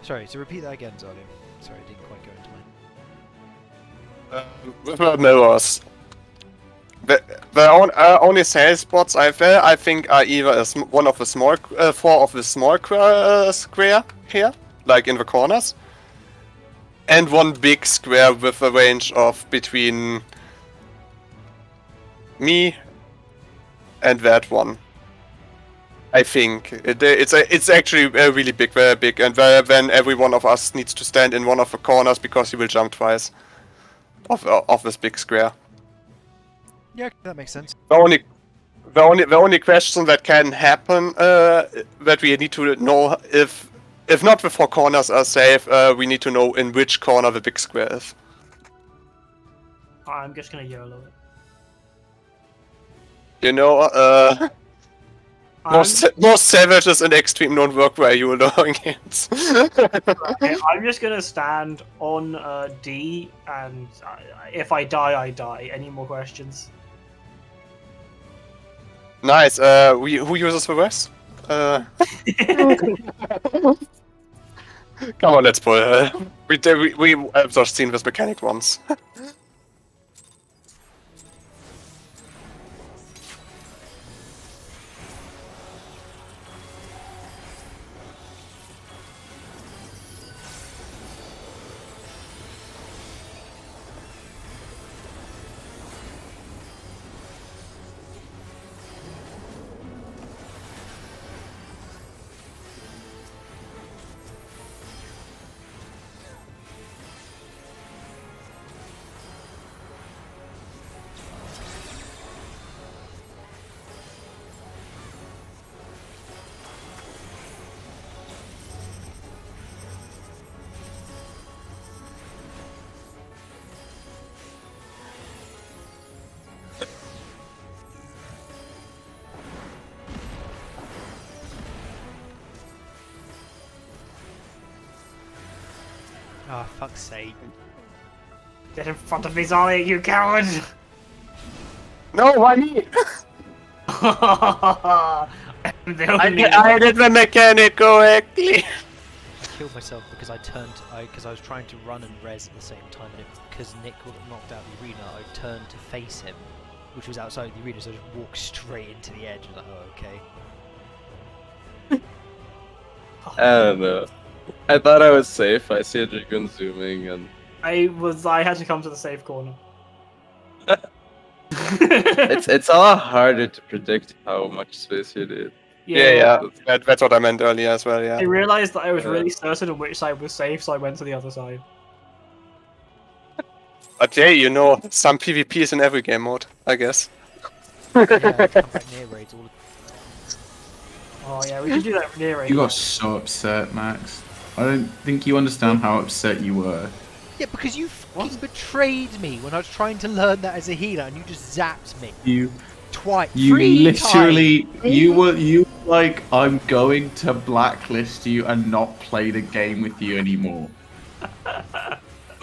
Sorry, so repeat that again, Zolium. Sorry, I didn't quite go into mine. With the mirrors. The only sales spots I think are either one of the small, 4 of the small square here, like in the corners, and one big square with a range of between me and that one. I think it's actually really big, very big, and then every one of us needs to stand in one of the corners because he will jump twice of this big square. Yeah, that makes sense. The only question that can happen that we need to know if not the 4 corners are safe, we need to know in which corner the big square is. I'm just gonna YOLO it. You know, most savages in Extreme don't work where you are doing it. Okay, I'm just gonna stand on D, and if I die, I die. Any more questions? Nice. Who uses the rest? Come on, let's pull. We have just seen this mechanic once. Oh, fuck's sake. Get in front of me, Zali, you coward! No, why me? I'm the only I did the mechanic correctly. killed myself because because I was trying to run and res at the same time, and because Nick got knocked out of the arena, I turned to face him, which was outside the arena, so I just walked straight into the edge. I was like, oh, okay. I don't know. I thought I was safe. I see a dragoon zooming, and I had to come to the safe corner. it's a lot harder to predict how much space you need. Yeah. That's what I meant earlier as well. Yeah. I realized that I was really certain on which side was safe, so I went to the other side. But yeah, you know, some PvP is in every game mode, I guess. Yeah, I come back near raids all the Oh yeah, we should do that near raid. You got so upset, Max. I don't think you understand how upset you were. Yeah, because you fucking betrayed me when I was trying to learn that as a healer, and you just zapped me You twice. literally, you were like, I'm going to blacklist you and not play the game with you anymore.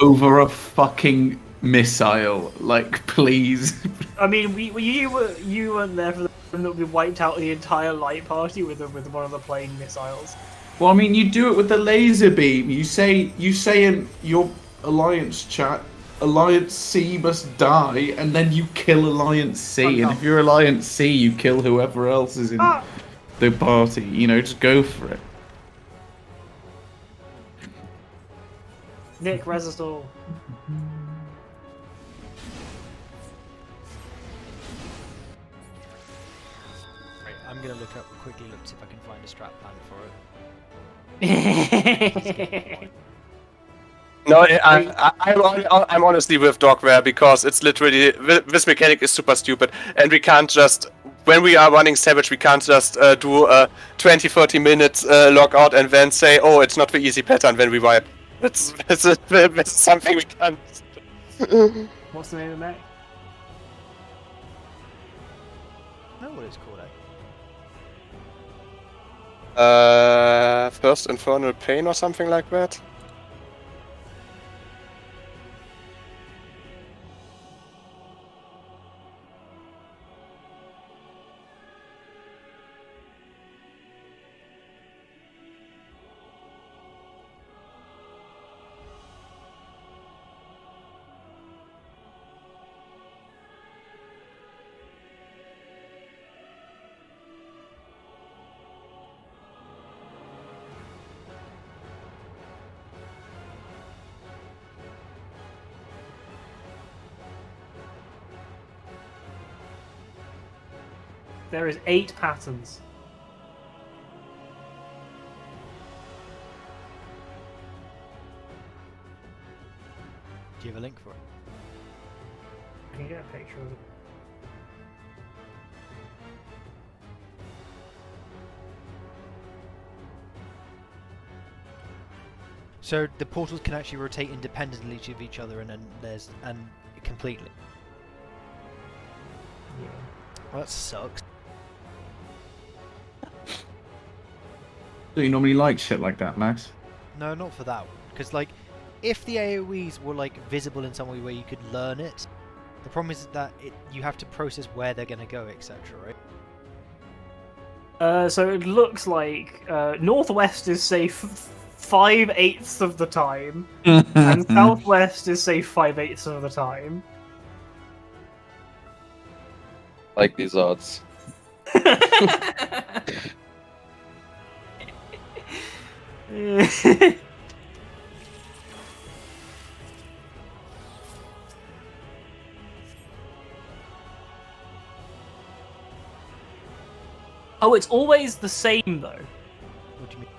Over a fucking missile, like, please. I mean, you weren't there for the one that we wiped out the entire light party with one of the plane missiles. Well, I mean, you do it with the laser beam. You say in your Alliance chat, Alliance C must die, and then you kill Alliance C. And if you're Alliance C, you kill whoever else is in the party. You know, just go for it. Nick, resist all. Right, I'm gonna quickly look see if I can find a strat plan for it. No, I'm honestly with Dogware because it's literally this mechanic is super stupid, and we can't just when we are running Savage, we can't just do a 20-30 minutes logout and then say, oh, it's not the easy pattern when we wipe. That's something we can't. What's the name of the mech? I know what it's called. First Infernal Pain or something like that. There is 8 patterns. Do you have a link for it? I can get a picture of it. So the portals can actually rotate independently of each other, and completely. Yeah. Well, that sucks. Do you normally like shit like that, Max? No, not for that one. Because, like, if the AoEs were, like, visible in some way where you could learn it, the problem is that you have to process where they're going to go, etc., right? So it looks like northwest is safe 5/8 of the time, and southwest is safe 5/8 of the time. Like these odds. Oh, it's always the same though. What do you mean?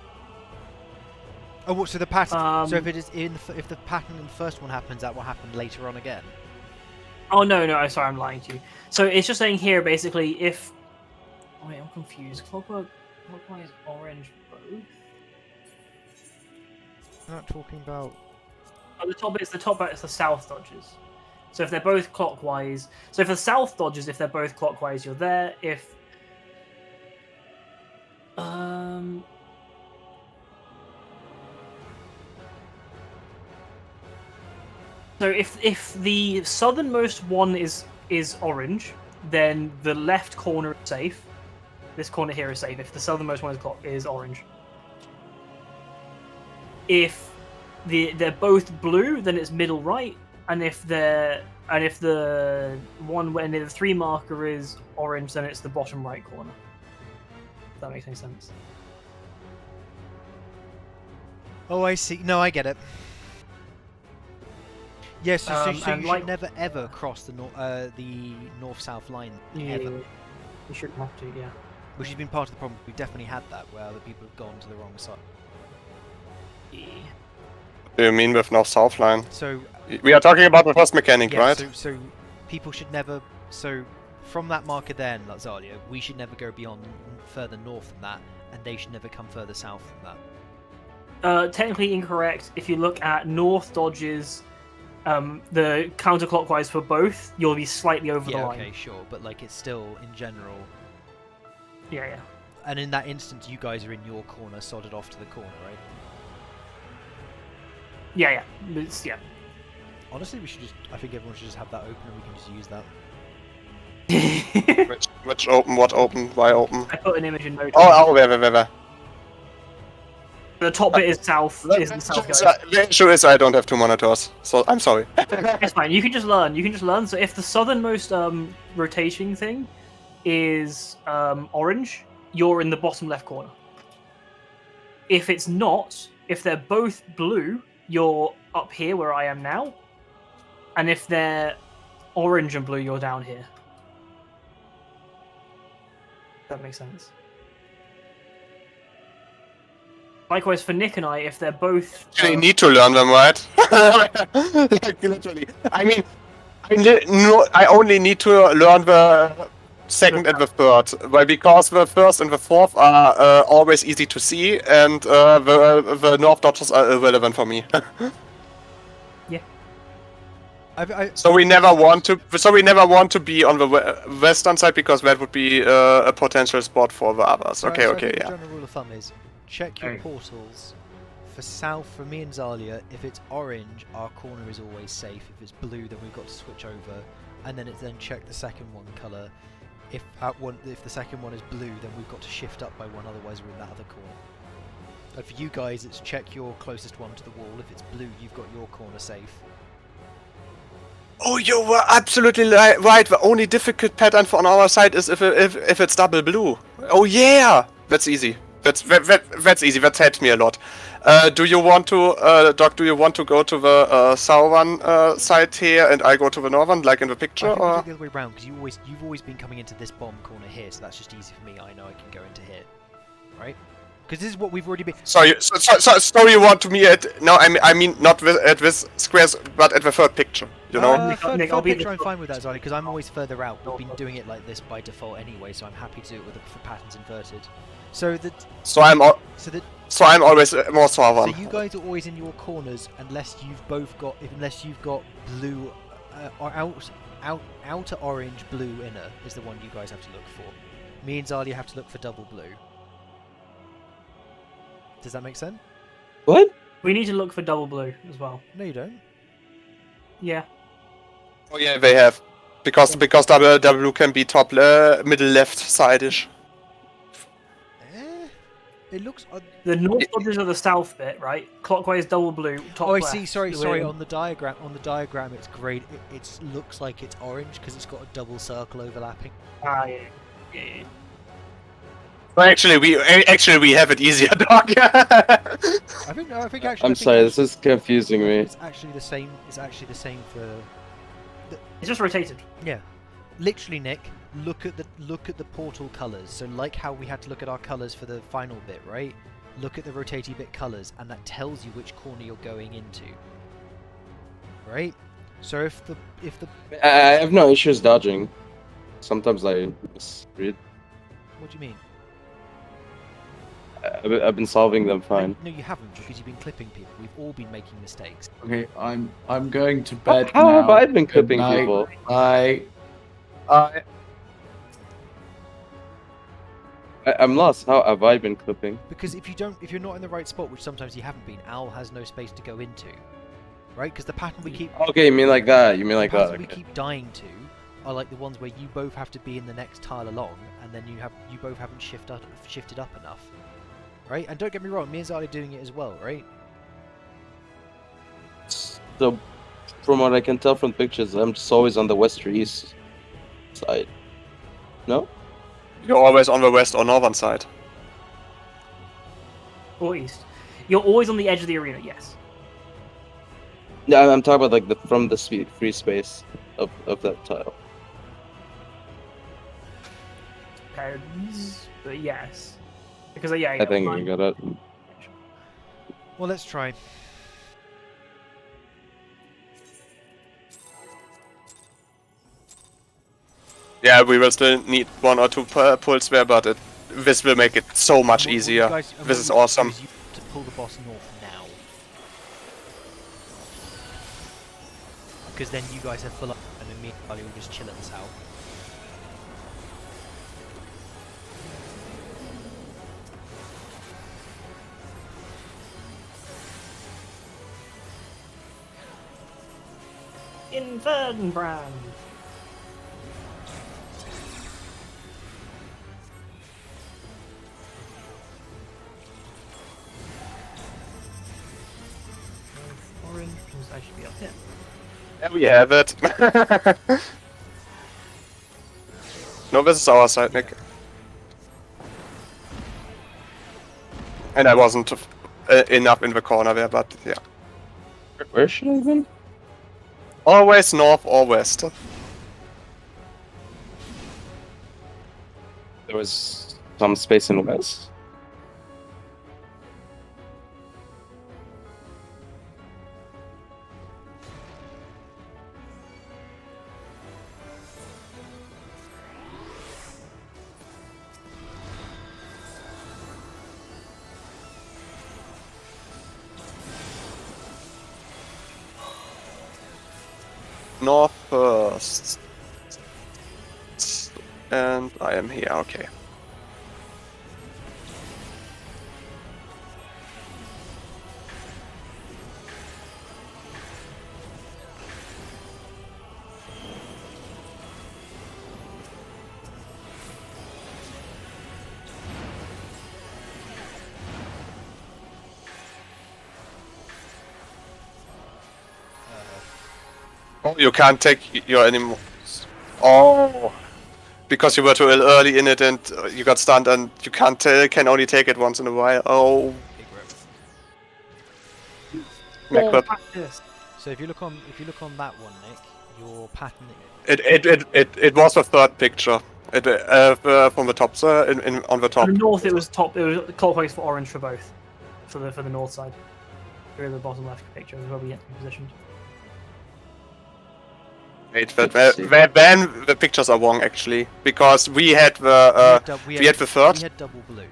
Oh, what? So the pattern. So if it is if the pattern in the first one happens, that will happen later on again. Oh no, sorry, I'm lying to you. So it's just saying here, basically, if. Oh, wait, I'm confused. Clockwise orange both. I'm not talking about. Oh, the top bit is the south dodges. So if they're both clockwise, so if the south dodges, if they're both clockwise, you're there. If So if the southernmost one is orange, then the left corner is safe. This corner here is safe if the southernmost one is orange. If they're both blue, then it's middle right, and if the one where near the 3 marker is orange, then it's the bottom right corner. If that makes any sense. Oh, I see. No, I get it. Yes, so you and should never ever cross the north-south line ever. You shouldn't have to, yeah. Which has been part of the problem. We've definitely had that, where other people have gone to the wrong side. What do you mean with north-south line? So We are talking about the first mechanic, yeah, right? so people should never. So from that marker then, Lazalia, we should never go beyond further north than that, and they should never come further south than that. Technically incorrect. If you look at north dodges, the counterclockwise for both, you'll be slightly over the line. Okay, sure, but like it's still in general. Yeah. And in that instance, you guys are in your corner, sodded off to the corner, right? Yeah. Honestly, we should I think everyone should just have that open and we can just use that. Which open? What open? Why open? I put an image in note. Oh, where? The top bit is south. Is the south guys. The issue is I don't have 2 monitors, so I'm sorry. It's fine. You can just learn. So if the southernmost rotation thing is orange, you're in the bottom left corner. If it's not, if they're both blue, you're up here where I am now. And if they're orange and blue, you're down here. That makes sense. Likewise for Nick and I, if they're both... You need to learn them, right? Like, literally. I mean, I only need to learn the second and the third, well, because the first and the fourth are always easy to see, and the north dodges are irrelevant for me. So we never want to. So we never want to be on the western side because that would be a potential spot for the others. Okay, So I okay, think yeah. the general rule of thumb is check your portals. For south, for me and Zalia, if it's orange, our corner is always safe. If it's blue, then we've got to switch over, and then check the second one colour. If the second one is blue, then we've got to shift up by one, otherwise we're in that other corner. And for you guys, it's check your closest one to the wall. If it's blue, you've got your corner safe. Oh, you were absolutely right. The only difficult pattern on our side is if it's double blue. Oh yeah, that's easy. That's easy. That helps me a lot. Do you want to, Doc? Do you want to go to the southern side here, and I go to the northern, like in the picture? I think Or? we'll do the other way around because you've always been coming into this bomb corner here, so that's just easy for me. I know I can go into here, right? Because this is what we've already been. So you want to me at no? I mean not at this squares, but at the third picture. You know. Nick, Third I'll be picture, the- I'm fine with that, Zali, because I'm always further out. We've been doing it like this by default anyway, so I'm happy to do it with the patterns inverted. So So I'm always more so southern. you guys are always in your corners unless you've got blue or outer orange, blue inner is the one you guys have to look for. Me and Zali have to look for double blue. Does that make sense? What? We need to look for double blue as well. No, you don't. Yeah. Oh yeah, they have because double blue can be top middle left side-ish. It looks. The north dodges are the south bit, right? Clockwise double blue. Top Oh, I left. see. Sorry. We're- On the diagram, it's grey. It looks like it's orange because it's got a double circle overlapping. Ah, yeah. Well, actually, we have it easier, Doc. I think actually. I'm sorry, this is confusing me. It's actually the same. It's actually the same for. It's just rotated. Yeah, literally, Nick. Look at the portal colours. So like how we had to look at our colours for the final bit, right? Look at the rotating bit colours, and that tells you which corner you're going into. Right? So if the I have no issues dodging. Sometimes I misread. what do you mean? I've been solving them fine. No, you haven't because you've been clipping people. We've all been making mistakes. Okay, I'm going to bed How now. have I been Good clipping night. people? I'm lost. How have I been clipping? Because if you're not in the right spot, which sometimes you haven't been, Al has no space to go into, right? Because the pattern we keep Okay, you mean like that? You mean like the that? patterns we Okay. keep dying to are like the ones where you both have to be in the next tile along, and then you both haven't shifted up enough, right? And don't get me wrong, me and Zali are doing it as well, right? So, from what I can tell from pictures, I'm just always on the west or east side. No? You're always on the west or northern side. Or east. You're always on the edge of the arena, yes. Yeah, I'm talking about like from the free space of that tile. Depends, but yes. Because yeah, I think you got it. Well, let's try. Yeah, we will still need 1 or 2 pulls there, but this will make it so much And what you easier. guys- and This what is you do awesome. is you to pull the boss north now, because then you guys have full up, and then me and Charlie will just chill at the south. Infernbrand. Orange means I should be up here. There we have it. No, this is our side, Nick. And I wasn't enough in the corner there, but yeah. Where should I have been? Always north or west. There was some space in west. North first. And I am here, okay. Oh, you can't take your anymore. Oh, because you were too early in it and you got stunned, and you can't can only take it once in a while. Oh, Big rip. Macbeth. Practice. So if you look on that one, Nick, your pattern. It was the third picture. From the top, sir, on the top. On the north, it was top. It was clockwise for orange for both. For the north side. Here in the bottom left picture is where we get positioned. Wait, then the pictures are wrong actually, because we had the we had the third. We had double blue.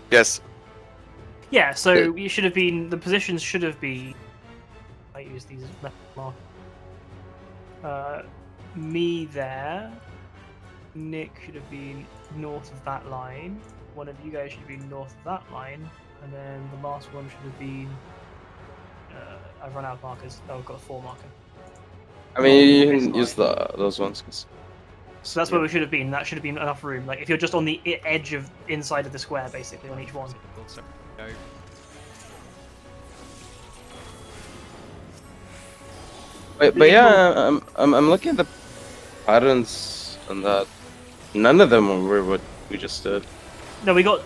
Yes. Yeah, so you should have been. The positions should have been. I use these left mark. Me there. Nick should have been north of that line. One of you guys should have been north of that line, and then the last one should have been. I've run out of markers. Oh, I've got a 4 marker. I mean, you can use those ones. So that's where we should have been. That should have been enough room. Like if you're just on the edge of inside of the square, basically on each one. So, go. Wait, but yeah, I'm looking at the patterns and that. None of them were what we just did. No, we got.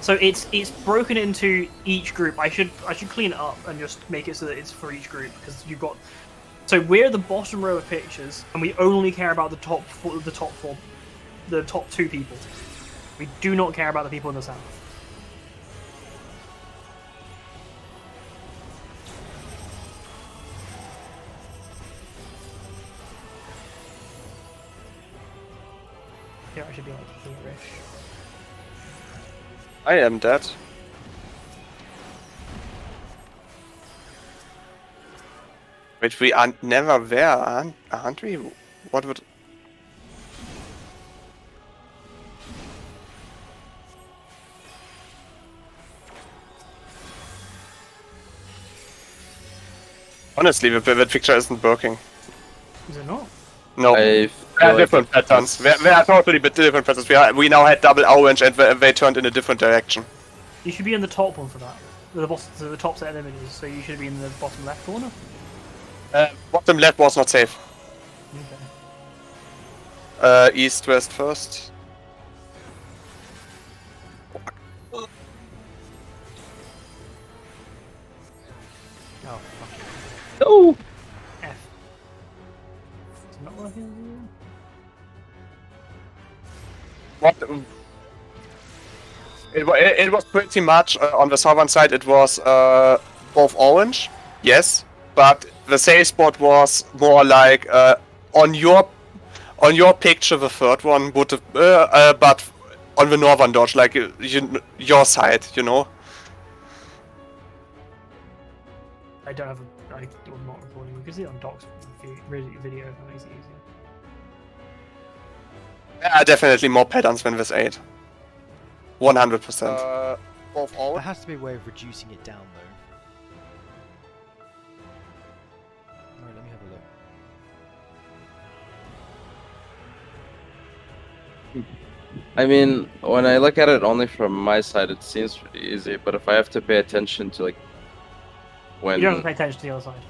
So it's broken into each group. I should clean it up and just make it so that it's for each group, because you've got. So we're the bottom row of pictures, and we only care about the top 2 people. We do not care about the people in the south. Here I should be like here-ish. I am dead. Wait, we are never there, aren't we? What would... Honestly, the picture isn't working. Is it not? No. I There are different patterns. There are totally different patterns. We now had double orange and they turned in a different direction. You should be in the top one for that. the top set of images, so you should be in the bottom left corner. Bottom left was not safe. Okay. East, west first. Oh, fuck it. No! F. It's not working. What? It was pretty much on the southern side. It was both orange, yes, but the safe spot was more like on your picture. The third one would have, but on the northern dodge, like your side, you know. I don't have I'm not recording. You can see it on Doc's video if that makes it easier. There are definitely more patterns than this 8. 100%. Both There orange. has to be a way of reducing it down, though. Alright, let me have a look. I mean, when I look at it only from my side, it seems pretty easy. But if I have to pay attention to like when You don't have to pay attention to the other side.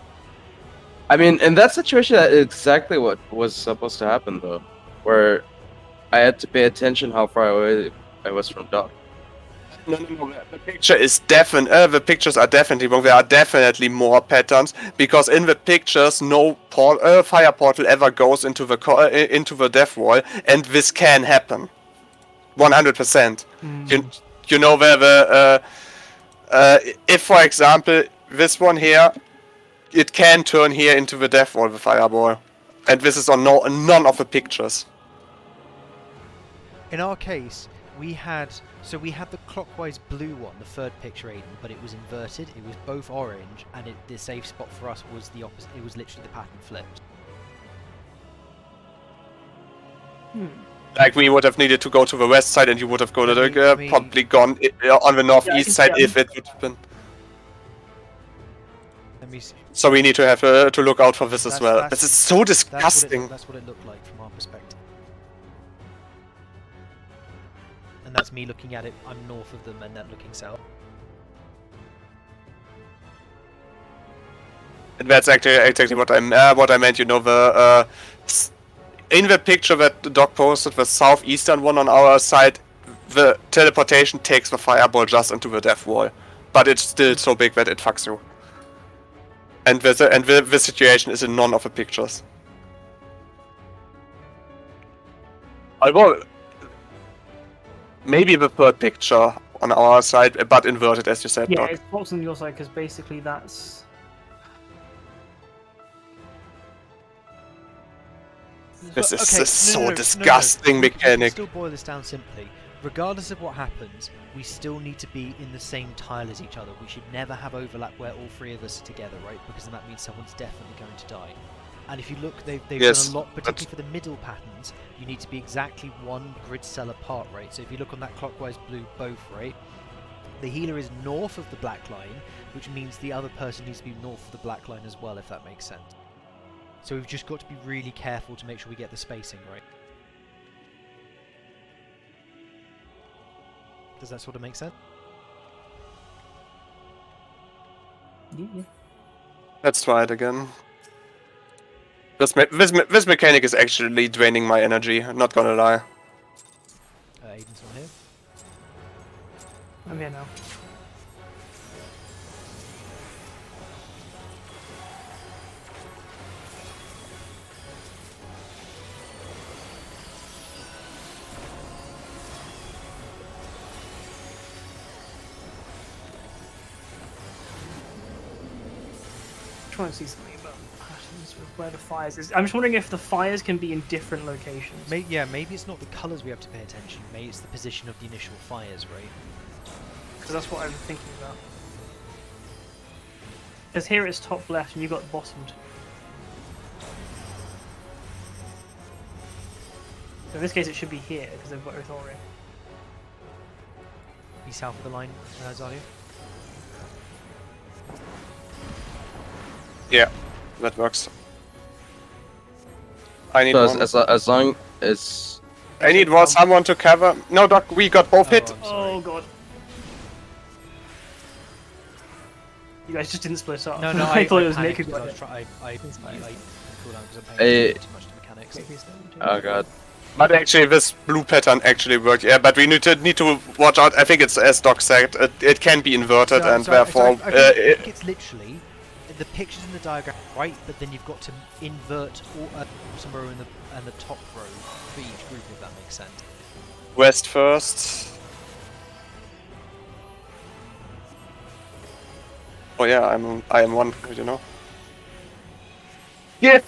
I mean, in that situation, that's exactly what was supposed to happen, though, where I had to pay attention how far away I was from Doc. No. The picture is the pictures are definitely wrong. There are definitely more patterns because in the pictures, no fire portal ever goes into the death wall, and this can happen. 100%. You know where the if, for example, this one here, it can turn here into the death wall, the fireball, and this is on none of the pictures. In our case, we had the clockwise blue one, the third picture, Aiden, but it was inverted. It was both orange, and the safe spot for us was the opposite. It was literally the pattern flipped. Like we would have needed to go to the west side, and you would have I mean- probably gone on the northeast Yeah, side yeah. if it would have been. Let me see. So we need to have to look out for this as well. That's- This is so That's disgusting. that's what it looked like from our perspective. And that's me looking at it. I'm north of them, and that looking south. And that's actually exactly what I meant. You know, in the picture that the doc posted, the southeastern one on our side, the teleportation takes the fireball just into the death wall, but it's still so big that it fucks you. And the situation is in none of the pictures. Although maybe the third picture on our side, but inverted, as you said, Yeah, Doc. it's boxed on your side because basically that's. This is Okay, so disgusting We can mechanic. still boil this down simply. Regardless of what happens, we still need to be in the same tile as each other. We should never have overlap where all three of us are together, right? Because then that means someone's definitely going to die. And if you look, they've Yes, done a lot, but- particularly for the middle patterns. You need to be exactly one grid cell apart, right? So if you look on that clockwise blue both, right? The healer is north of the black line, which means the other person needs to be north of the black line as well, if that makes sense. So we've just got to be really careful to make sure we get the spacing right. Does that sort of make sense? Yeah. Let's try it again. This mechanic is actually draining my energy, I'm not gonna lie. Aiden's on here. I'm here now. Trying to see something about patterns with where the fires is. I'm just wondering if the fires can be in different locations. Maybe it's not the colours we have to pay attention. Maybe it's the position of the initial fires, right? Because that's what I'm thinking about. Because here it's top left and you've got bottomed. So in this case it should be here because they've got Ithorian. Be south of the line, Zalia. Yeah, that works. I need So one. as long as I need someone to cover. No, Doc, we got both hit. I'm sorry. Oh god. You guys just didn't split up. No, I thought it was Nick panicked who because got I it. was trying. I cool down because I'm Eh, paying too much to mechanics. Oh god. But actually, this blue pattern actually worked. Yeah, but we need to watch out. I think it's as Doc said, it can be inverted, and therefore I think it's literally the pictures in the diagram, right? But then you've got to invert bottom row and the top row for each group, if that makes sense. West first. Oh yeah, I am one. You know. Yeah.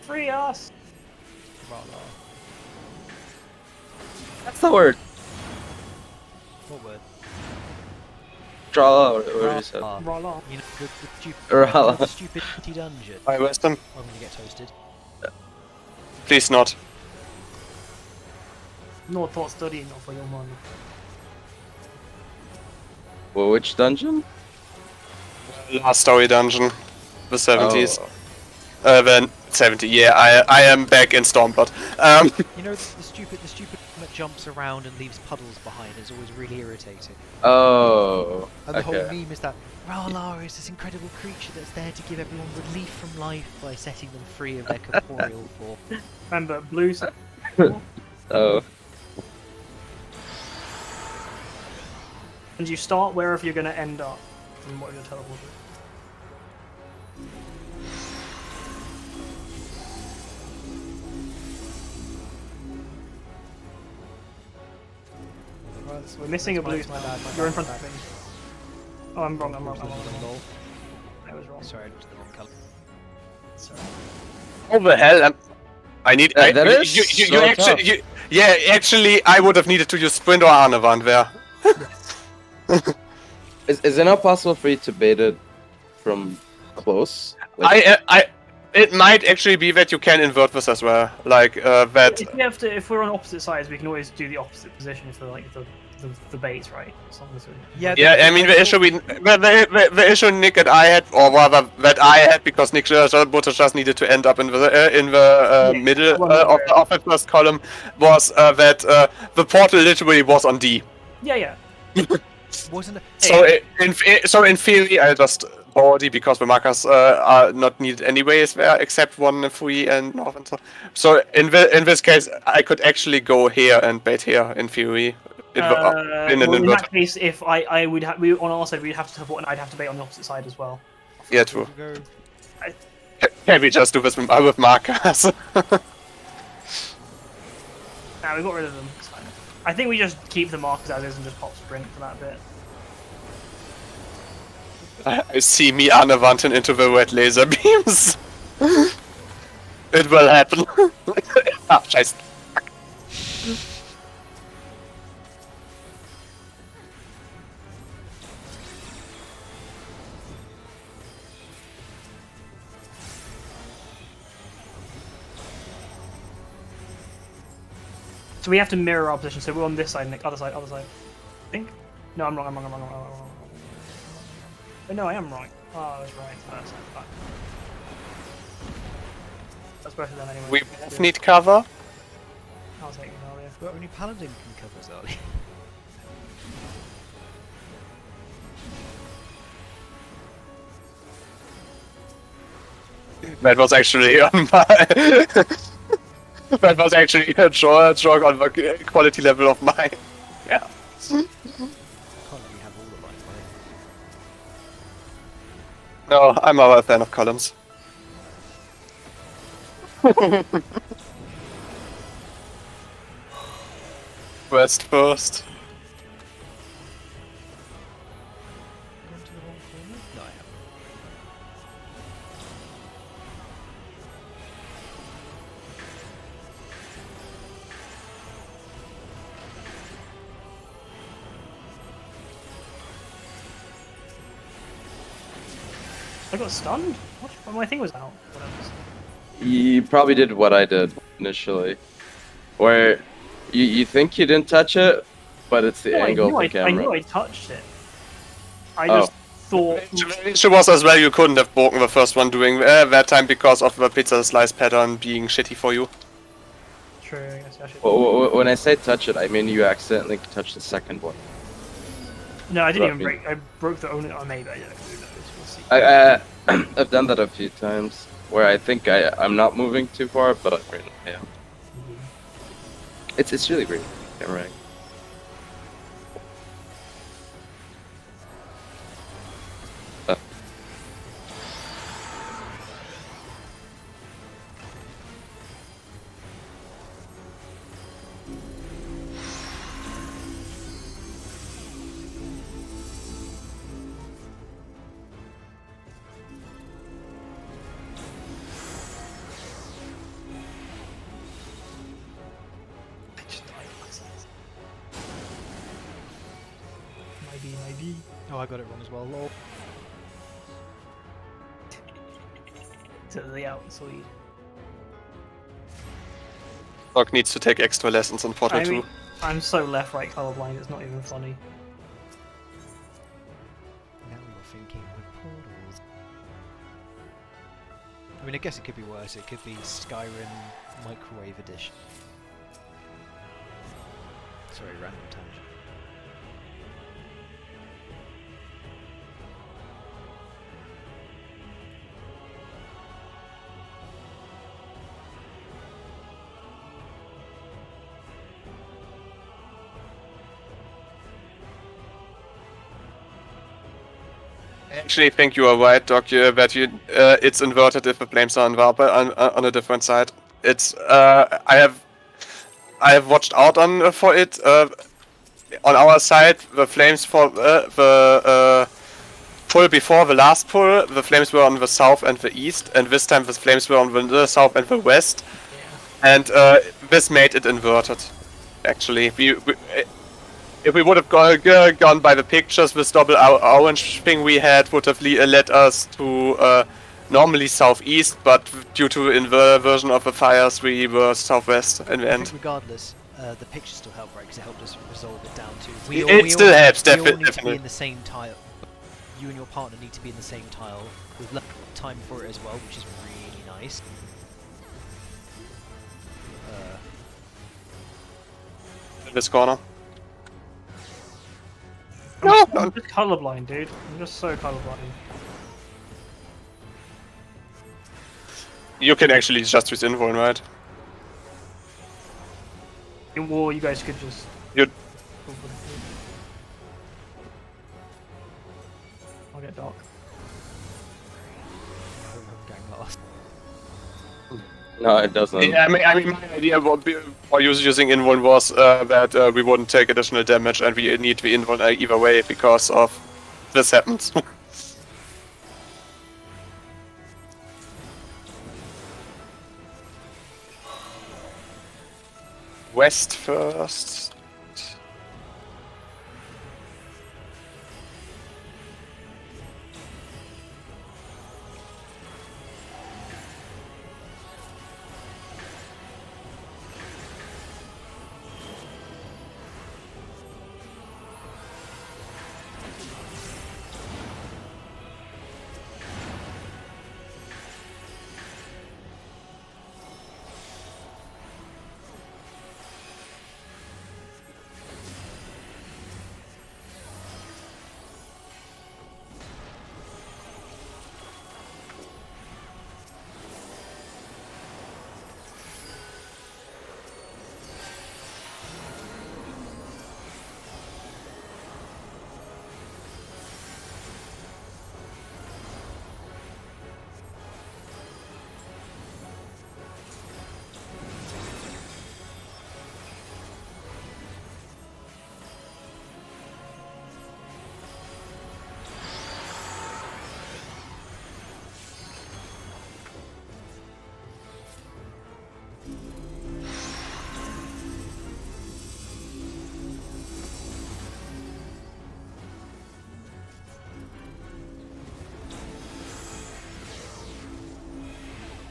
Free us! That's the word. What word? Draw what you said. Rala. You know, the stupid, Rala. the stupidity dungeon. I Western. I'm gonna get toasted. Please not. No thought studying for your money. Well, which dungeon? Last story dungeon. The 70s. Oh. Then 70. Yeah, I am back in Stormblood. You know, the stupid that jumps around and leaves puddles behind is always really irritating. Oh. And the whole Okay. meme is that Ra'Lar is this incredible creature that's there to give everyone relief from life by setting them free of their corporeal form. Remember, blues. Oh. And you start wherever you're going to end up from what you're teleporting. Right, so we're missing a blue. My bad, my You're in bad, front my of bad. me. Oh, I'm wrong. Lol. I was wrong. Sorry, I looked at the wrong colour. Sorry. Oh the hell! I need. That is you so actually. tough. Yeah, actually, I would have needed to use Sprint or Arnavant there. Is it not possible for you to bait it from close? Like, It might actually be that you can invert this as well, like that. If we're on opposite sides, we can always do the opposite position for like the baits, right? As long as we... Yeah, I mean the issue Nick and I had, or rather that I had, because Nick just needed to end up in the middle of the first column, was that the portal literally was on D. Yeah. Wasn't it? So in theory, I just borrow D because the markers are not needed anyways there, except 1, 3, and north and so. So in this case, I could actually go here and bait here in theory. In that case, if I would on our side, we'd have to teleport, and I'd have to bait on the opposite side as well. Yeah, true. Go. Can we just do this with markers? Nah, we got rid of them. It's fine. I think we just keep the markers as is and just pop sprint for that bit. I see me Arnavanten into the red laser beams. It will happen. Ah, scheiße. So we have to mirror our position. So we're on this side, Nick. Other side. I think. No, I'm wrong. Oh, no, I am right. Oh, I was right. That's fine. That's better than anyway. We both need cover. I'll take it earlier. But only Paladin can cover Zali. That was actually on my. That was actually a jog on the quality level of mine. Yeah. Can't really have all the light, right? No, I'm a fan of columns. West first. Gone to the wrong corner? No, I haven't. I got stunned? What? Well, my thing was out. Whatever. you probably did what I did initially, where you think you didn't touch it, but it's the No, angle of the I camera. knew I touched it. I Oh. just thought... The issue was as well you couldn't have broken the first one doing that time because of the pizza slice pattern being shitty for you. True, I guess I should. When I say touch it, I mean you accidentally touch the second one. No, I didn't even Roughly. break. I broke the only. Oh, maybe I did. Who knows? We'll see. I've done that a few times where I think I'm not moving too far, but yeah, it's really weird. Yeah, right. I just died. Maybe. Oh, I got it wrong as well. Lol. To the outside. Doc needs to take extra lessons on Portal 2. I'm so left-right colorblind. It's not even funny. Now you're thinking with portals. I mean, I guess it could be worse. It could be Skyrim Microwave Edition. Sorry, random tangent. I actually think you are right, Doc, that it's inverted if the flames are on a different side. It's I have watched out for it. On our side, the flames for the pull before the last pull, the flames were on the south and the east, and this time the flames were on the south and the west, and this made it inverted. Actually, if we would have gone by the pictures, this double orange thing we had would have led us to normally southeast, but due to inversion of the fires, we were southwest in the I end. think regardless, the picture still helped, right? Because it helped us resolve it down to. It still helps, we all need to be definitely. in the same tile. You and your partner need to be in the same tile with time for it as well, which is really nice. In this corner. I'm just colorblind, dude. I'm just so colorblind. You can actually just use invuln, right? In war, you guys could just. You I'll get dark. I'm going last. No, it doesn't. Yeah, I mean, my idea for using invuln was that we wouldn't take additional damage, and we need the invuln either way because of this happens. West first.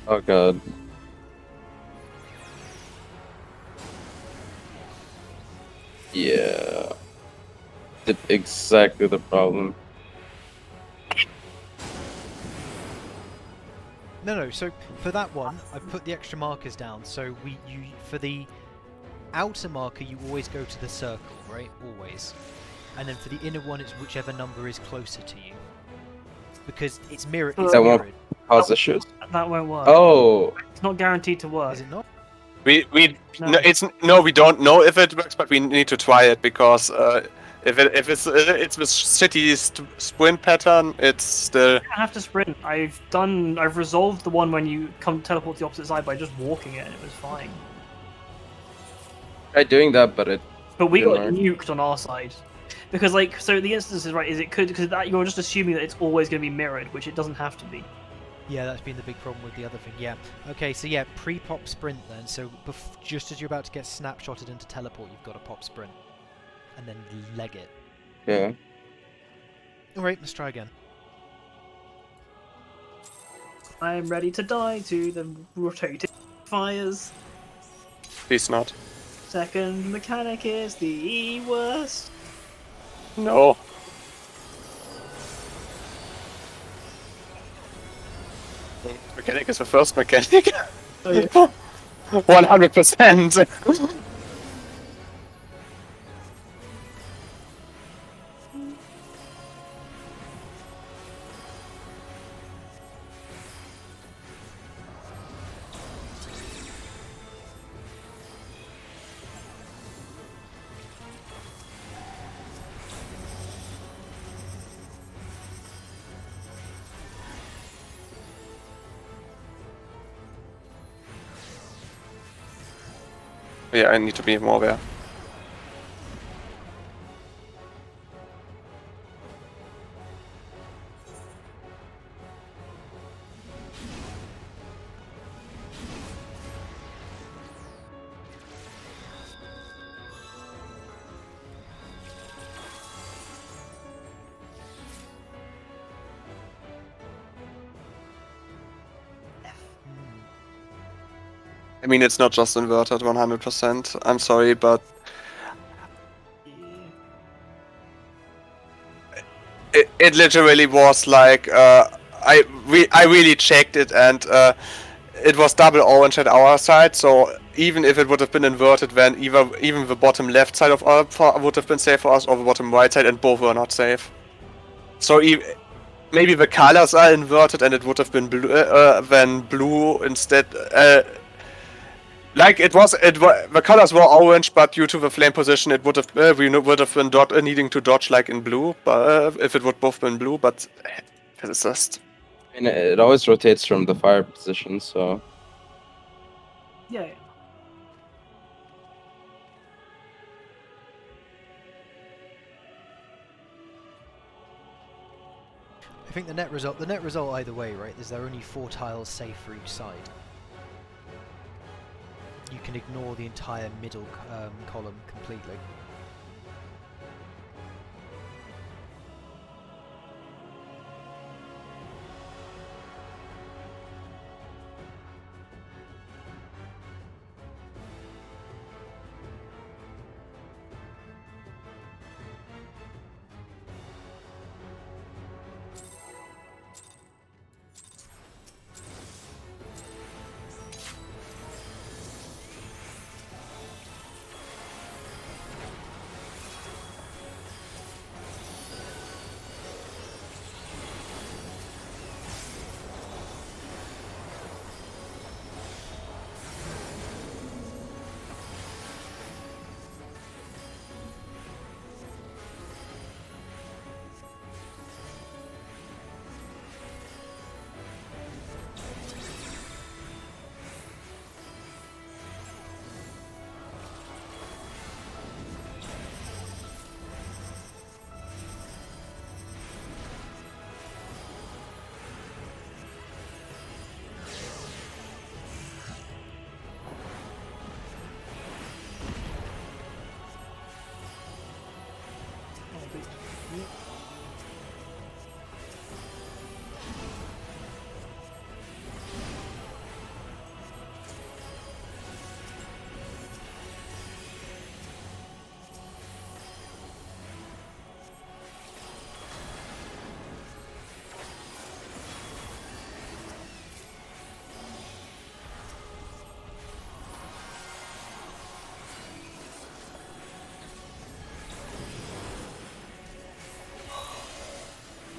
Oh god. Yeah. Exactly the problem. No. So for that one, I put the extra markers down. So for the outer marker, you always go to the circle, right? Always. And then for the inner one, it's whichever number is closer to you. Because it's mirrored. It's That won't- mirrored. Cause issues. That won't work. Oh, It's not guaranteed to work. Is it not? We No. we don't know if it works, but we need to try it because if it's the city sprint pattern, it's still. You don't have to sprint. I've resolved the one when you come teleport to the opposite side by just walking it, and it was fine. tried doing that, but it. But we got Didn't nuked on our side. Because, like, so the instance is right, is it could, because that you're just assuming that it's always going to be mirrored, which it doesn't have to be. Yeah, that's been the big problem with the other thing. Yeah. Okay, so yeah, pre-pop sprint then. So just as you're about to get snapshotted into teleport, you've got to pop sprint. And then leg it. Yeah. Alright, let's try again. I'm ready to die to the rotating fires. Please not. Second mechanic is the worst. No. Mechanic is the first mechanic. Oh, yeah. 100%. Yeah, I need to be more aware. I mean, it's not just inverted 100%. I'm sorry, but it literally was like I really checked it, and it was double orange at our side. So even if it would have been inverted, then even the bottom left side of our would have been safe for us, or the bottom right side, and both were not safe. So maybe the colors are inverted, and it would have been blue, then blue instead. Like the colors were orange, but due to the flame position, it would have we would have been needing to dodge like in blue, but if it would both been blue, but it's just. I mean, it always rotates from the fire position, so. Yeah. I think the net result either way, right, is there are only 4 tiles safe for each side. You can ignore the entire middle column completely.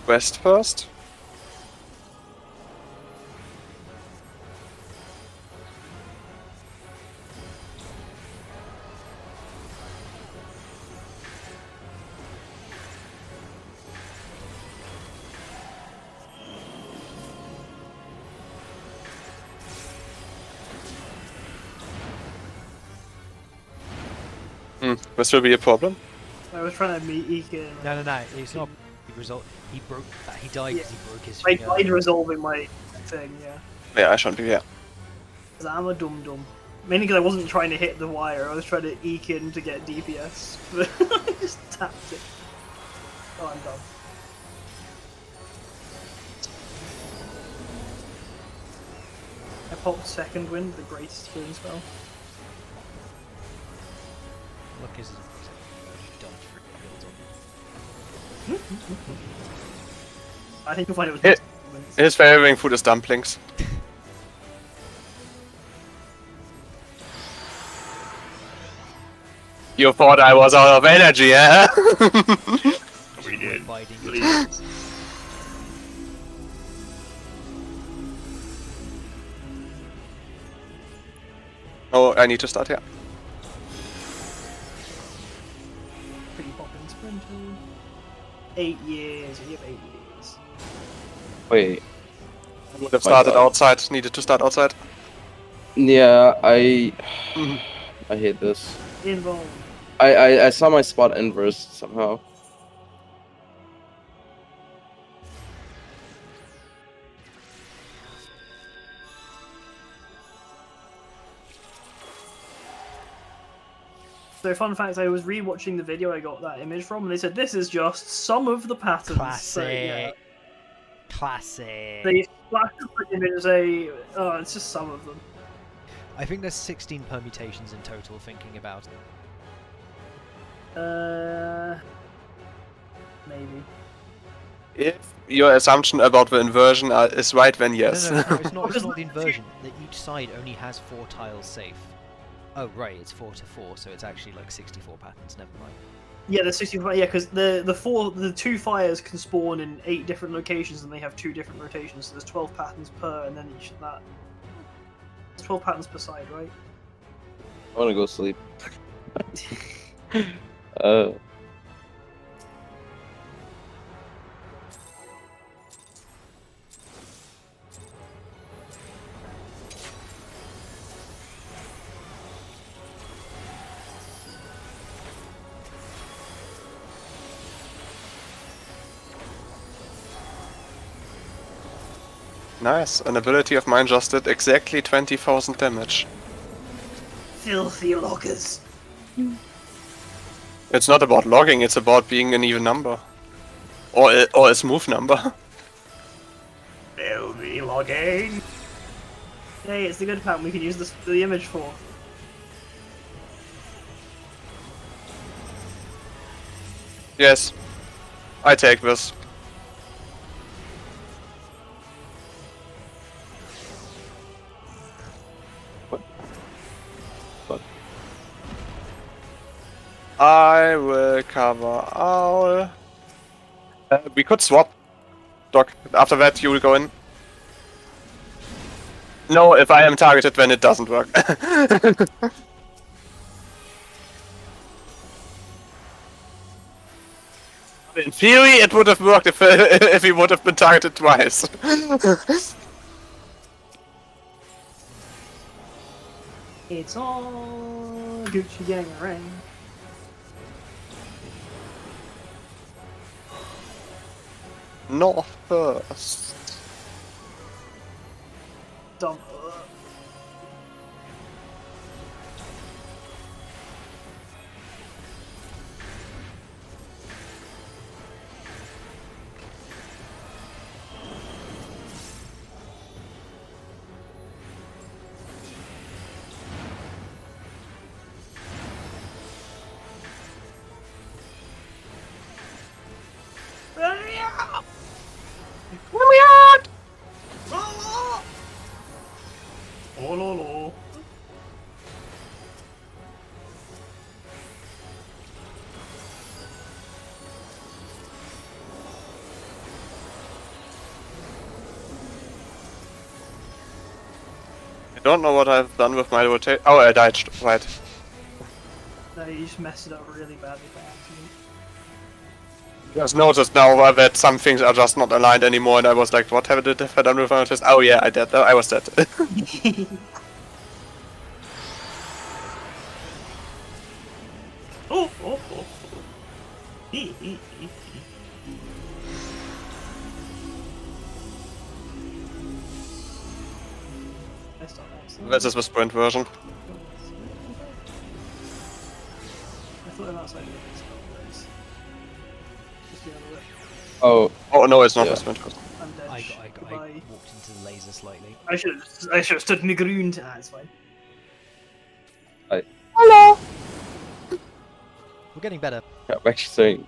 west first. This will be a problem. I was trying to meet Eke. No, it's not. He broke. He died because he broke his I finger. tried resolving my thing, yeah. Yeah, I shouldn't be here. 'Cause I'm a dum-dum. Mainly because I wasn't trying to hit the wire, I was trying to eke in to get DPS. But I just tapped it. Oh, I'm done. I popped Second Wind, the greatest healing spell. Look, is done for builds on. I think you'll find it was Hit. Second Wind. His favorite food is dumplings. You thought I was out of energy, eh? We did. Oh, I need to start here. Pretty poppin' sprinter. 8 years, you have 8 years. Wait. I would have My started God. outside, needed to start outside. Yeah, I hate this. Involved. I saw my spot inverse somehow. So fun fact, I was re-watching the video I got that image from, and they said this is just some of the patterns. Classic. So, yeah. Classic. They flash up the image and say, oh, it's just some of them. I think there's 16 permutations in total. Thinking about it. Maybe. If your assumption about the inversion is right, then yes. No, it's not. It's not the inversion. That each side only has 4 tiles safe. Oh right, it's 4 to 4, so it's actually like 64 patterns. Never mind. Yeah, the 65. Yeah, because the 2 fires can spawn in 8 different locations, and they have 2 different rotations. So there's 12 patterns per, and then each of that. There's 12 patterns per side, right? I wanna go sleep. Nice, an ability of mine just did exactly 20,000 damage. Filthy loggers. It's not about logging, it's about being an even number. Or a smooth number. Filthy logging. Hey, it's the good pattern we can use the image for. Yes. I take this. I will cover all. We could swap, Doc. After that, you will go in. No, if I am targeted, then it doesn't work. In theory, it would have worked if he would have been targeted twice. It's all Gucci Gang around. North first. Dump. Oh, lolo. Don't know what I've done with my rotation. Oh, I died. Right. No, you just messed it up really badly by accident. Just noticed now that some things are just not aligned anymore, and I was like, what have I done with my rotation? Oh yeah, I did. I was dead. Oh. Messed up accident. This is the sprint version. I thought I'm outside of this. Just the other way. Oh, Oh no, it's not Yeah. the sprint version. I'm dead. I Goodbye. walked into the laser slightly. I should have stood in the ground. Ah, it's fine. We're getting better. I'm actually saying.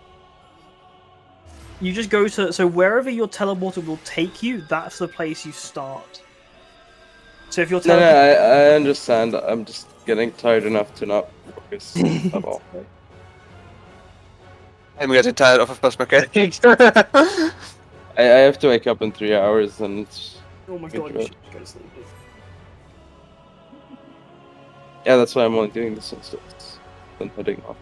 You just go to wherever your teleporter will take you. That's the place you start. So if your No, teleporter, I understand. I'm just getting tired enough to not focus at all. I'm getting tired of first mechanic. I have to wake up in 3 hours, and it's oh my good god, job. you should go to sleep. yeah, that's why I'm only doing this instead. Then heading off.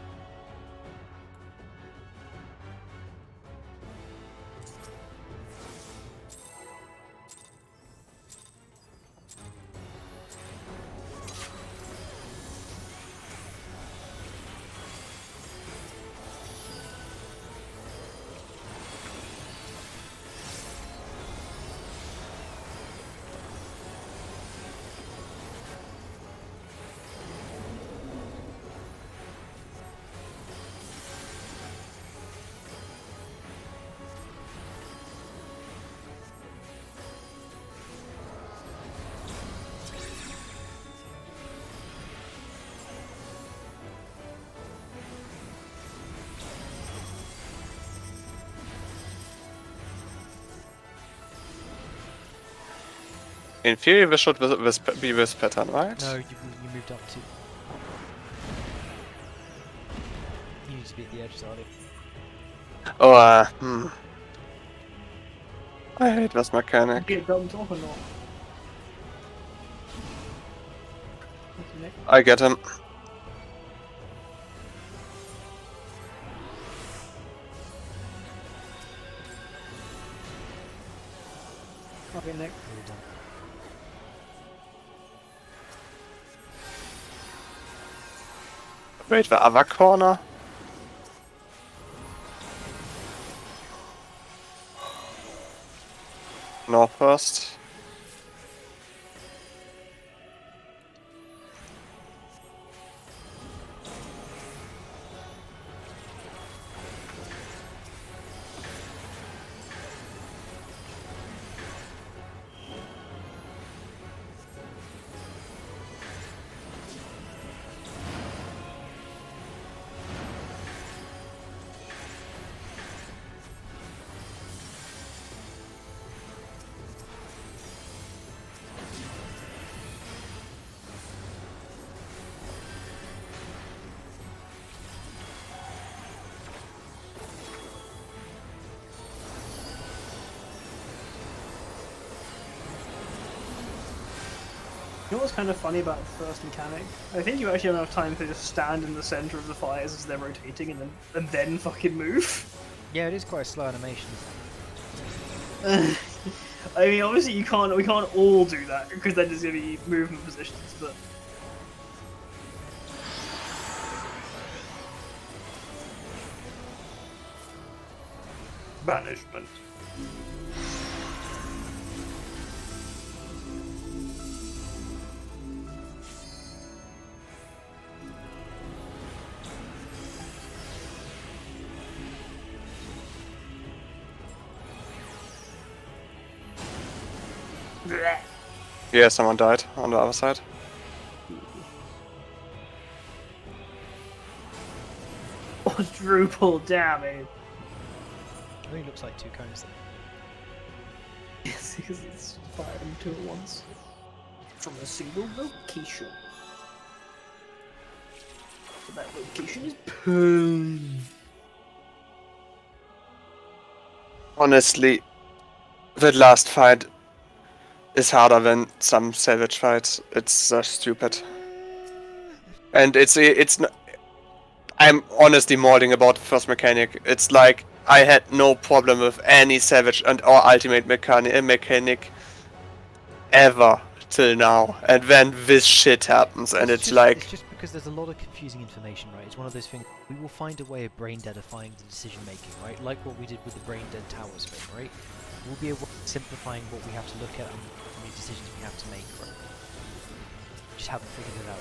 In theory, this should be this pattern, right? No, you moved up to. You need to be at the edge, Charlie. Oh, I hate this mechanic. Get dumped off or not? Okay. I get him. Okay, Nick. Well done. Wait, the other corner? North first. You know what's kind of funny about the first mechanic? I think you actually have enough time to just stand in the center of the fires as they're rotating and then fucking move. Yeah, it is quite a slow animation. I mean, obviously we can't all do that because then there's gonna be movement positions, but banishment. Blech. Yeah, someone died on the other side. Quadruple damage. It only looks like two cones there. Yes, because it's firing two at once from a single location. So that location is boom. Honestly, that last fight is harder than some Savage fights. It's just stupid. And it's not, I'm honestly molding about the first mechanic. It's like I had no problem with any Savage and or Ultimate mechanic ever till now. And then this shit happens, and it's like... It's just because there's a lot of confusing information, right? It's one of those things, we will find a way of brain deadifying the decision making, right? Like what we did with the brain dead towers thing, right? We'll be able to simplifying what we have to look at and how many decisions we have to make, right? Just haven't figured it out.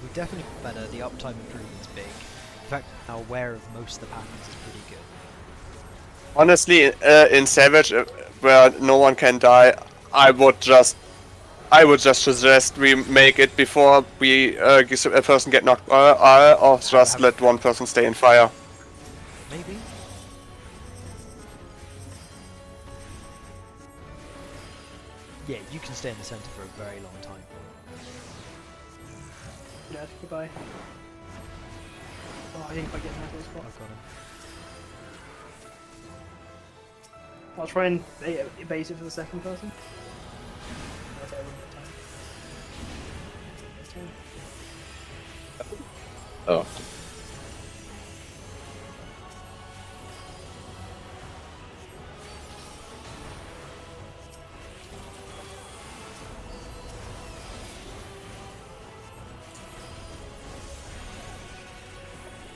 We definitely got better, the uptime improvement's big. In fact, now aware of most of the patterns is pretty good. Honestly, in Savage, where no one can die, I would just suggest we make it before we a person get knocked, or just let one person stay in fire. Maybe. Yeah, you can stay in the center for a very long time. Yeah, goodbye. Oh, I think if I get him out of this spot. I've got him. I'll try and base it for the second person. Okay, I wouldn't get time. Oh.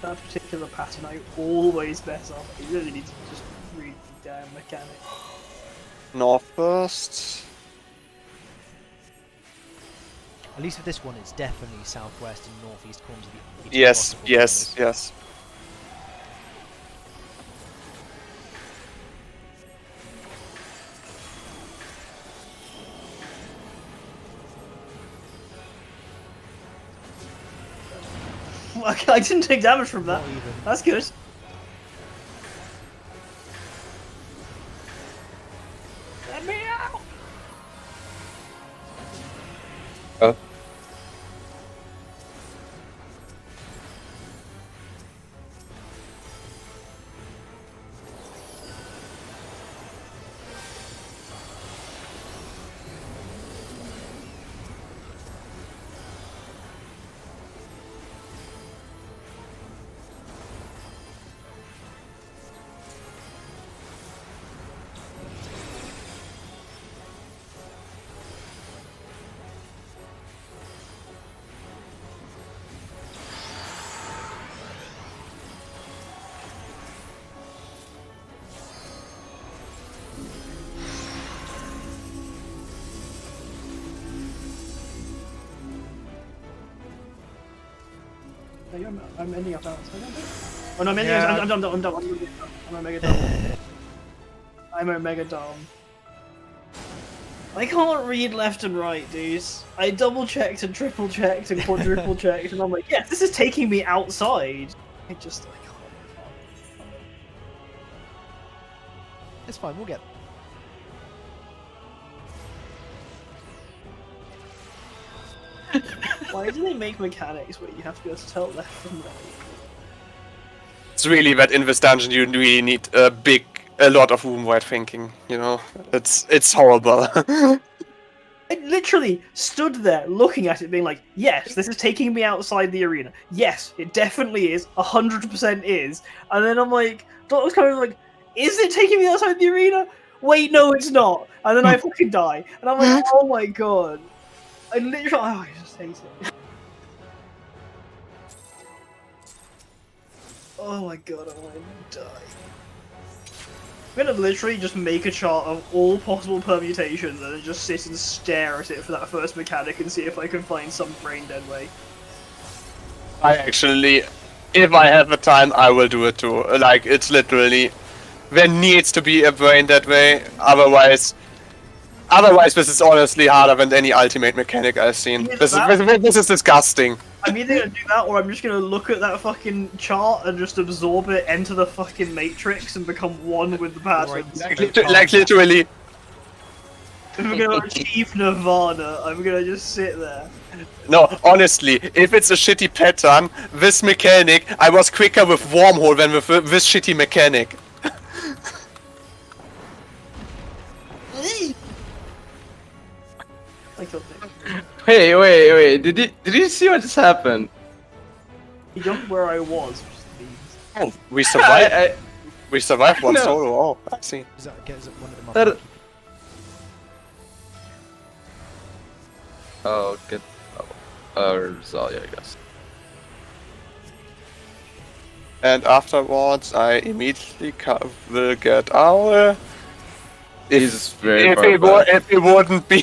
That particular pattern I always mess up. You really need to just read the damn mechanic. North first. At least with this one, it's definitely southwest and northeast corners of the Yes, possible yes, corners. yes. I didn't take damage from that. Not even. That's good. Let me out! Oh. I'm ending up out. Oh no, I'm ending Yeah. I'm dumb. I'm a mega dumb. I'm a mega dumb. I can't read left and right, dudes. I double checked and triple checked and quadruple checked, and I'm like, yes, this is taking me outside. I can't. It's fine, we'll get. Why do they make mechanics where you have to be able to tell left from right? It's really that in this dungeon you really need a lot of room-wide thinking, you know? It's horrible. I literally stood there looking at it being like, yes, this is taking me outside the arena. Yes, it definitely is. 100% is. And then I'm like, Dot was kind of like, is it taking me outside the arena? Wait, no, it's not. And then I fucking die. And I'm like, oh my god. I literally, I just hate it. Oh my god, I want to die. I'm gonna literally just make a chart of all possible permutations and then just sit and stare at it for that first mechanic and see if I can find some brain dead way. I actually, if I have the time, I will do it too. Like, it's literally, there needs to be a brain dead way, otherwise this is honestly harder than any ultimate mechanic I've seen. This is disgusting. I'm either gonna do that or I'm just gonna look at that fucking chart and just absorb it, enter the fucking matrix and become one with the patterns. Like literally. If I'm gonna achieve nirvana, I'm gonna just sit there No, honestly, if it's a shitty pattern, this mechanic, I was quicker with Wormhole than with this shitty mechanic. I killed Nick. Wait. Did you see what just happened? He jumped where I was, which is the beams. Oh, we survived. I- We survived one No. solo. Oh, I see. Is that one of them? That- Oh, good. Rosalia, I guess. And afterwards, I immediately will get our. He's very If far it, back. if it wouldn't be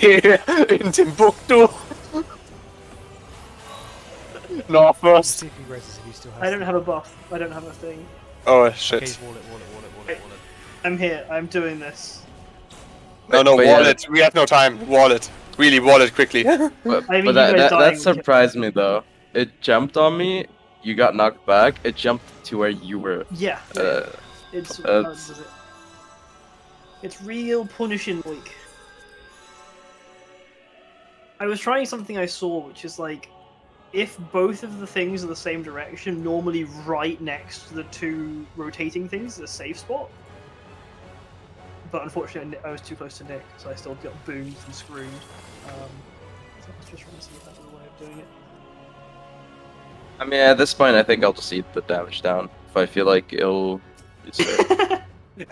in Timbuktu. No, first. See if he raises if he still has. I don't have a buff. I don't have a thing. Oh Okay, shit. wall it. I'm here. I'm doing this. No, But yeah, wallet. We have no time. Wallet. Really, wallet quickly. But, I mean, but that, you guys that dying surprised me though. It jumped on me. You got knocked back. It jumped to where you were. Yeah. It's that's- does it? It's real punishing. Like, I was trying something I saw, which is like, if both of the things are the same direction, normally right next to the two rotating things is a safe spot. But unfortunately, I was too close to Nick, so I still got boomed and screwed. So I was just trying to see if that was a way of doing it. I mean, at this point, I think I'll just eat the damage down. If I feel like it'll. It's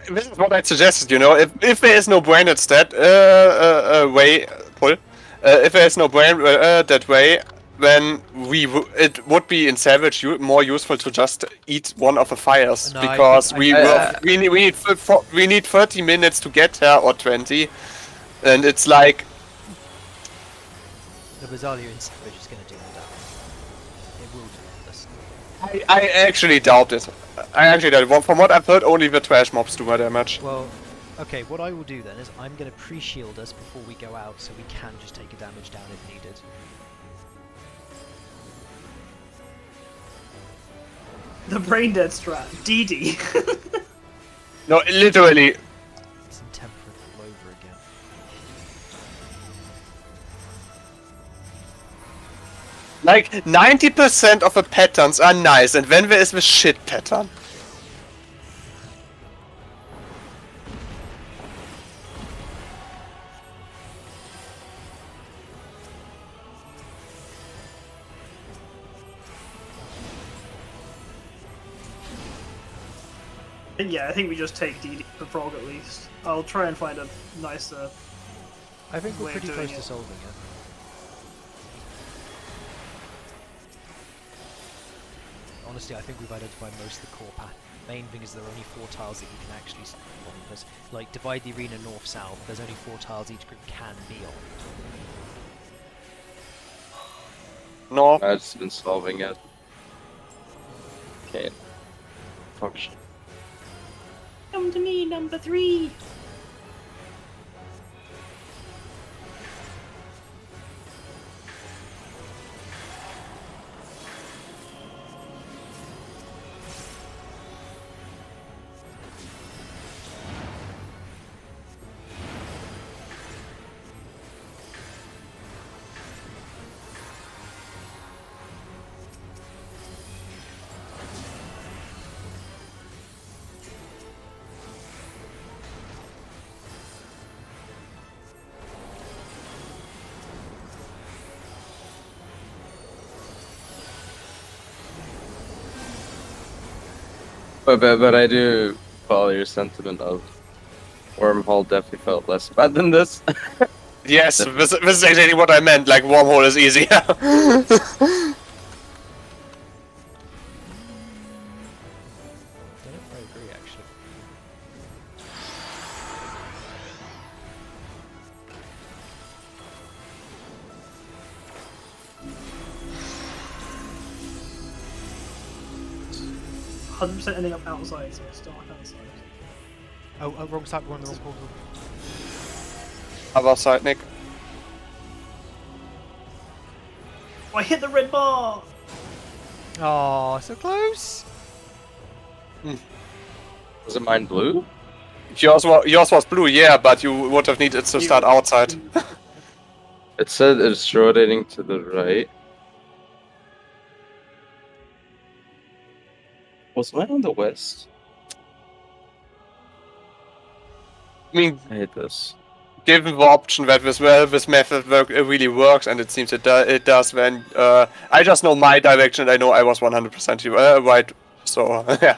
This is what I suggested, you know, if there is no branded stat way pull, if there is no brand that way, then it would be in Savage more useful to just eat one of the fires No, I because think- we need 30 minutes to get there or 20, and it's like The Rosalia in Savage is going to do that. It will do this. I actually doubt it. I actually doubt it. From what I've heard, only the trash mobs do more damage. Well, okay, what I will do then is I'm going to pre-shield us before we go out so we can just take a damage down if needed. The brain dead strat, DD. No, literally. It's intemperate all over again. Like 90% of the patterns are nice, and then there is the shit pattern. Yeah, I think we just take DD for Frog at least. I'll try and find a nicer. I think we're Way of pretty doing close to it. solving it. Honestly, I think we've identified most of the core pattern. Main thing is there are only 4 tiles that you can actually stand on. Because, like, divide the arena north-south, there's only 4 tiles each group can be on. No. I've just been solving it. Okay. Function. Come to me, number 3. But I do follow your sentiment of Wormhole definitely felt less bad than this. Yes, this is exactly what I meant. Like, Wormhole is easier. I don't know if I agree, actually. %, ending up outside, so start outside. Oh, wrong side, we're on the wrong corner. Other side, Nick. Oh, I hit the red bar! Oh, so close! Was it mine blue? Yours was blue, yeah, but you would have needed to start outside. It said it's rotating to the right. Was mine on the west? I mean, I hate this. given the option that this method really works, and it seems it does, then I just know my direction, and I know I was 100% right. So yeah.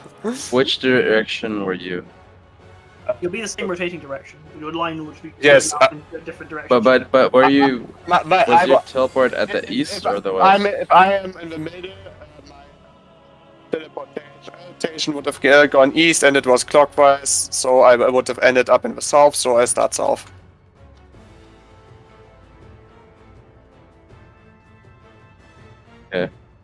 Which direction were you? You'll be in the same rotating direction. Your line would be Yes, going in a different direction. But were you? Was your I, teleport at the east or the west? if I am in the middle, my teleportation would have gone east, and it was clockwise, so I would have ended up in the south. So I start south.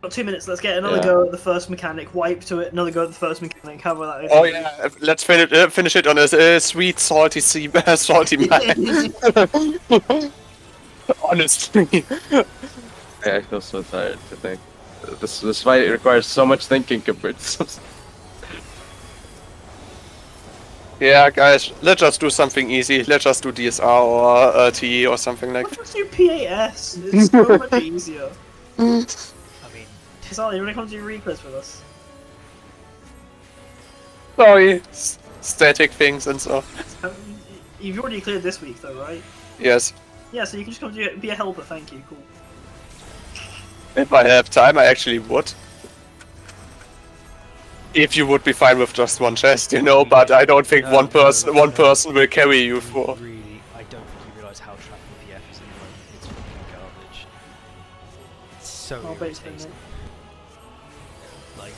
Got 2 minutes. Let's get another Yeah. go at the first mechanic. Wipe to it. Another go at the first mechanic. Cover that. Oh yeah, let's finish it on a sweet, salty salty man. Honestly. I feel so tired to think. This fight requires so much thinking compared to some. Yeah, guys, let's just do something easy. Let's just do DSR or TE or something like Let's that. just do PAS. It's so much easier. I mean, Sorry, you want to come do replays with us? Sorry, static things and so. You've already cleared this week, though, right? Yes. Yeah, so you can just come be a helper. Thank you. Cool. If I have time, I actually would. If you would be fine with just one chest, you know, but I don't think No, one person no. will carry you for. really, I don't think you realise how trapped the PF is at the moment. It's fucking garbage. It's so I'll base them, irritating. Like,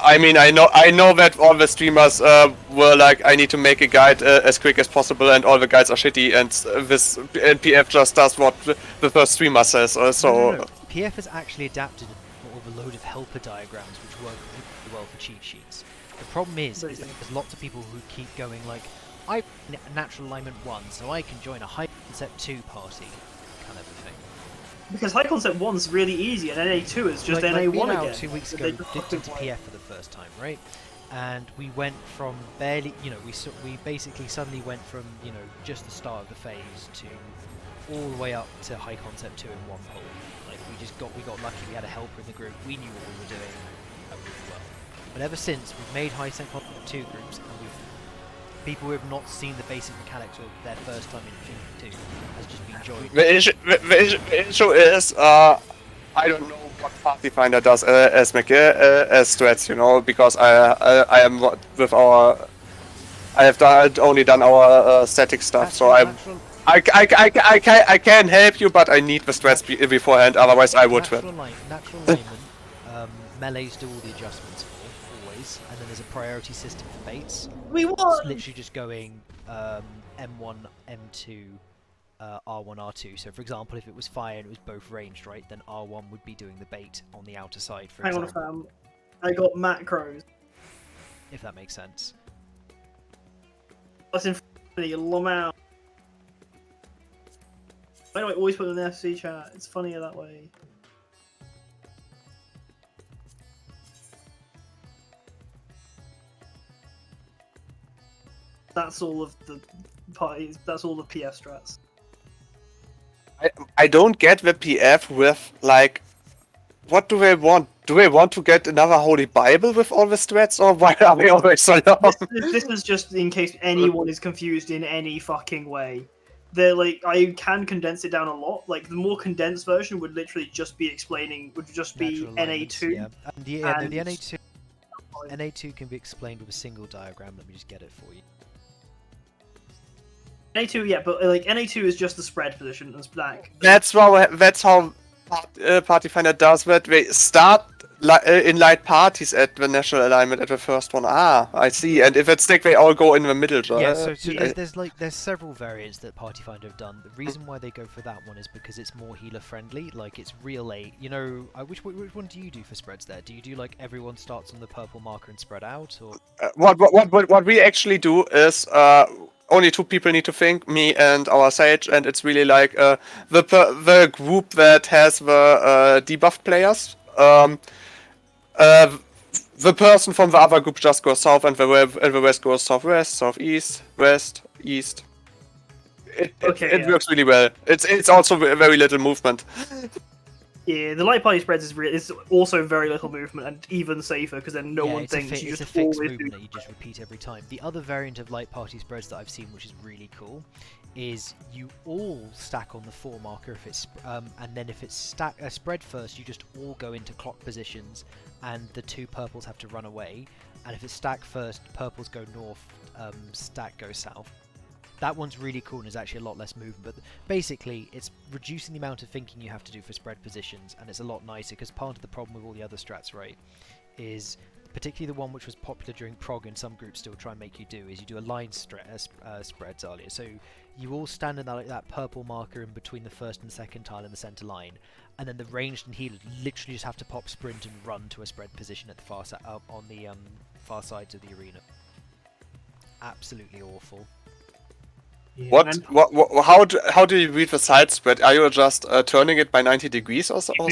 I mean, I know that all the streamers were like, I need to make a guide as quick as possible, and all the guides are shitty, and this NPF just does what the first streamer says. So no. PF has actually adapted with a load of helper diagrams which work really well for cheat sheets. The problem is that there's lots of people who keep going like, I natural alignment 1, so I can join a high concept 2 party, kind of a thing. Because High Concept 1's really easy, and NA2 is just like NA1 me and Al again. 2 weeks They ago just dipped fucking into like- PF for the first time, right? And we went from barely, we basically suddenly went from, just the start of the phase to all the way up to High Concept 2 in one pull. Like we got lucky, we had a helper in the group, we knew what we were doing really well. But ever since, we've made High Concept 2 groups, and people who have not seen the basic mechanics of their first time in 2 has just been joined. the issue is, I don't know what Party Finder does as threats, you know, because I am with our. I have only done our static stuff, so I can help you, but I need the strats beforehand. Otherwise, I would. Natural alignment, melees do all the adjustments for, always, and then there's a priority system for baits. We It's won! literally just going M1, M2, R1, R2. So for example, if it was fire and it was both ranged, right, then R1 would be doing the bait on the outer side, for Hang on, example. fam. I got macros. If that makes sense. That's in front of me, Lamau. Why do I always put it in the FC chat? It's funnier that way. That's all of the parties. That's all the PF strats. I don't get the PF with like. What do they want? Do they want to get another Holy Bible with all the strats, or why are they always so long? This is just in case anyone is confused in any fucking way. They're like, I can condense it down a lot. Like the more condensed version would literally just be explaining, would just be Natural alignments, NA2. Yeah. And the and- NA2 can be explained with a single diagram. Let me just get it for you. NA2, yeah, but like NA2 is just the spread position and stack. That's how Party Finder does that. They start in light parties at the national alignment at the first one. Ah, I see. And if it's stick, they all go in the middle. Yeah, so there's several variants that Party Finder have done. The reason why they go for that one is because it's more healer friendly. Like it's real late. Which one do you do for spreads there? Do you do like everyone starts on the purple marker and spread out, or What we actually do is only 2 people need to think, me and our sage, and it's really like the group that has the debuffed players. The person from the other group just goes south, and the rest goes southwest, southeast, west, east. It works really well. It's also very little movement. Yeah, the light party spreads is also very little movement and even safer because then no one it's a thinks you it's a just fixed always movement do that you just repeat every time. The other variant of light party spreads that I've seen, which is really cool, is you all stack on the 4 marker if it's and then if it's spread first, you just all go into clock positions, and the 2 purples have to run away. And if it's stack first, purples go north, stack goes south. That one's really cool and is actually a lot less movement, but basically it's reducing the amount of thinking you have to do for spread positions, and it's a lot nicer because part of the problem with all the other strats, right, is particularly the one which was popular during prog and some groups still try and make you do, is you do a line spreads earlier. So you all stand in that purple marker in between the first and second tile in the center line, and then the ranged and healers literally just have to pop sprint and run to a spread position at the far on the far sides of the arena. Absolutely awful. Yeah, How do you read the side spread? Are you just turning it by 90 degrees or something?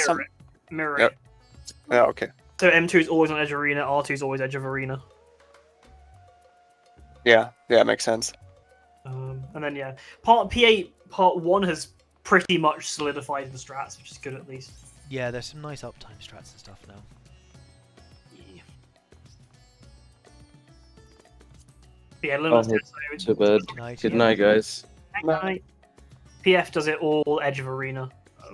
Mirror Yeah. it. Yeah, okay. So M2 is always on edge of arena, R2 is always edge of arena. Yeah, makes sense. And then yeah, P8 part 1 has pretty much solidified the strats, which is good at least. Yeah, there's some nice uptime strats and stuff now. Yeah. Yeah, Luna's To bed. Good night, guys. Night. PF does it all edge of arena.